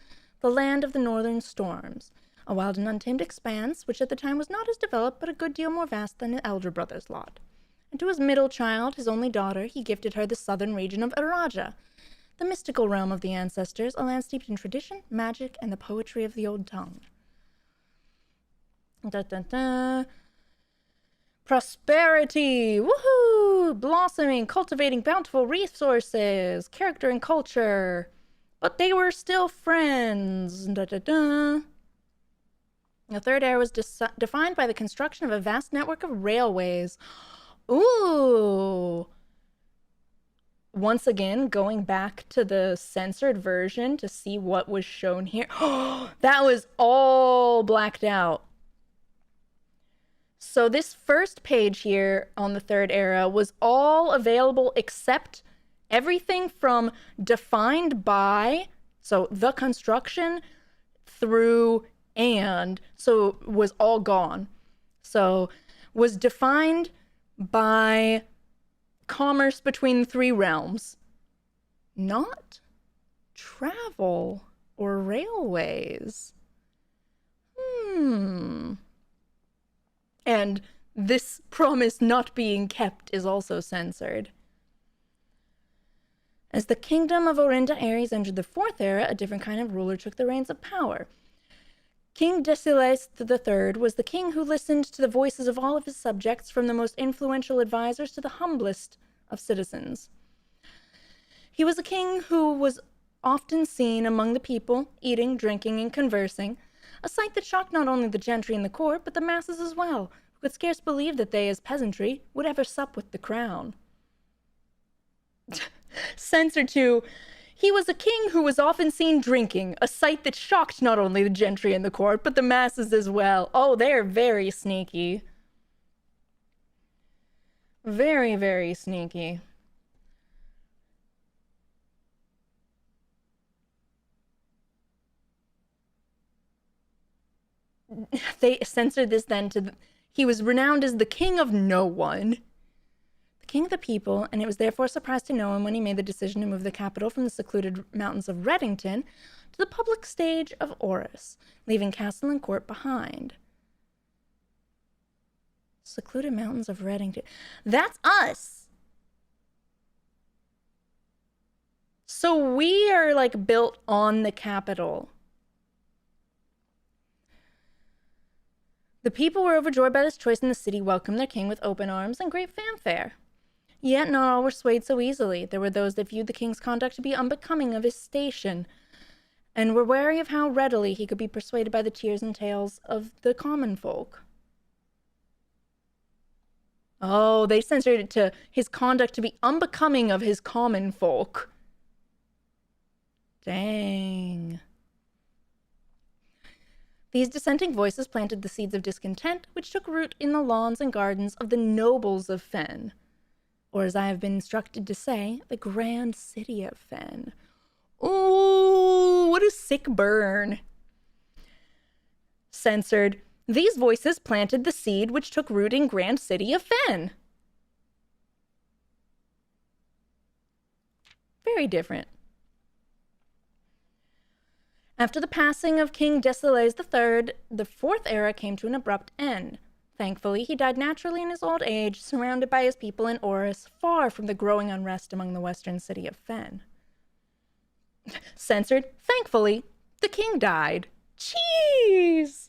the land of the northern storms, a wild and untamed expanse, which at the time was not as developed but a good deal more vast than the elder brother's lot. And to his middle child, his only daughter, he gifted her the southern region of Araja, the mystical realm of the ancestors, a land steeped in tradition, magic, and the poetry of the old tongue. Da, da, da. Prosperity! Woohoo! Blossoming, cultivating bountiful resources, character and culture. But they were still friends. Da, da, da. The 3rd era was defined by the construction of a vast network of railways. Ooh! once again, going back to the censored version to see what was shown here. That was all blacked out. So this first page here on the third era was all available except everything from defined by, so the construction, through and, so was all gone. So was defined by commerce between the three realms, not travel or railways. And this promise not being kept is also censored. As the kingdom of Orinda Ares entered the fourth era, a different kind of ruler took the reins of power. King Deciles III was the king who listened to the voices of all of his subjects, from the most influential advisors to the humblest of citizens. He was a king who was often seen among the people, eating, drinking, and conversing, a sight that shocked not only the gentry in the court, but the masses as well, who could scarce believe that they, as peasantry, would ever sup with the crown. Censor 2. He was a king who was often seen drinking, a sight that shocked not only the gentry in the court, but the masses as well. Oh, they're very sneaky. Very, very sneaky. They censored this then to... He was renowned as the king of no one. The king of the people, and it was therefore a surprise to no one when he made the decision to move the capital from the secluded mountains of Reddington to the public stage of Orus, leaving castle and court behind. Secluded mountains of Reddington. That's us! So we are, like, built on the capital. The people were overjoyed by this choice, and the city welcomed their king with open arms and great fanfare. Yet not all were swayed so easily. There were those that viewed the king's conduct to be unbecoming of his station, and were wary of how readily he could be persuaded by the tears and tales of the common folk. Oh, they censored it to his conduct to be unbecoming of his common folk. Dang. These dissenting voices planted the seeds of discontent, which took root in the lawns and gardens of the nobles of Fen, or as I have been instructed to say, the grand city of Fen. Ooh, what a sick burn. Censored. These voices planted the seed which took root in grand city of Fen. Very different. After the passing of King Deciles III, the fourth era came to an abrupt end. Thankfully, he died naturally in his old age, surrounded by his people in Orus, far from the growing unrest among the western city of Fen. Censored. Thankfully, the king died. Jeez!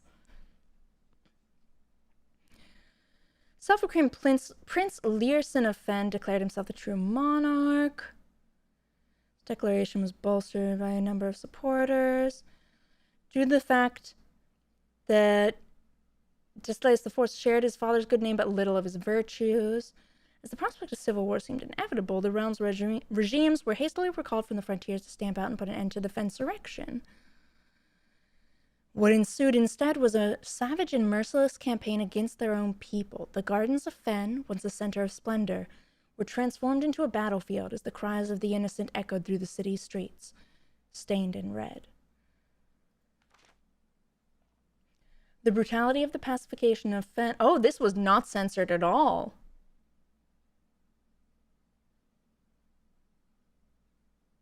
Self-proclaimed Prince Learson of Fen declared himself the true monarch. His declaration was bolstered by a number of supporters, due to the fact that Deciles IV shared his father's good name but little of his virtues. As the prospect of civil war seemed inevitable, the realm's regimes were hastily recalled from the frontiers to stamp out and put an end to the Fensurrection. What ensued instead was a savage and merciless campaign against their own people. The gardens of Fen, once a center of splendor, were transformed into a battlefield as the cries of the innocent echoed through the city's streets, stained in red. The brutality of the pacification of Fen... Oh, this was not censored at all.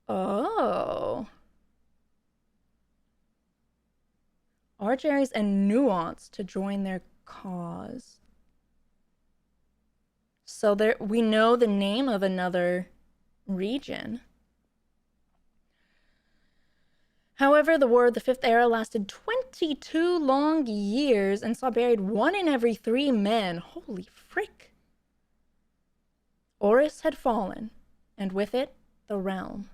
Oh. Archeries and nuance to join their cause. So there, we know the name of another region. However, the War of the Fifth Era lasted 22 long years and saw buried 1 in every 3 men. Holy frick. Orus had fallen, and with it, the realm.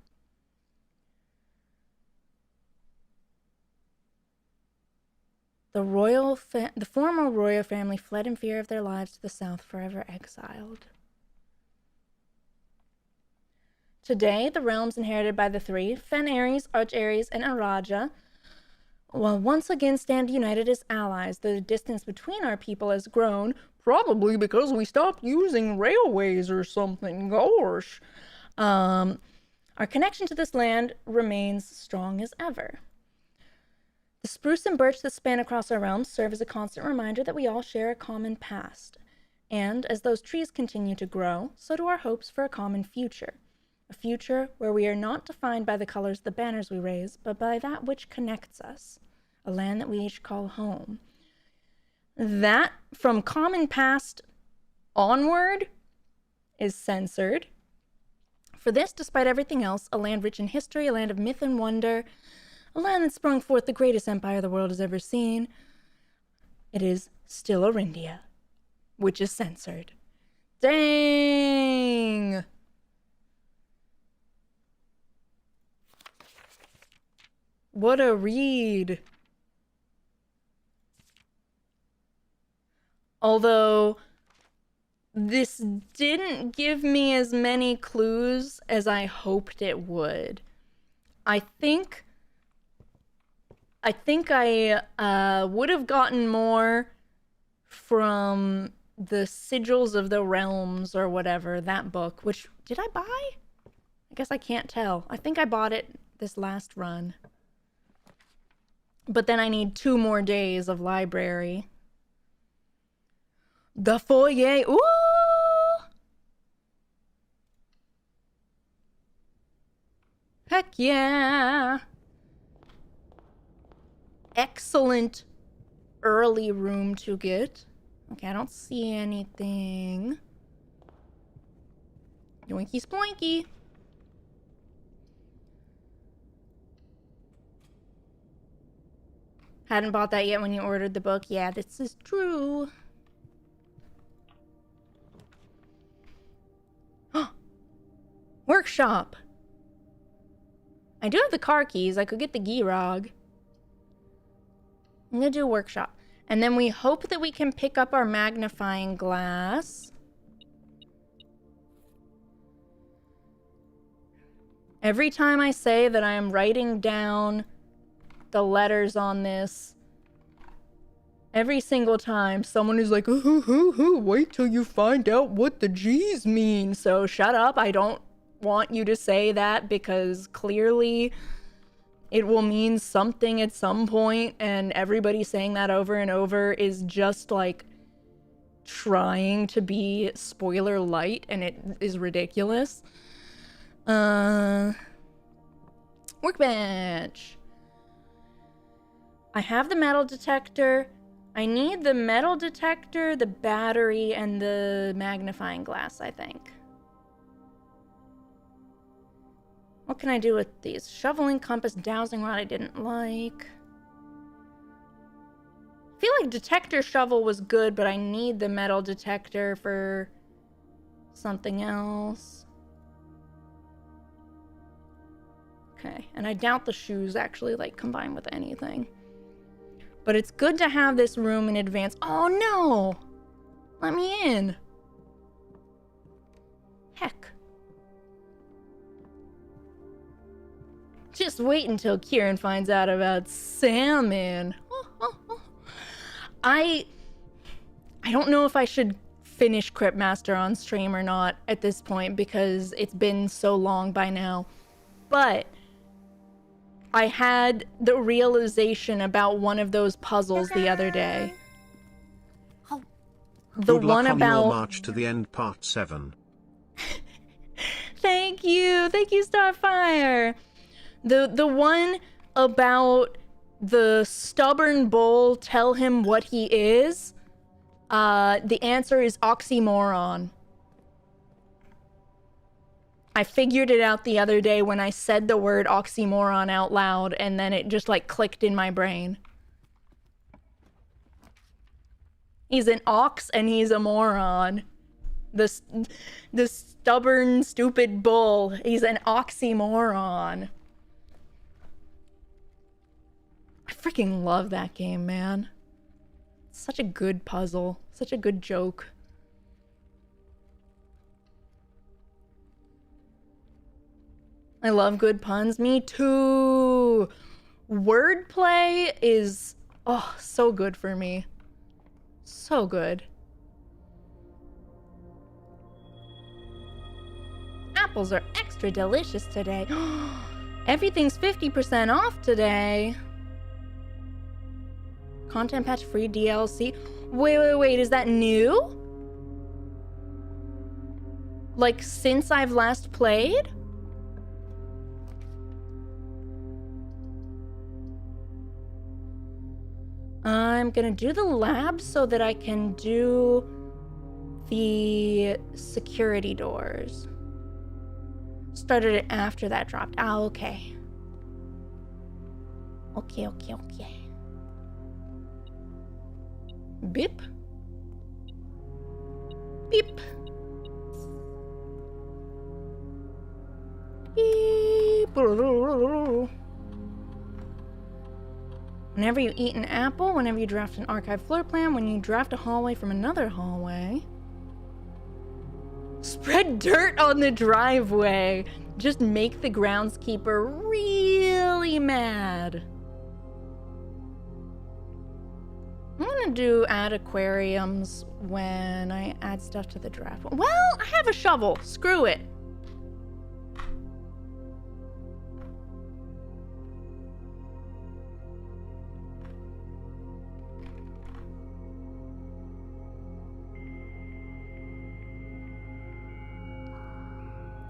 The former royal family fled in fear of their lives to the south, forever exiled. Today, the realms inherited by the three, Fen Ares, Arch Ares, and Araja, will once again stand united as allies. The distance between our people has grown, probably because we stopped using railways or something. Gosh. Our connection to this land remains strong as ever. The spruce and birch that span across our realms serve as a constant reminder that we all share a common past. And as those trees continue to grow, so do our hopes for a common future. A future where we are not defined by the colors of the banners we raise, but by that which connects us. A land that we each call home. That, from common past onward, is censored. For this, despite everything else, a land rich in history, a land of myth and wonder, a land that sprung forth the greatest empire the world has ever seen, it is still Orindia, which is censored. Dang! What a read. Although, this didn't give me as many clues as I hoped it would. I think I would have gotten more from the Sigils of the Realms or whatever, that book, which, did I buy? I guess I can't tell. I think I bought it this last run. But then I need 2 more days of library. The foyer, ooh! Heck yeah! Excellent early room to get. Okay, I don't see anything. Yoinky sploinky. Hadn't bought that yet when you ordered the book. Yeah, this is true. Workshop. I do have the car keys. I could get the Girog. I'm gonna do a workshop. And then we hope that we can pick up our magnifying glass. Every time I say that I am writing down the letters on this, every single time someone is like, wait till you find out what the G's mean. So shut up. I don't want you to say that because clearly it will mean something at some point, and everybody saying that over and over is just like trying to be spoiler light, and it is ridiculous. Workbench. I have the metal detector. I need the metal detector, the battery, and the magnifying glass, I think. What can I do with these? Shoveling, compass, dowsing rod I didn't like. I feel like detector shovel was good, but I need the metal detector for something else. Okay, and I doubt the shoes actually like combine with anything. But it's good to have this room in advance. Oh no! Let me in. Heck. Just wait until Khiren finds out about salmon. I don't know if I should finish Cryptmaster on stream or not at this point because it's been so long by now. But I had the realization about one of those puzzles the other day. The Good one luck on about your march to the end, part 7. Thank you, Starfire. The one about the stubborn bull tell him what he is. The answer is oxymoron. I figured it out the other day when I said the word oxymoron out loud, and then it just like clicked in my brain. He's an ox and he's a moron. The stubborn, stupid bull. He's an oxymoron. I freaking love that game, man. It's such a good puzzle. Such a good joke. I love good puns. Me too. Wordplay is, oh, so good for me. So good. Apples are extra delicious today. Everything's 50% off today. Content patch free DLC. Wait, is that new? Like, since I've last played? I'm gonna do the lab so that I can do the security doors. Started it after that dropped. Ah, okay. Okay. Beep. Beep. Beep. Whenever you eat an apple, whenever you draft an archive floor plan, when you draft a hallway from another hallway. Spread dirt on the driveway. Just make the groundskeeper really mad. I'm gonna add aquariums when I add stuff to the draft. Well, I have a shovel. Screw it.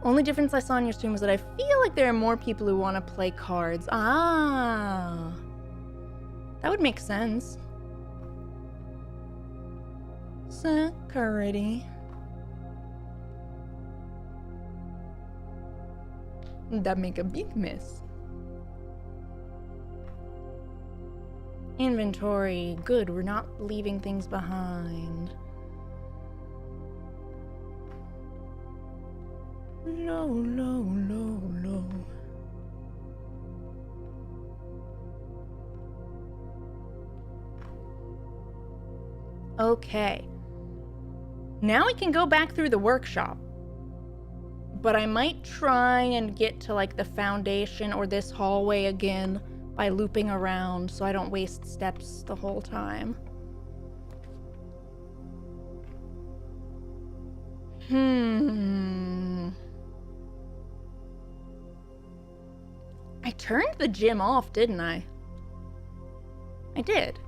Only difference I saw on your stream was that I feel like there are more people who want to play cards. Ah. That would make sense. Security. That make a big mess. Inventory. Good, we're not leaving things behind. No. Okay. Now we can go back through the workshop. But I might try and get to like the foundation or this hallway again by looping around so I don't waste steps the whole time. I turned the gym off, didn't I? I did.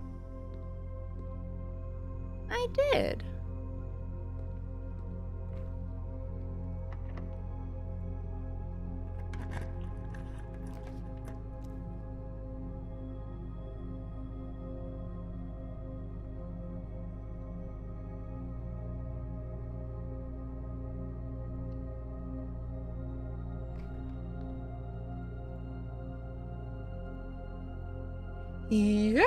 Yay!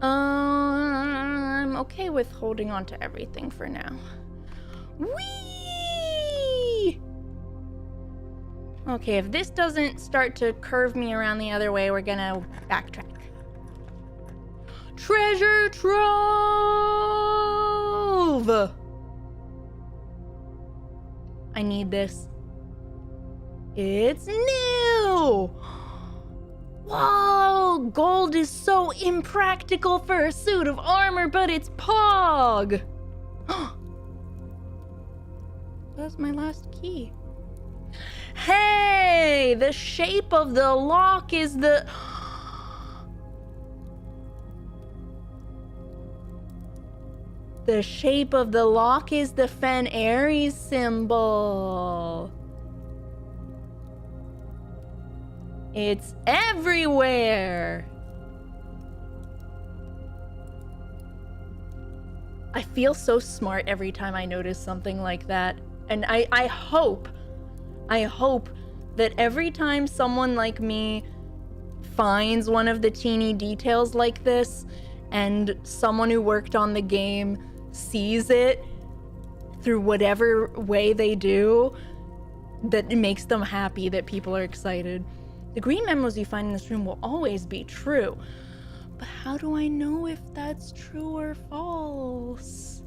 I'm okay with holding on to everything for now. Whee! Okay, if this doesn't start to curve me around the other way, we're gonna backtrack. Treasure trove! I need this. It's new! Whoa! Gold is so impractical for a suit of armor, but it's Pog! That's my last key. Hey! The shape of the lock is the... The shape of the lock is the Fen Ares symbol. It's everywhere. I feel so smart every time I notice something like that. And I hope that every time someone like me finds one of the teeny details like this and someone who worked on the game sees it through whatever way they do, that it makes them happy, that people are excited. The green memos you find in this room will always be true. But how do I know if that's true or false?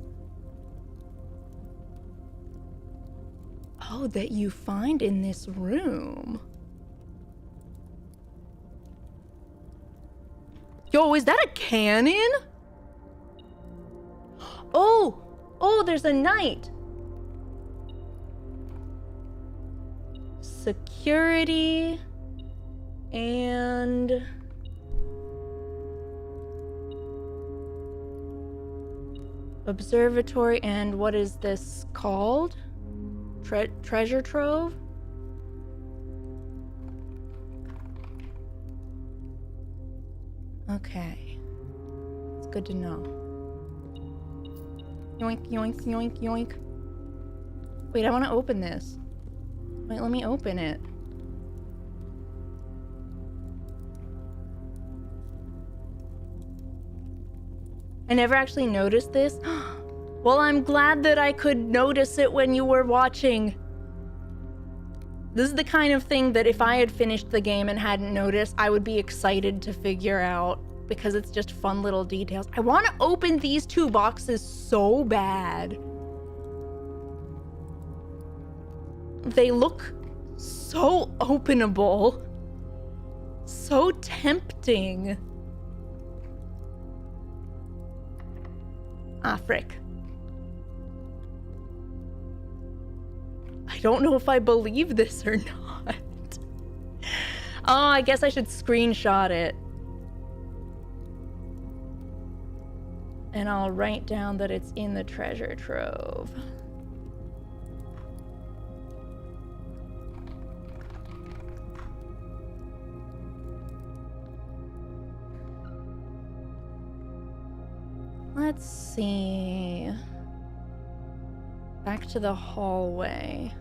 Oh, that you find in this room. Yo, is that a cannon? Oh, there's a knight. Security and observatory, and what is this called? Treasure trove? Okay. It's good to know. Yoink, yoink, yoink, yoink. Wait, I want to open this. Wait, let me open it. I never actually noticed this. Well, I'm glad that I could notice it when you were watching. This is the kind of thing that if I had finished the game and hadn't noticed, I would be excited to figure out, because it's just fun little details. I want to open these 2 boxes so bad. They look so openable. So tempting. Ah, frick. I don't know if I believe this or not. Oh, I guess I should screenshot it. And I'll write down that it's in the treasure trove. Let's see. Back to the hallway.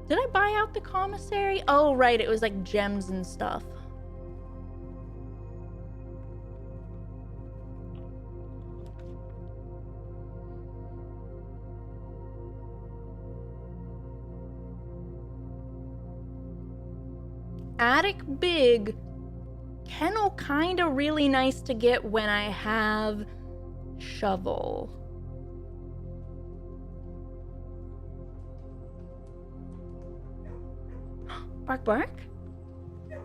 Did I buy out the commissary? Oh, right, it was like gems and stuff. Attic big. Kennel kinda really nice to get when I have shovel. Bark, bark. I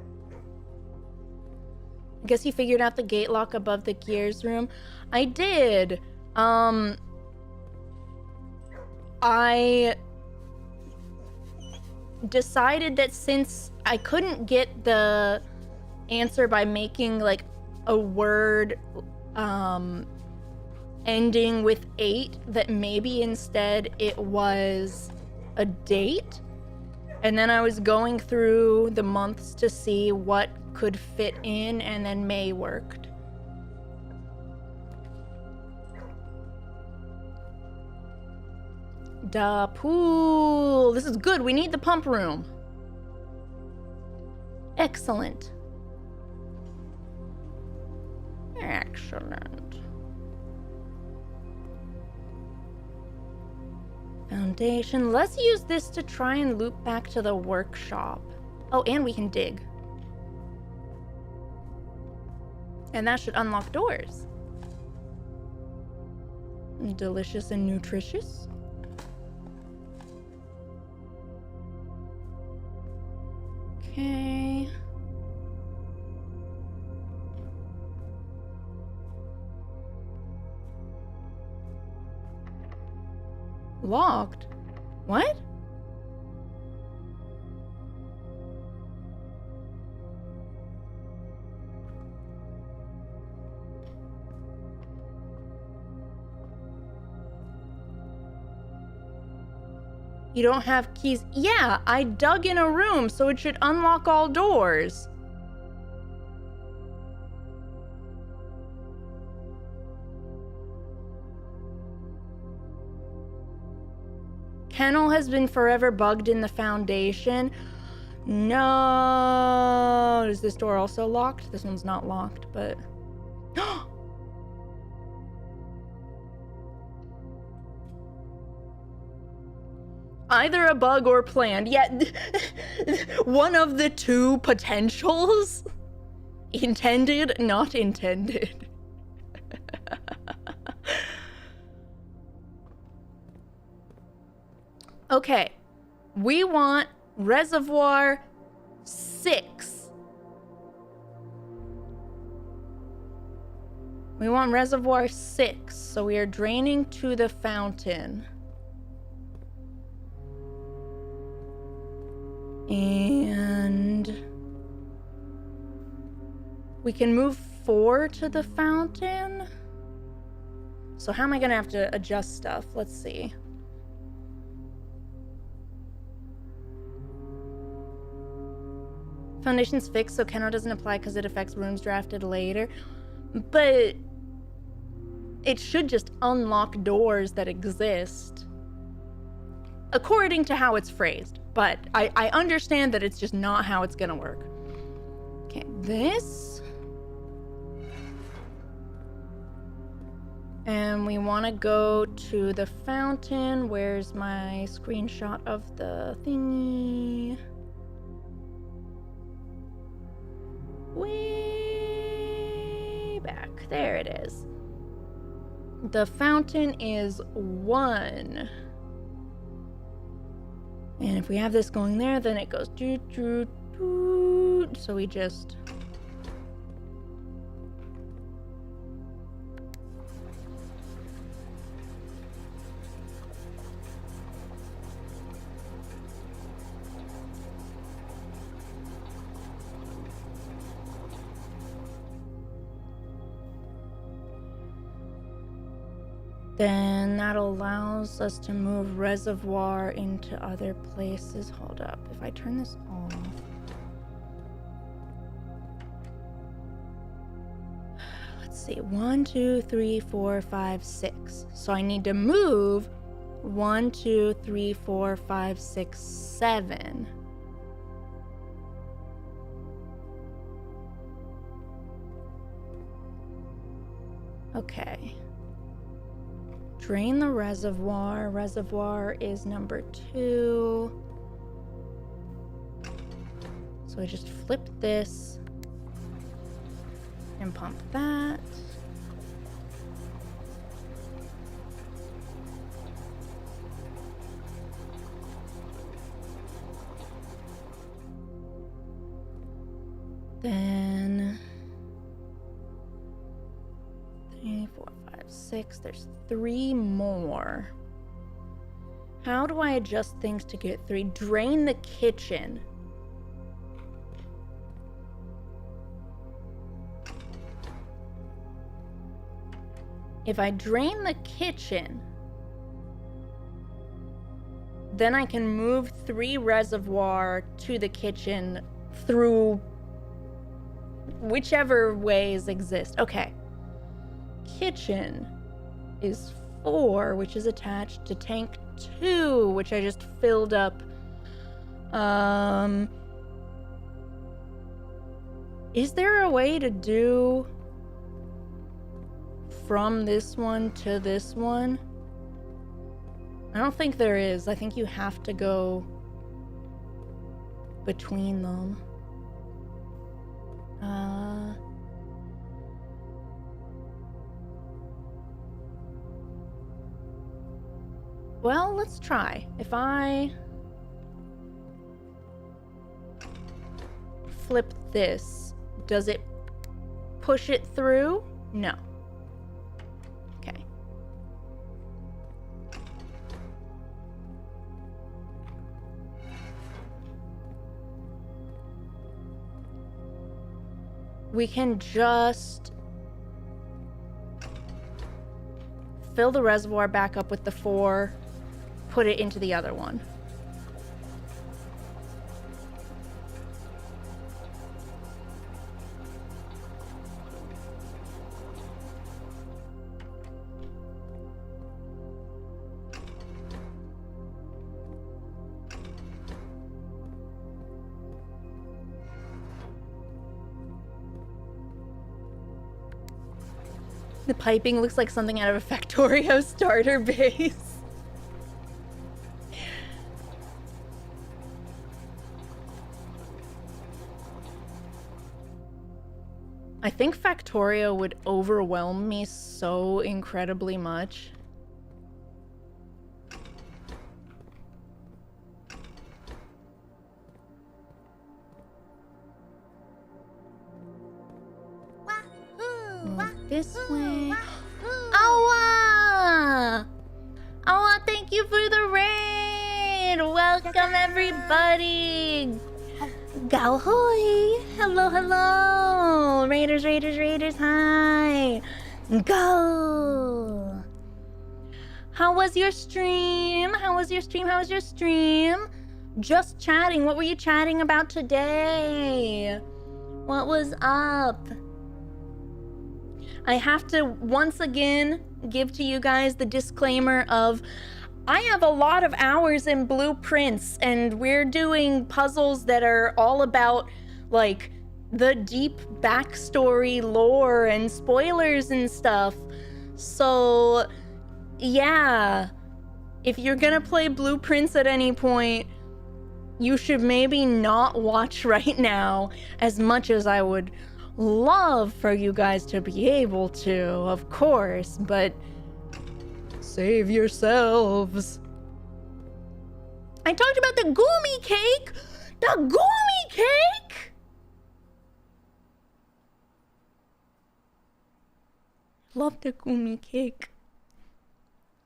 guess you figured out the gate lock above the gears room. I did. I decided that since I couldn't get the answer by making like a word ending with 8, that maybe instead it was a date. And then I was going through the months to see what could fit in, and then May worked. The pool. This is good. We need the pump room. Excellent. Excellent. Foundation. Let's use this to try and loop back to the workshop. Oh, and we can dig. And that should unlock doors. Delicious and nutritious. Okay. Locked? What? You don't have keys? Yeah, I dug in a room, so it should unlock all doors. Kennel has been forever bugged in the foundation. No. Is this door also locked? This one's not locked, but... Either a bug or planned. Yeah, one of the 2 potentials. Intended, not intended. Okay, we want reservoir 6. We want reservoir 6, so we are draining to the fountain. And we can move 4 to the fountain. So how am I gonna have to adjust stuff? Let's see. Foundation's fixed, so Keno doesn't apply because it affects rooms drafted later. But it should just unlock doors that exist. According to how it's phrased. But I understand that it's just not how it's gonna work. Okay, this. And we want to go to the fountain. Where's my screenshot of the thingy? Way back. There it is. The fountain is 1. And if we have this going there, then it goes doo doo doo. So we just then that allows us to move reservoir into other places. Hold up. If I turn this off. Let's see. 1, 2, 3, 4, 5, 6. So I need to move 1, 2, 3, 4, 5, 6, 7. Okay. Drain the reservoir. Reservoir is number 2. So I just flip this and pump that. Then 3, 4, 5, 6. There's 3 more. How do I adjust things to get 3? Drain the kitchen. If I drain the kitchen, then I can move 3 reservoir to the kitchen through whichever ways exist. Okay. Kitchen is 4, which is attached to tank 2, which I just filled up. Is there a way to do from this one to this one? I don't think there is. I think you have to go between them. Well, let's try. If I flip this, does it push it through? No. Okay. We can just fill the reservoir back up with the 4, put it into the other one. The piping looks like something out of a Factorio starter base. I think Factorio would overwhelm me so incredibly much. Move this way. Awa! Awa, thank you for the raid! Welcome, everybody! Galhoy! Hello, hello! Raiders, raiders, raiders, hi! Go! How was your stream? How was your stream? How was your stream? Just chatting. What were you chatting about today? What was up? I have to once again give to you guys the disclaimer of I have a lot of hours in Blueprints, and we're doing puzzles that are all about like the deep backstory lore and spoilers and stuff. So yeah, if you're gonna play Blueprints at any point, you should maybe not watch right now, as much as I would love for you guys to be able to, of course, but save yourselves. I talked about the Goomy cake! The Goomy cake! Love the Goomy cake.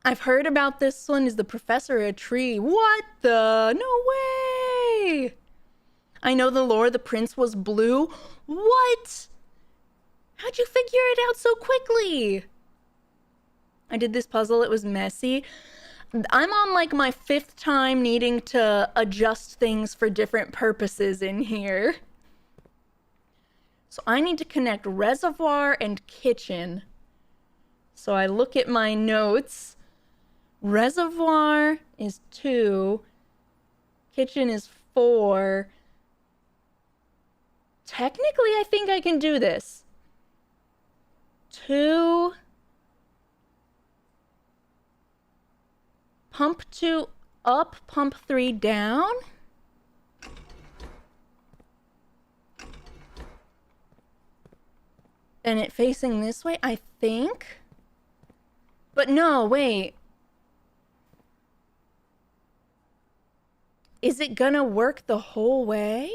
I've heard about this one. Is the professor a tree? What the? No way! I know the lore, the prince was blue. What? How'd you figure it out so quickly? I did this puzzle, it was messy. I'm on like my 5th time needing to adjust things for different purposes in here. So I need to connect reservoir and kitchen. So I look at my notes. Reservoir is 2. Kitchen is 4. Technically, I think I can do this. 2. Pump 2 up, pump 3 down. And it facing this way, I think. But no, wait. Is it gonna work the whole way?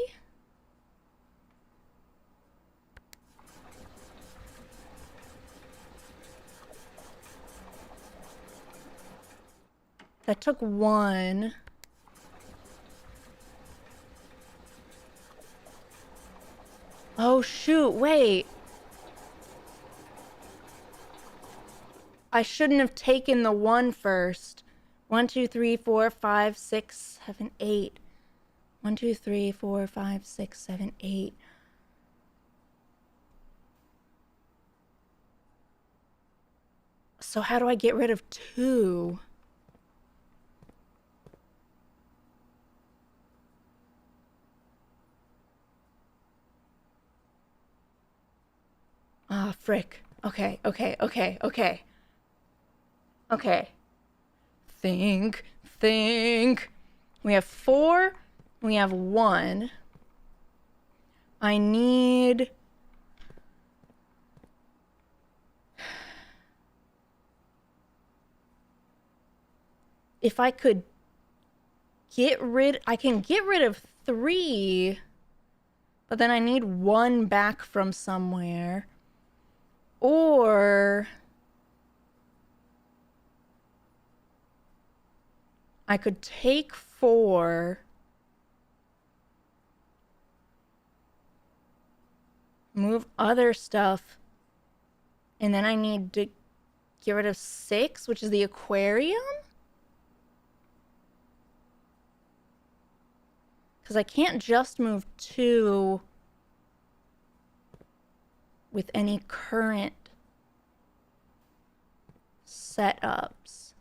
That took 1. Oh shoot, wait. I shouldn't have taken the 1 first. 1, 2, 3, 4, 5, 6, 7, 8. 1, 2, 3, 4, 5, 6, 7, 8. So how do I get rid of 2? Ah, frick. Okay. Okay. Think. We have 4. We have 1. I need... If I could get rid... I can get rid of 3. But then I need 1 back from somewhere. Or I could take 4, move other stuff, and then I need to get rid of 6, which is the aquarium? Because I can't just move 2 with any current setups.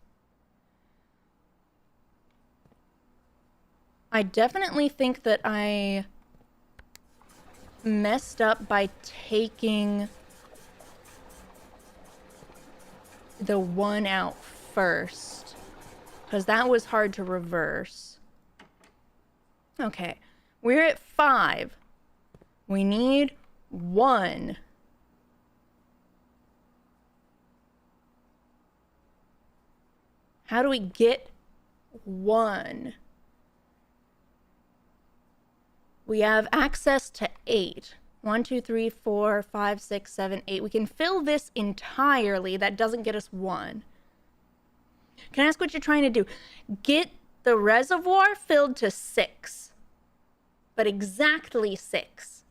I definitely think that I messed up by taking the 1 out first, because that was hard to reverse. Okay, we're at 5. We need 1. How do we get 1? We have access to 8. 1, 2, 3, 4, 5, 6, 7, 8. We can fill this entirely. That doesn't get us 1. Can I ask what you're trying to do? Get the reservoir filled to 6. But exactly 6.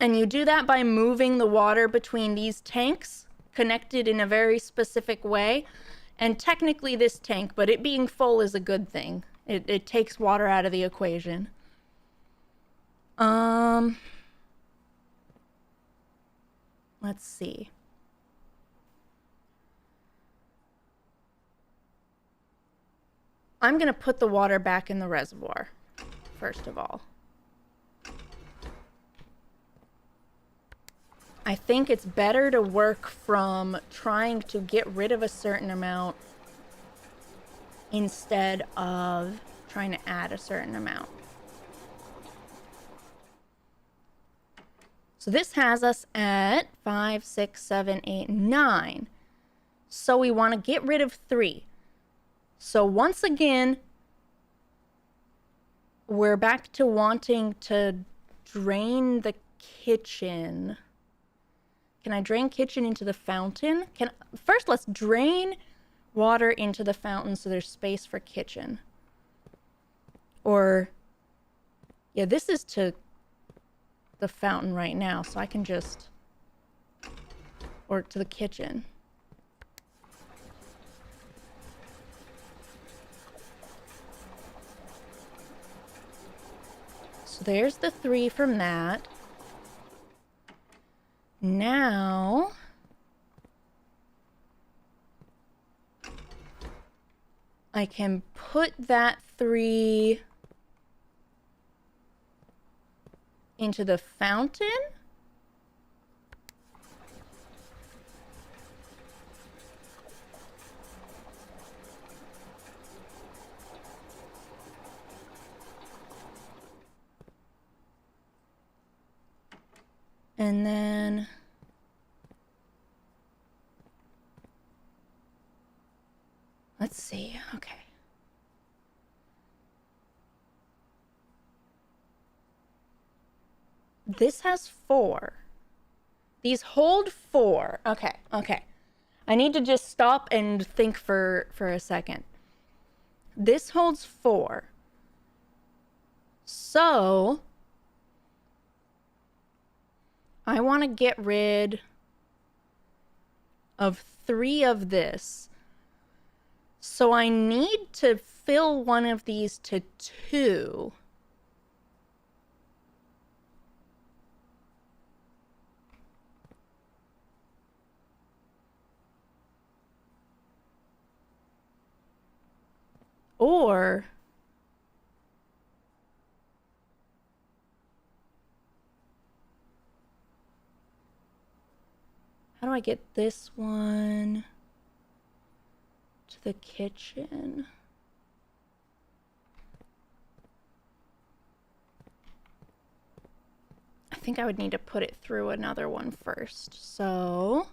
And you do that by moving the water between these tanks, connected in a very specific way. And technically this tank, but it being full is a good thing. It takes water out of the equation. Let's see. I'm gonna put the water back in the reservoir, first of all. I think it's better to work from trying to get rid of a certain amount instead of trying to add a certain amount. So this has us at 5, 6, 7, 8, 9. So we want to get rid of 3. So once again, we're back to wanting to drain the kitchen. Can I drain kitchen into the fountain? First, let's drain water into the fountain so there's space for kitchen. Or, yeah, this is to the fountain right now, so I can just, or to the kitchen. So there's the 3 from that. Now, I can put that 3 into the fountain. And then let's see. Okay. This has 4. These hold 4. Okay, okay. I need to just stop and think for a second. This holds 4. So I want to get rid of 3 of this. So I need to fill one of these to 2. Or how do I get this one to the kitchen? I think I would need to put it through another one first. So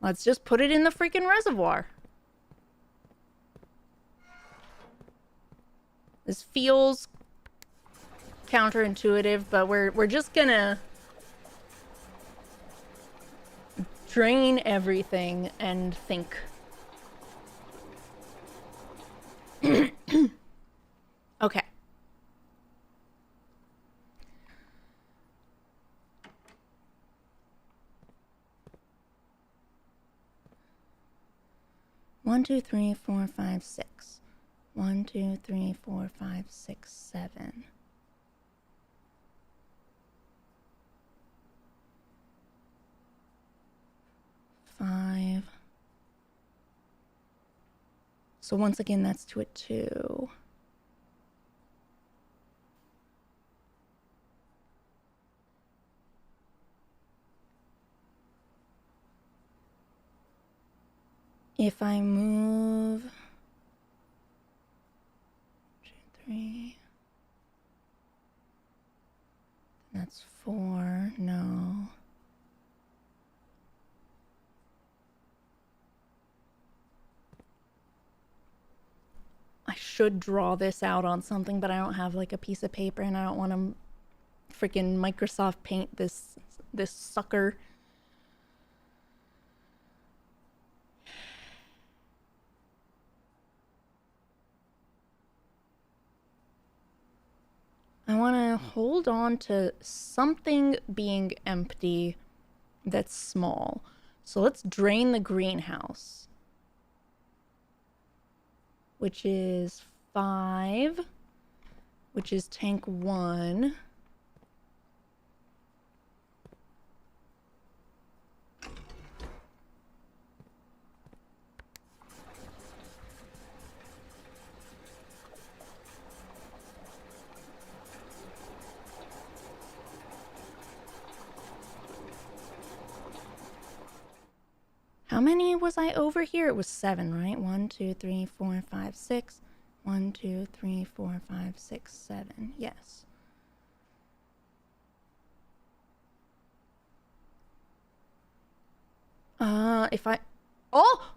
let's just put it in the freaking reservoir. This feels counterintuitive, but we're just gonna drain everything and think. Okay. One, 2, 3, 4, 5, 6. 1, 2, 3, 4, 5, 6, 7. Five. So once again, that's to a 2. If I move 2, 3, that's 4. No. should draw this out on something, but I don't have like a piece of paper and I don't want to freaking Microsoft Paint this sucker. I want to hold on to something being empty that's small. So let's drain the greenhouse, which is 5, which is tank 1. How many was I over here? It was 7, right? 1, 2, 3, 4, 5, 6. 1, 2, 3, 4, 5, 6, 7. Yes. If I... Oh!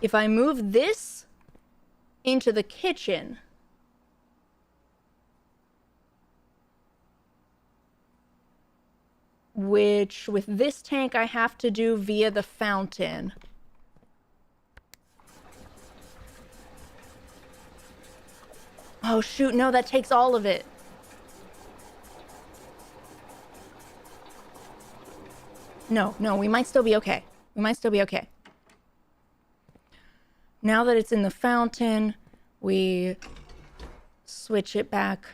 If I move this into the kitchen... which with this tank I have to do via the fountain. Oh shoot, no, that takes all of it. No, we might still be okay. We might still be okay. Now that it's in the fountain, we switch it back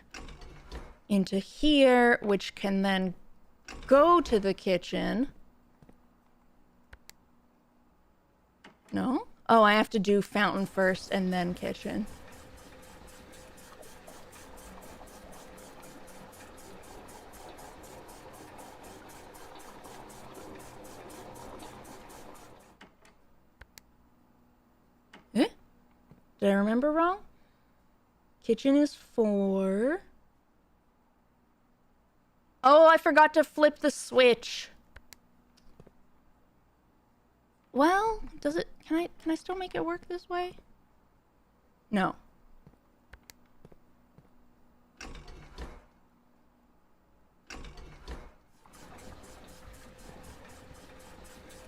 into here, which can then go to the kitchen. No? Oh, I have to do fountain first and then kitchen. Eh? Did I remember wrong? Kitchen is 4. Oh, I forgot to flip the switch. Well, does it... Can I still make it work this way? No.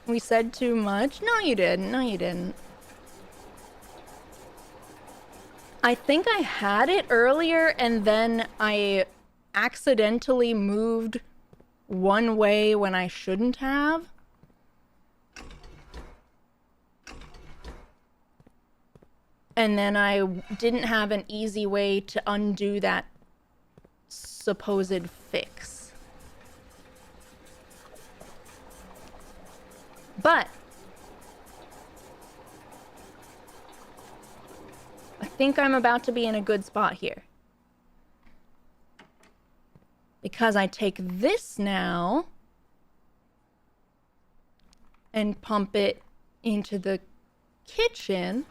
We said too much? No, you didn't. No, you didn't. I think I had it earlier and then I accidentally moved one way when I shouldn't have. And then I didn't have an easy way to undo that supposed fix. But I think I'm about to be in a good spot here. Because I take this now and pump it into the kitchen,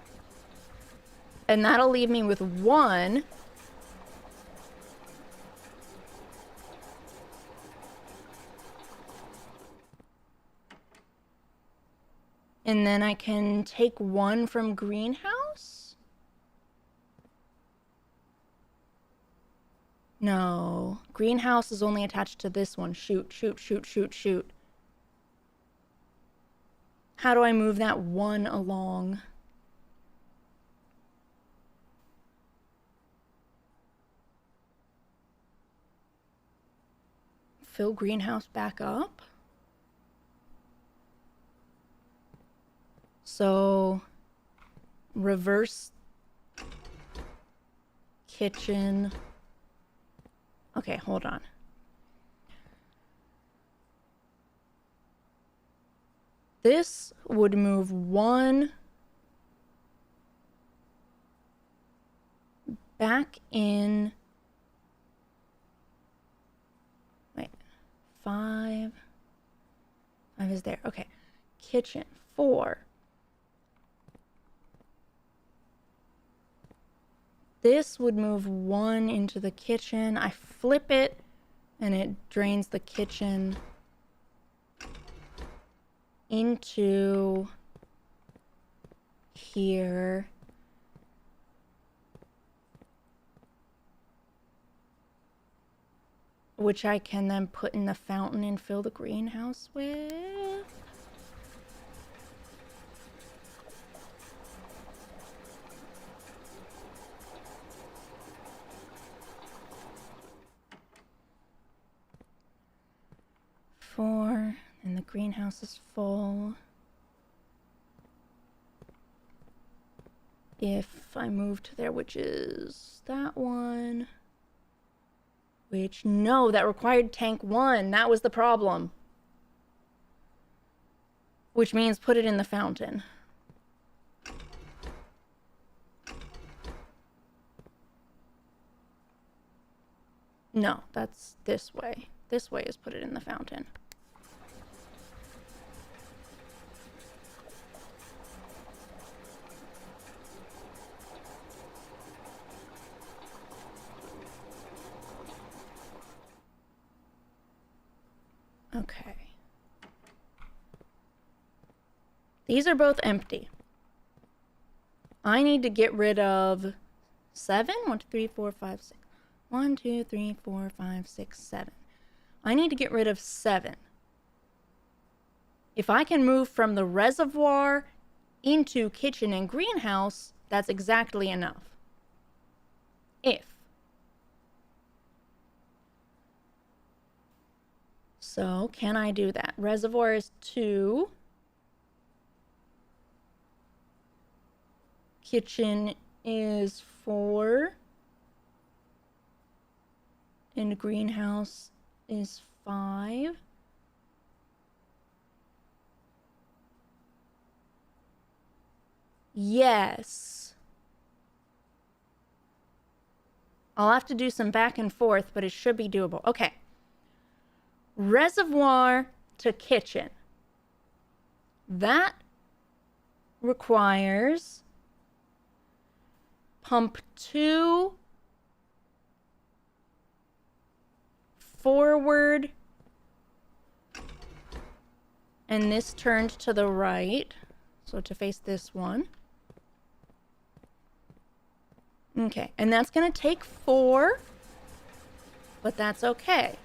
and that'll leave me with 1. And then I can take 1 from greenhouse? No, greenhouse is only attached to this one. Shoot. How do I move that 1 along? Fill greenhouse back up. So, reverse kitchen. Okay, hold on. This would move 1 back in. Wait, 5. 5 is there. Okay, kitchen 4. This would move 1 into the kitchen. I flip it and it drains the kitchen into here. Which I can then put in the fountain and fill the greenhouse with. Four, and the greenhouse is full. If I move to there, which is that one. Which, no, that required tank 1. That was the problem. Which means put it in the fountain. No, that's this way. This way is put it in the fountain. Okay. These are both empty. I need to get rid of 7. 1, 2, 3, 4, 5, 6. 1, 2, 3, 4, 5, 6, 7. I need to get rid of 7. If I can move from the reservoir into kitchen and greenhouse, that's exactly enough. If. So, can I do that? Reservoir is 2. Kitchen is 4. And greenhouse is 5. Yes. I'll have to do some back and forth, but it should be doable. Okay. Reservoir to kitchen. That requires pump 2 forward, and this turned to the right, so to face this one. Okay, and that's gonna take 4, but that's okay.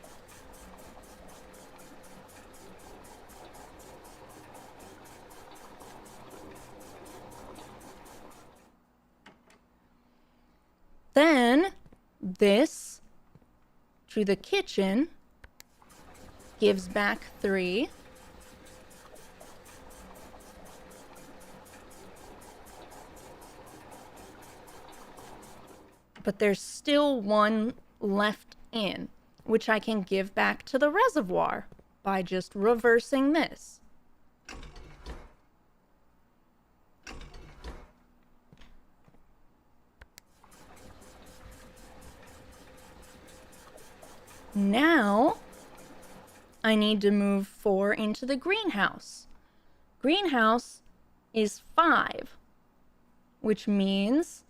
Then this to the kitchen gives back 3. But there's still 1 left in, which I can give back to the reservoir by just reversing this. Now, I need to move 4 into the greenhouse. Greenhouse is 5, which means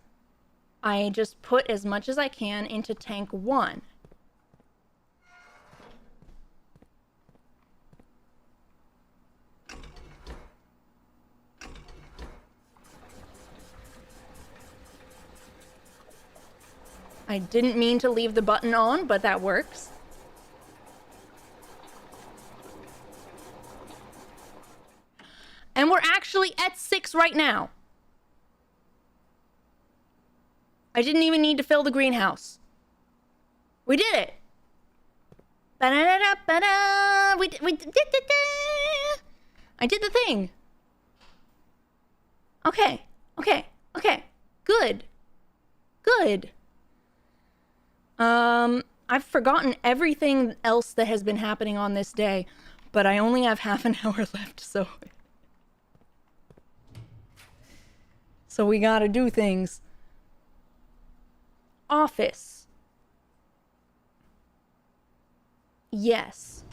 I just put as much as I can into tank 1. I didn't mean to leave the button on, but that works. And we're actually at 6 right now. I didn't even need to fill the greenhouse. We did it. Ba-da-da-da-ba-da. We did it. I did the thing. Okay. Good. I've forgotten everything else that has been happening on this day, but I only have half an hour left, so we gotta do things. Office. Yes.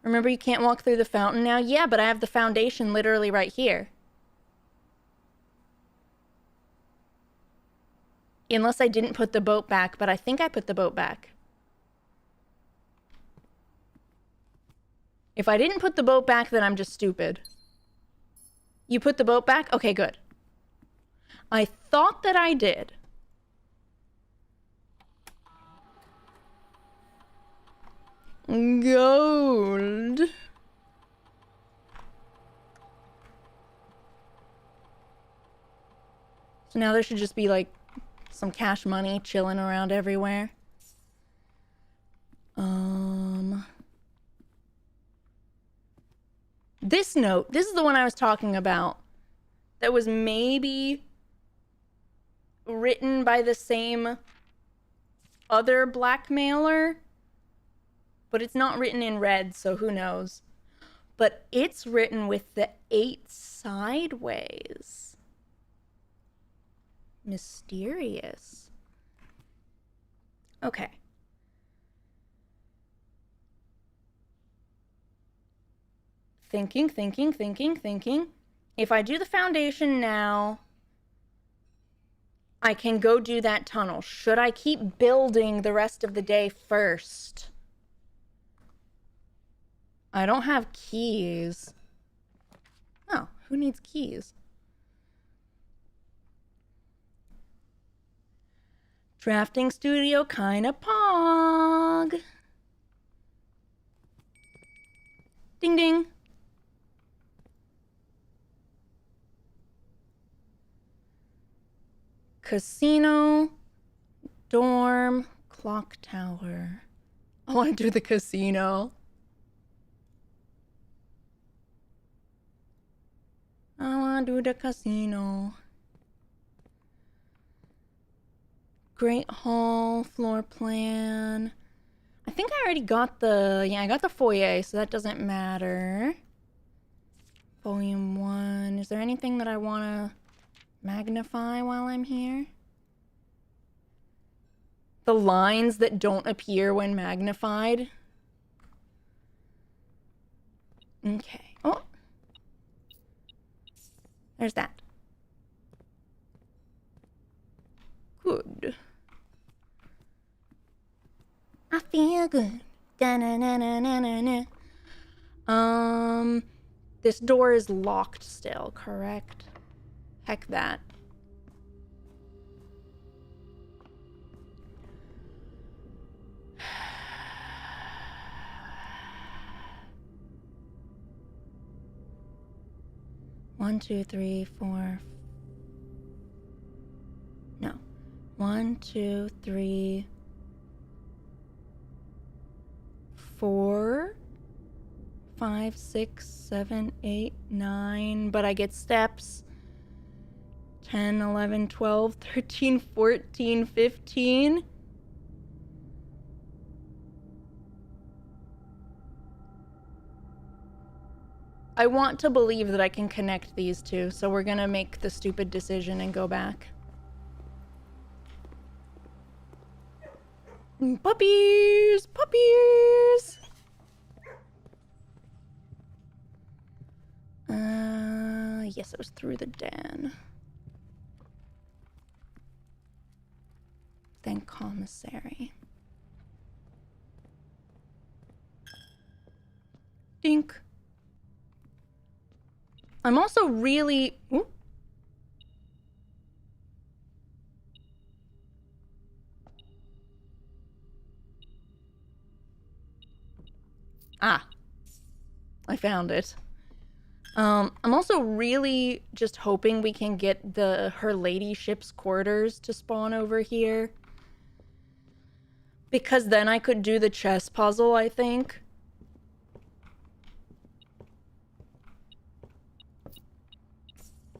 Remember, you can't walk through the fountain now? Yeah, but I have the foundation literally right here. Unless I didn't put the boat back, but I think I put the boat back. If I didn't put the boat back, then I'm just stupid. You put the boat back? Okay, good. I thought that I did. Gold. So now there should just be like some cash money chilling around everywhere. This note, this is the one I was talking about. That was maybe written by the same other blackmailer, but it's not written in red, so who knows. But it's written with the 8 sideways. Mysterious. Okay. Thinking. If I do the foundation now, I can go do that tunnel. Should I keep building the rest of the day first? I don't have keys. Oh, who needs keys? Drafting studio kinda pog. Ding ding. Casino, dorm, clock tower. I want to do the casino. I want to do the casino. Great hall, floor plan. I think I already got the, I got the foyer, so that doesn't matter. Volume 1. Is there anything that I want to magnify while I'm here? The lines that don't appear when magnified. Okay. Oh. There's that. Good. I feel good. Da-na-na-na-na-na. This door is locked still, correct? Heck that. One, two, three, four. No. 1, 2, 3, 4, 5, 6, 7, 8, 9. But I get steps. 10, 11, 12, 13, 14, 15. I want to believe that I can connect these two, so we're gonna make the stupid decision and go back. Puppies! Puppies! Yes, it was through the den. Then commissary. Dink. I'm also really... Ooh. Ah. I found it. I'm also really just hoping we can get her ladyship's quarters to spawn over here. Because then I could do the chess puzzle, I think.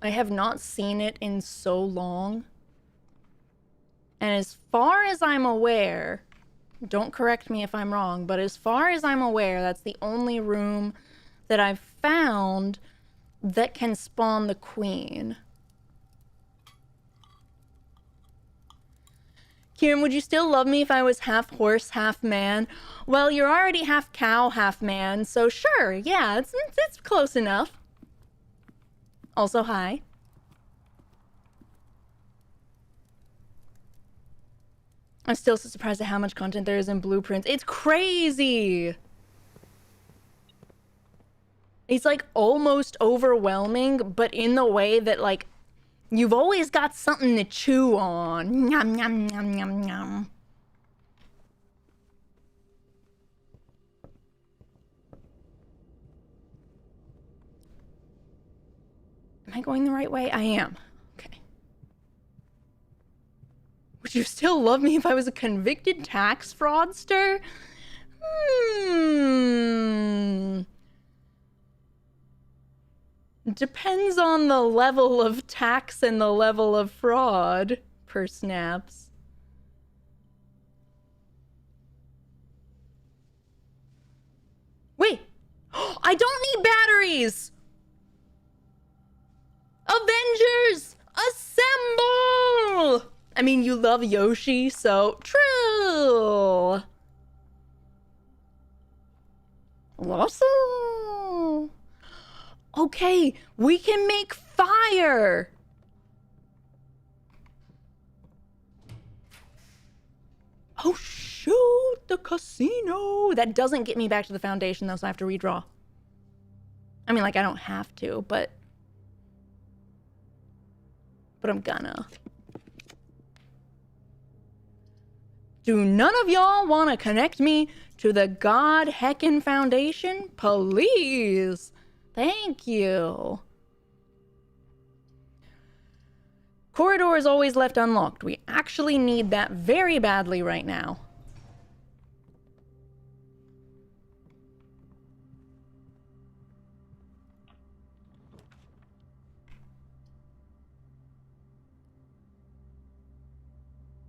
I have not seen it in so long. And as far as I'm aware, don't correct me if I'm wrong, but as far as I'm aware, that's the only room that I've found that can spawn the queen. Khiren, would you still love me if I was half horse, half man? Well, you're already half cow, half man, so sure, yeah, it's close enough. Also, hi. I'm still so surprised at how much content there is in Blueprints. It's crazy! It's like almost overwhelming, but in the way that like you've always got something to chew on. Yum, yum, yum, yum, yum. Am I going the right way? I am. Okay. Would you still love me if I was a convicted tax fraudster? Depends on the level of tax and the level of fraud, per snaps. Wait! I don't need batteries! Avengers! Assemble! I mean, you love Yoshi, so true! Awesome! Okay, we can make fire! Oh shoot, the casino! That doesn't get me back to the foundation though, so I have to redraw. I mean, like, I don't have to, but I'm gonna. Do none of y'all want to connect me to the God Heckin' Foundation? Please! Thank you. Corridor is always left unlocked. We actually need that very badly right now.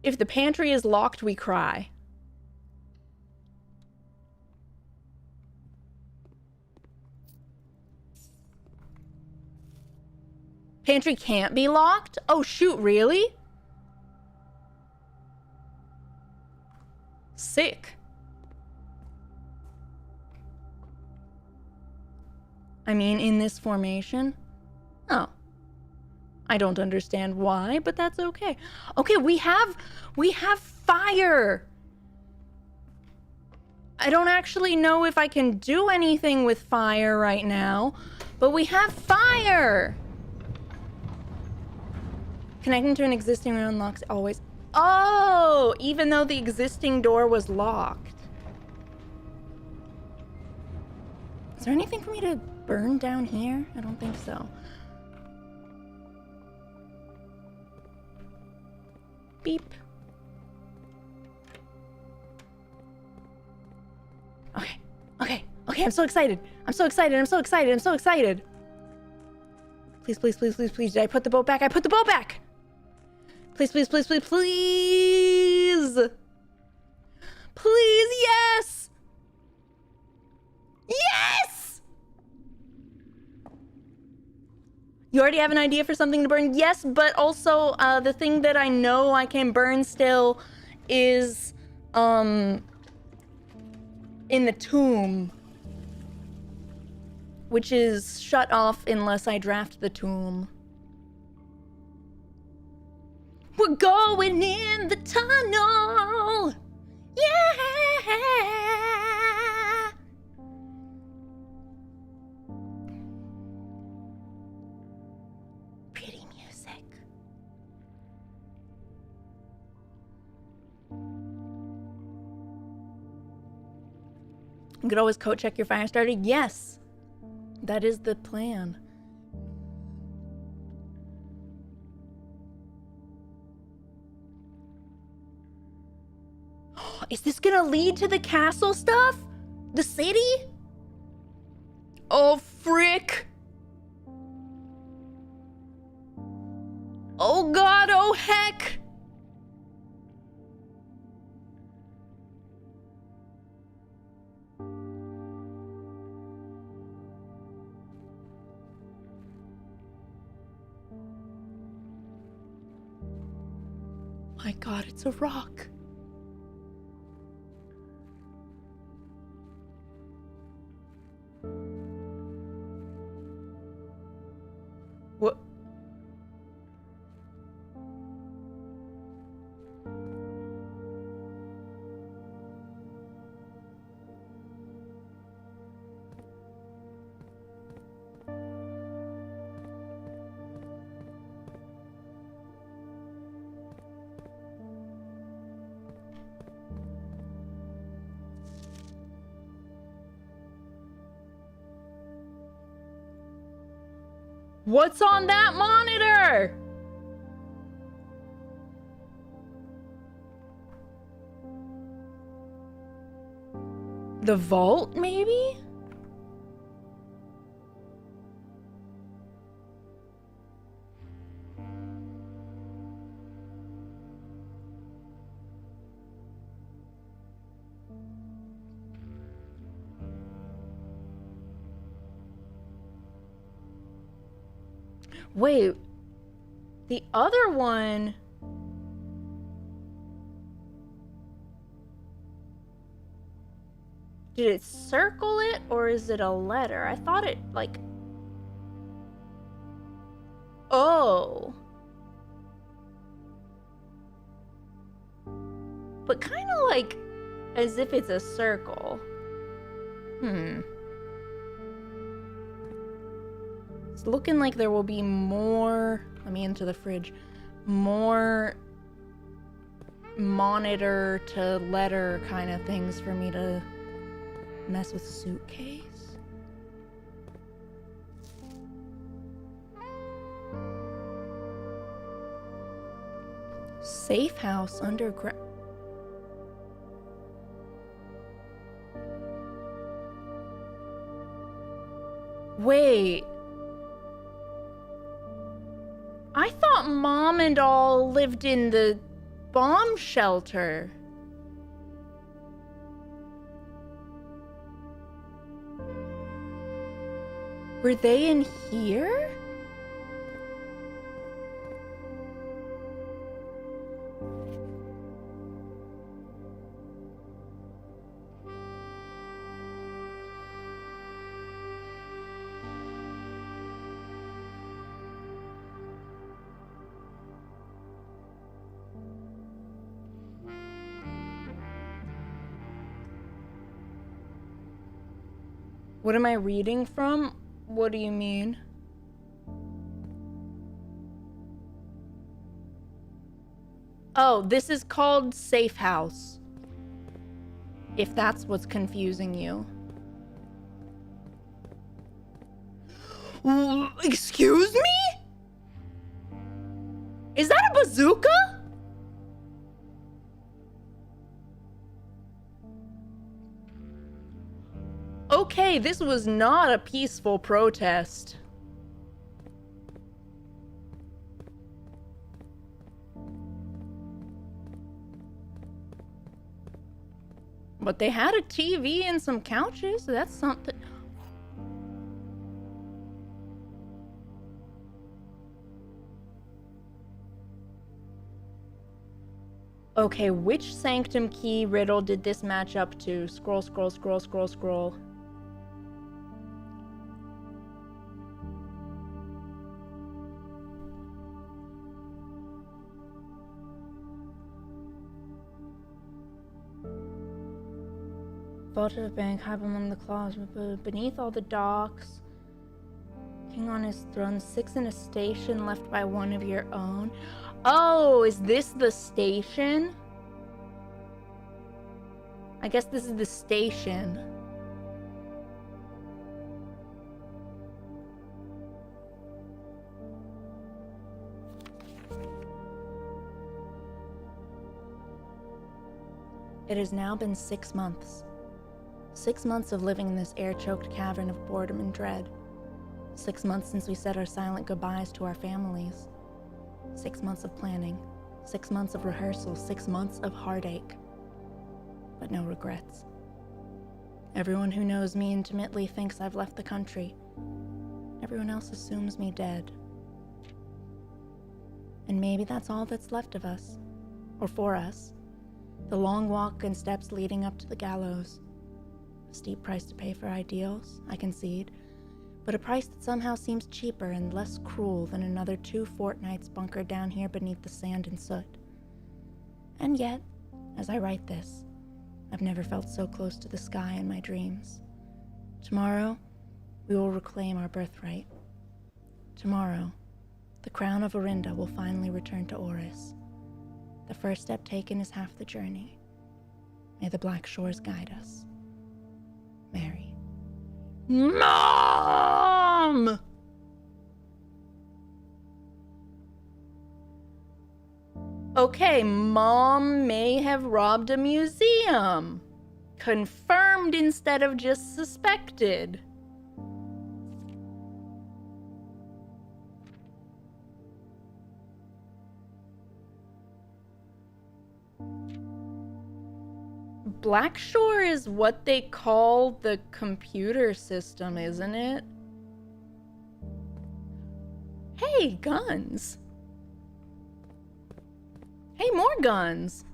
If the pantry is locked, we cry. Pantry can't be locked? Oh shoot, really? Sick. I mean, in this formation? Oh. I don't understand why, but that's okay. Okay, we have fire. I don't actually know if I can do anything with fire right now, but we have fire. Connecting to an existing room unlocks always. Oh, even though the existing door was locked. Is there anything for me to burn down here? I don't think so. Beep. Okay, okay, okay, I'm so excited. I'm so excited, I'm so excited, I'm so excited. Please, please, please, please, please. Did I put the boat back? I put the boat back! Please, please, please, please, please! Please, yes! Yes! You already have an idea for something to burn? Yes, but also the thing that I know I can burn still is in the tomb, which is shut off unless I draft the tomb. We're going in the tunnel! Yeah! Pretty music. You could always coat check your fire starter. Yes, that is the plan. Is this gonna lead to the castle stuff? The city? Oh, frick. Oh god, oh heck. My god, it's a rock. What? What's on that monitor? The vault, maybe? Wait, the other one... Did it circle it, or is it a letter? I thought it, like... Oh. But kind of like as if it's a circle. It's looking like there will be more... Let me into the fridge. More monitor to letter kind of things for me to mess with suitcase. Safe house underground. Wait. I thought Mom and all lived in the bomb shelter. Were they in here? What am I reading from? What do you mean? Oh, this is called Safe House. If that's what's confusing you. Excuse me? Is that a bazooka? Okay, this was not a peaceful protest. But they had a TV and some couches, so that's something. Okay, which sanctum key riddle did this match up to? Scroll, scroll, scroll, scroll, scroll. Vault of the bank, hide among the claws, beneath all the docks. King on his throne, 6 in a station left by one of your own. Oh, is this the station? I guess this is the station. It has now been 6 months. 6 months of living in this air-choked cavern of boredom and dread. 6 months since we said our silent goodbyes to our families. 6 months of planning. 6 months of rehearsal. 6 months of heartache. But no regrets. Everyone who knows me intimately thinks I've left the country. Everyone else assumes me dead. And maybe that's all that's left of us. Or for us. The long walk and steps leading up to the gallows. A steep price to pay for ideals, I concede, but a price that somehow seems cheaper and less cruel than another 2 fortnights bunkered down here beneath the sand and soot. And yet, as I write this, I've never felt so close to the sky in my dreams. Tomorrow, we will reclaim our birthright. Tomorrow, the crown of Orinda will finally return to Oris. The first step taken is half the journey. May the Black Shores guide us. Mary. Mom! Okay, Mom may have robbed a museum. Confirmed instead of just suspected. Blackshore is what they call the computer system, isn't it? Hey, guns. Hey, more guns.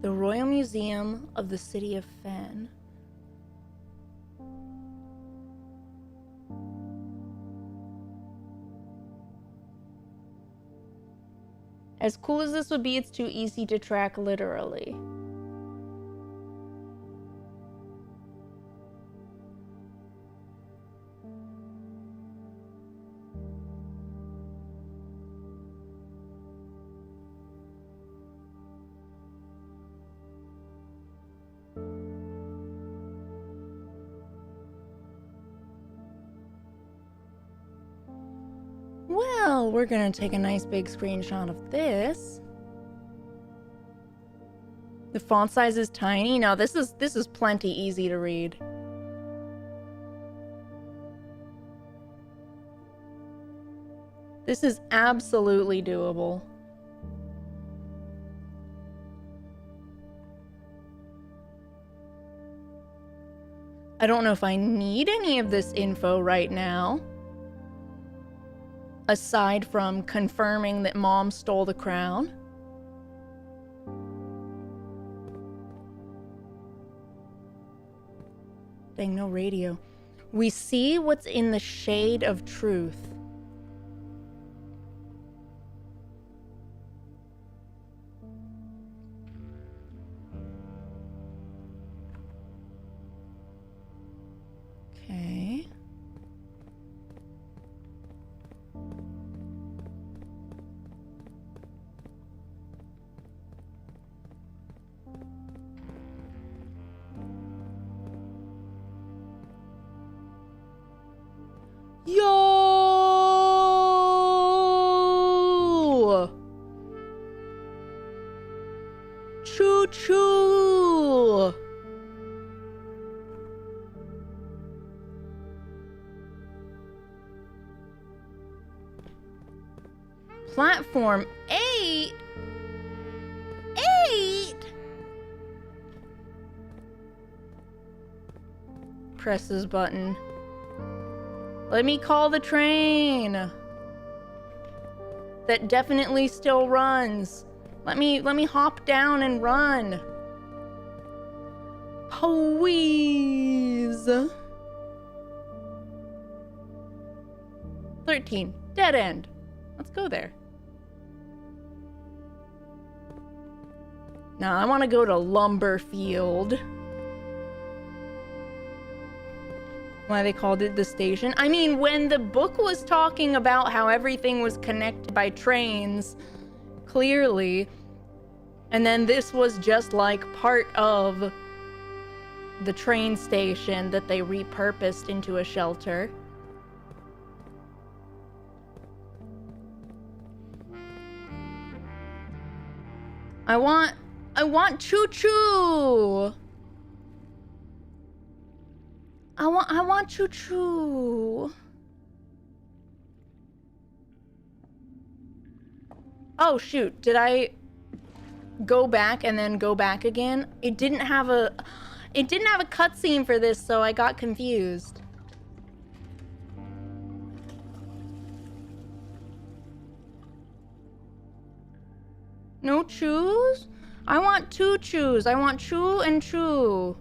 The Royal Museum of the City of Fen. As cool as this would be, it's too easy to track literally. Well, we're gonna take a nice big screenshot of this. The font size is tiny. No, this is plenty easy to read. This is absolutely doable. I don't know if I need any of this info right now. Aside from confirming that Mom stole the crown. Dang, no radio. We see what's in the shade of truth. Okay. Yo! Choo-choo! Platform 8? 8? Press this button. Let me call the train. That definitely still runs. Let me hop down and run. Please. 13. Dead end. Let's go there. Now I want to go to Lumberfield. Why they called it the station. I mean, when the book was talking about how everything was connected by trains, clearly, and then this was just like part of the train station that they repurposed into a shelter. I want choo-choo! I want choo-choo. Oh shoot, did I go back and then go back again? It didn't have a cutscene for this, so I got confused. No choos? I want two choos. I want choo and choo.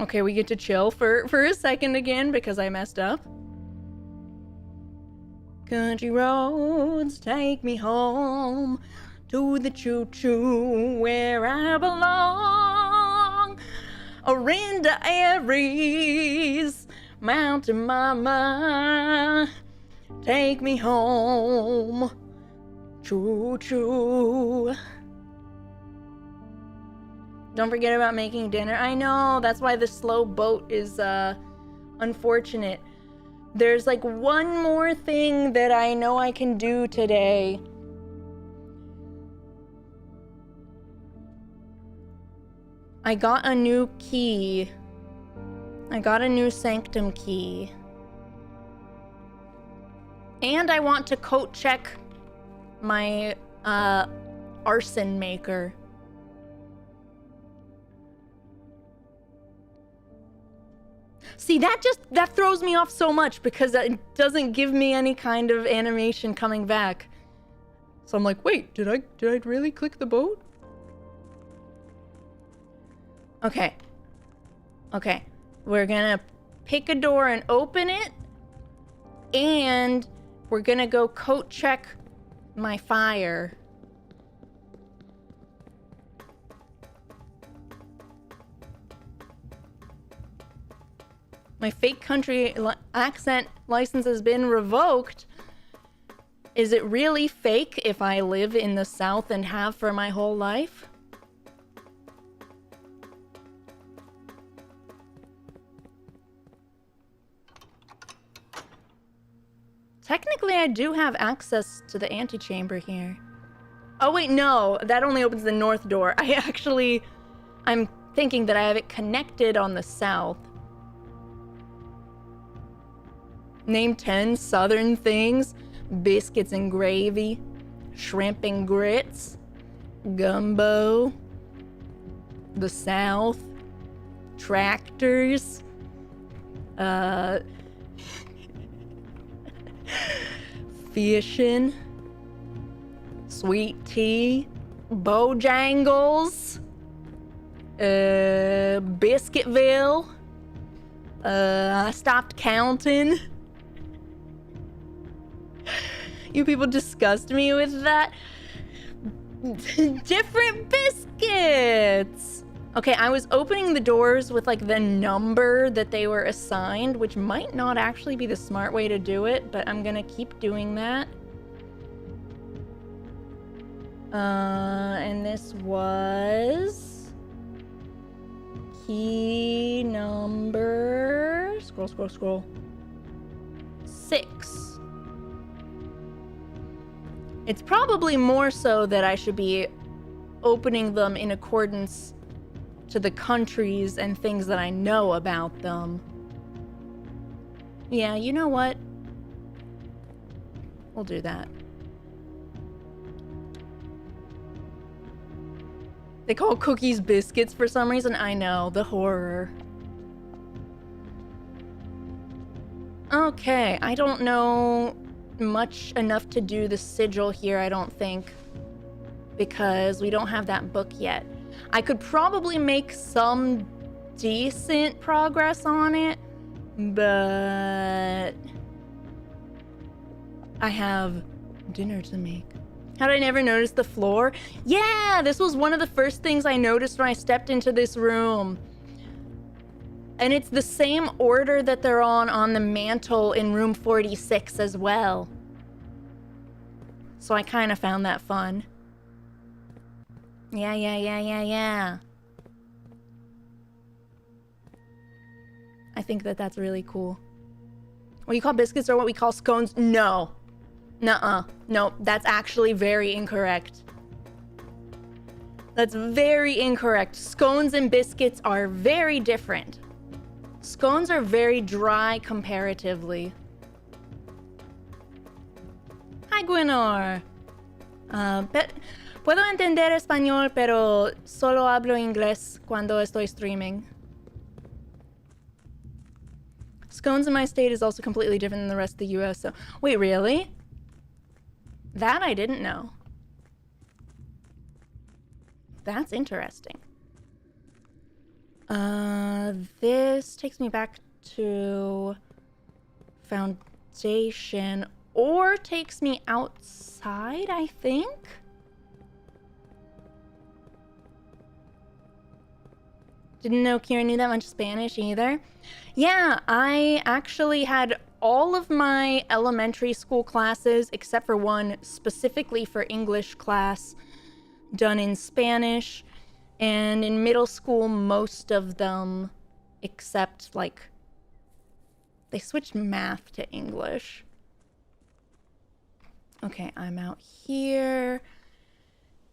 Okay, we get to chill for a second again because I messed up. Country roads take me home to the choo-choo where I belong. Orinda Aries, Mountain Mama, take me home. Choo-choo. Don't forget about making dinner. I know, that's why the slow boat is unfortunate. There's like one more thing that I know I can do today. I got a new key. I got a new sanctum key. And I want to coat check my arson maker. See, that throws me off so much because it doesn't give me any kind of animation coming back. So I'm like, wait, did I really click the boat? Okay. Okay. We're gonna pick a door and open it. And we're gonna go coat check my fire. My fake country accent license has been revoked. Is it really fake if I live in the South and have for my whole life? Technically, I do have access to the antechamber here. Oh wait, no, that only opens the north door. I'm thinking that I have it connected on the south. Name 10 southern things. Biscuits and gravy, shrimp and grits, gumbo, the South, tractors, fishing, sweet tea, Bojangles, Biscuitville, I stopped counting. You people disgust me with that. Different biscuits. Okay, I was opening the doors with like the number that they were assigned, which might not actually be the smart way to do it, but I'm gonna keep doing that. And this was key number, scroll, 6. It's probably more so that I should be opening them in accordance to the countries and things that I know about them. Yeah, you know what? We'll do that. They call cookies biscuits for some reason. I know, the horror. Okay, I don't know much enough to do the sigil here, I don't think, because we don't have that book yet. I could probably make some decent progress on it, but I have dinner to make. How did I never notice the floor? Yeah, this was one of the first things I noticed when I stepped into this room. And it's the same order that they're on the mantle in room 46 as well. So I kind of found that fun. Yeah. I think that that's really cool. What you call biscuits are what we call scones? No. Nuh-uh. No, that's actually very incorrect. That's very incorrect. Scones and biscuits are very different. Scones are very dry comparatively. Hi, Gwenor. Puedo entender español, pero solo hablo inglés cuando estoy streaming. Scones in my state is also completely different than the rest of the US, so... Wait, really? That I didn't know. That's interesting. This takes me back to Foundation, or takes me outside, I think? Didn't know Khiren knew that much Spanish either. Yeah, I actually had all of my elementary school classes, except for one specifically for English class, done in Spanish. And in middle school, most of them, except like They switched math to English. Okay, I'm out here.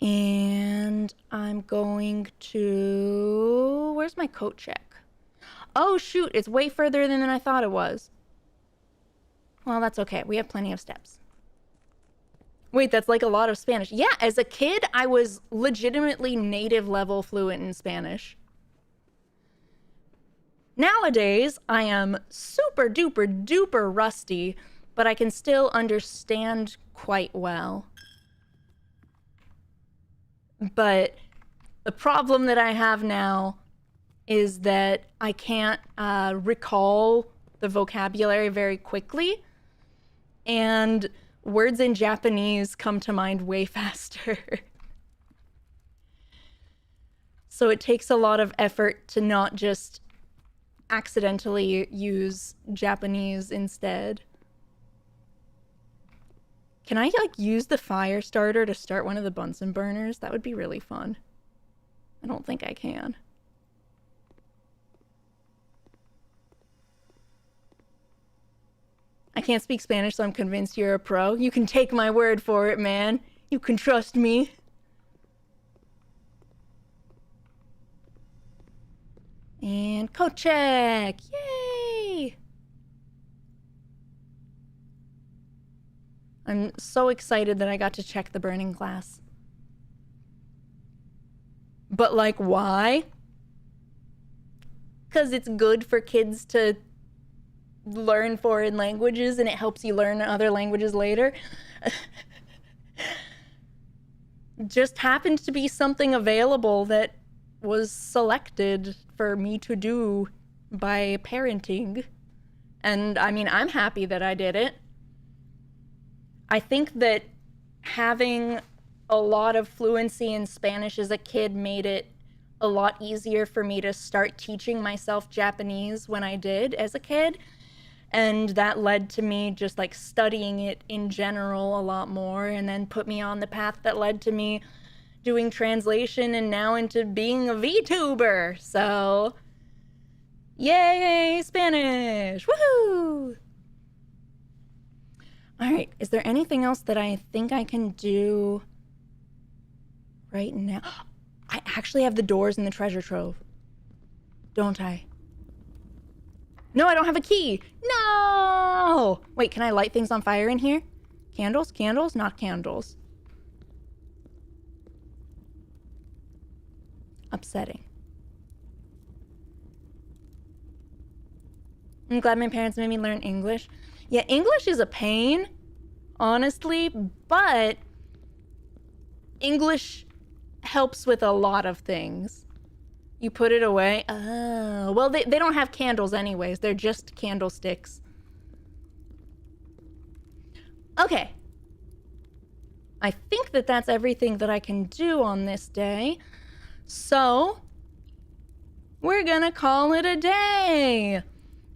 And I'm going to... Where's my coat check? Oh, shoot. It's way further than I thought it was. Well, that's okay. We have plenty of steps. Wait, that's like a lot of Spanish. Yeah, as a kid, I was legitimately native level fluent in Spanish. Nowadays, I am super duper duper rusty, but I can still understand quite well. But the problem that I have now is that I can't recall the vocabulary very quickly, and words in Japanese come to mind way faster. So it takes a lot of effort to not just accidentally use Japanese instead. Can I like use the fire starter to start one of the Bunsen burners? That would be really fun. I don't think I can. I can't speak Spanish, so I'm convinced you're a pro. You can take my word for it, man. You can trust me. And code check! Yay! I'm so excited that I got to check the burning glass. But like, why? Because it's good for kids to learn foreign languages and it helps you learn other languages later. Just happened to be something available that was selected for me to do by parenting. And I mean, I'm happy that I did it. I think that having a lot of fluency in Spanish as a kid made it a lot easier for me to start teaching myself Japanese when I did as a kid. And that led to me just like studying it in general a lot more, and then put me on the path that led to me doing translation and now into being a VTuber. So, yay, Spanish! Woohoo! All right, is there anything else that I think I can do right now? I actually have the doors in the treasure trove, don't I? No, I don't have a key. No! Wait, can I light things on fire in here? Candles? Candles? Not candles. Upsetting. I'm glad my parents made me learn English. Yeah, English is a pain, honestly, but English helps with a lot of things. You put it away. Oh, well, they don't have candles anyways. They're just candlesticks. Okay. I think that that's everything that I can do on this day. So, we're gonna call it a day.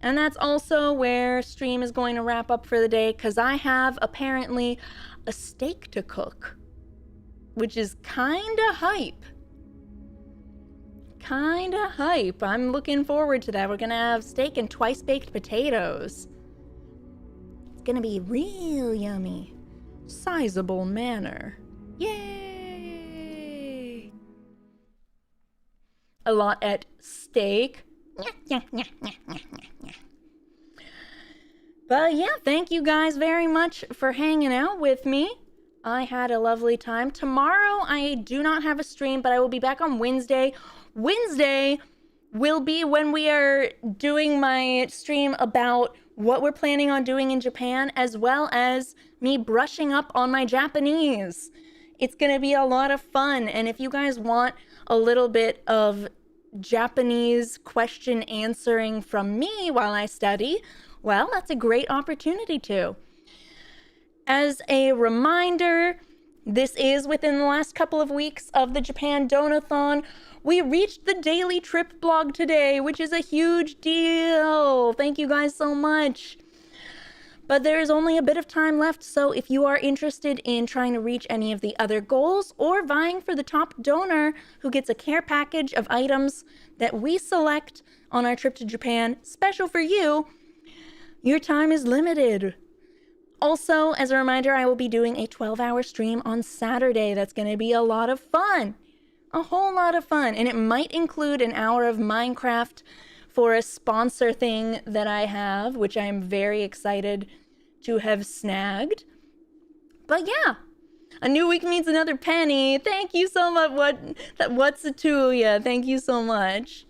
And that's also where stream is going to wrap up for the day, because I have apparently a steak to cook, which is kinda hype. Kinda hype. I'm looking forward to that. We're gonna have steak and twice baked potatoes. It's gonna be real yummy. Sizable manner. Yay! A lot at stake. But yeah, thank you guys very much for hanging out with me. I had a lovely time. Tomorrow I do not have a stream, but I will be back on Wednesday. Wednesday will be when we are doing my stream about what we're planning on doing in Japan, as well as me brushing up on my Japanese. It's gonna be a lot of fun, and if you guys want a little bit of Japanese question answering from me while I study, well, that's a great opportunity to. As a reminder, this is within the last couple of weeks of the Japan Donathon. We reached the daily trip blog today, which is a huge deal. Thank you guys so much. But there is only a bit of time left, so if you are interested in trying to reach any of the other goals or vying for the top donor who gets a care package of items that we select on our trip to Japan, special for you, Your time is limited. Also, as a reminder, I will be doing a 12-hour stream on Saturday. That's going to be a lot of fun. A whole lot of fun. And it might include an hour of Minecraft for a sponsor thing that I have, which I am very excited to have snagged. But yeah, a new week means another penny. Thank you so much. What's it to ya? Thank you so much.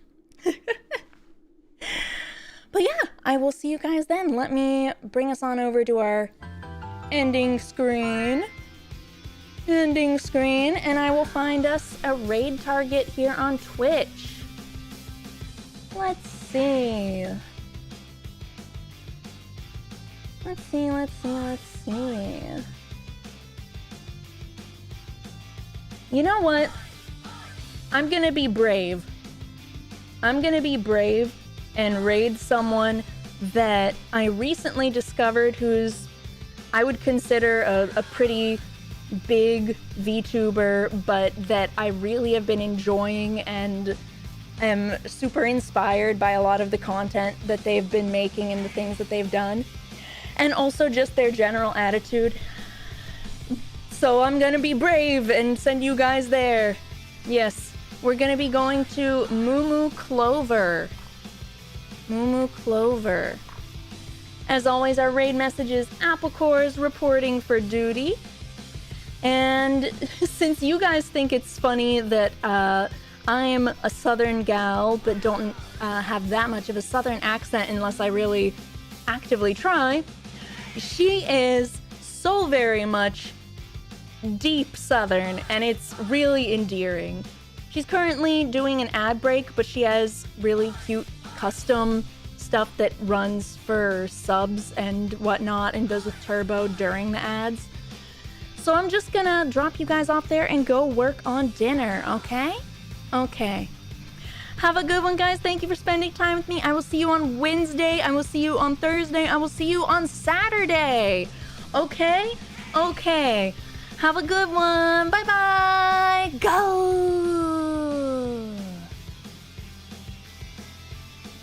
But yeah, I will see you guys then. Let me bring us on over to our ending screen. And I will find us a raid target here on Twitch. Let's see. Let's see. You know what? I'm gonna be brave. And raid someone that I recently discovered who's, I would consider a pretty big VTuber, but that I really have been enjoying and am super inspired by a lot of the content that they've been making and the things that they've done. And also just their general attitude. So I'm gonna be brave and send you guys there. Yes, we're gonna be going to Moo Clover. As always, our raid message is Apple Cores reporting for duty. And since you guys think it's funny that I'm a southern gal but don't have that much of a southern accent unless I really actively try, she is so very much deep southern, and it's really endearing. She's currently doing an ad break, but she has really cute custom stuff that runs for subs and whatnot and does with turbo during the ads. So I'm just gonna drop you guys off there and go work on dinner, okay? Okay. Have a good one, guys. Thank you for spending time with me. I will see you on Wednesday. I will see you on Thursday. I will see you on Saturday. Okay? Okay. Have a good one. Bye-bye. Go!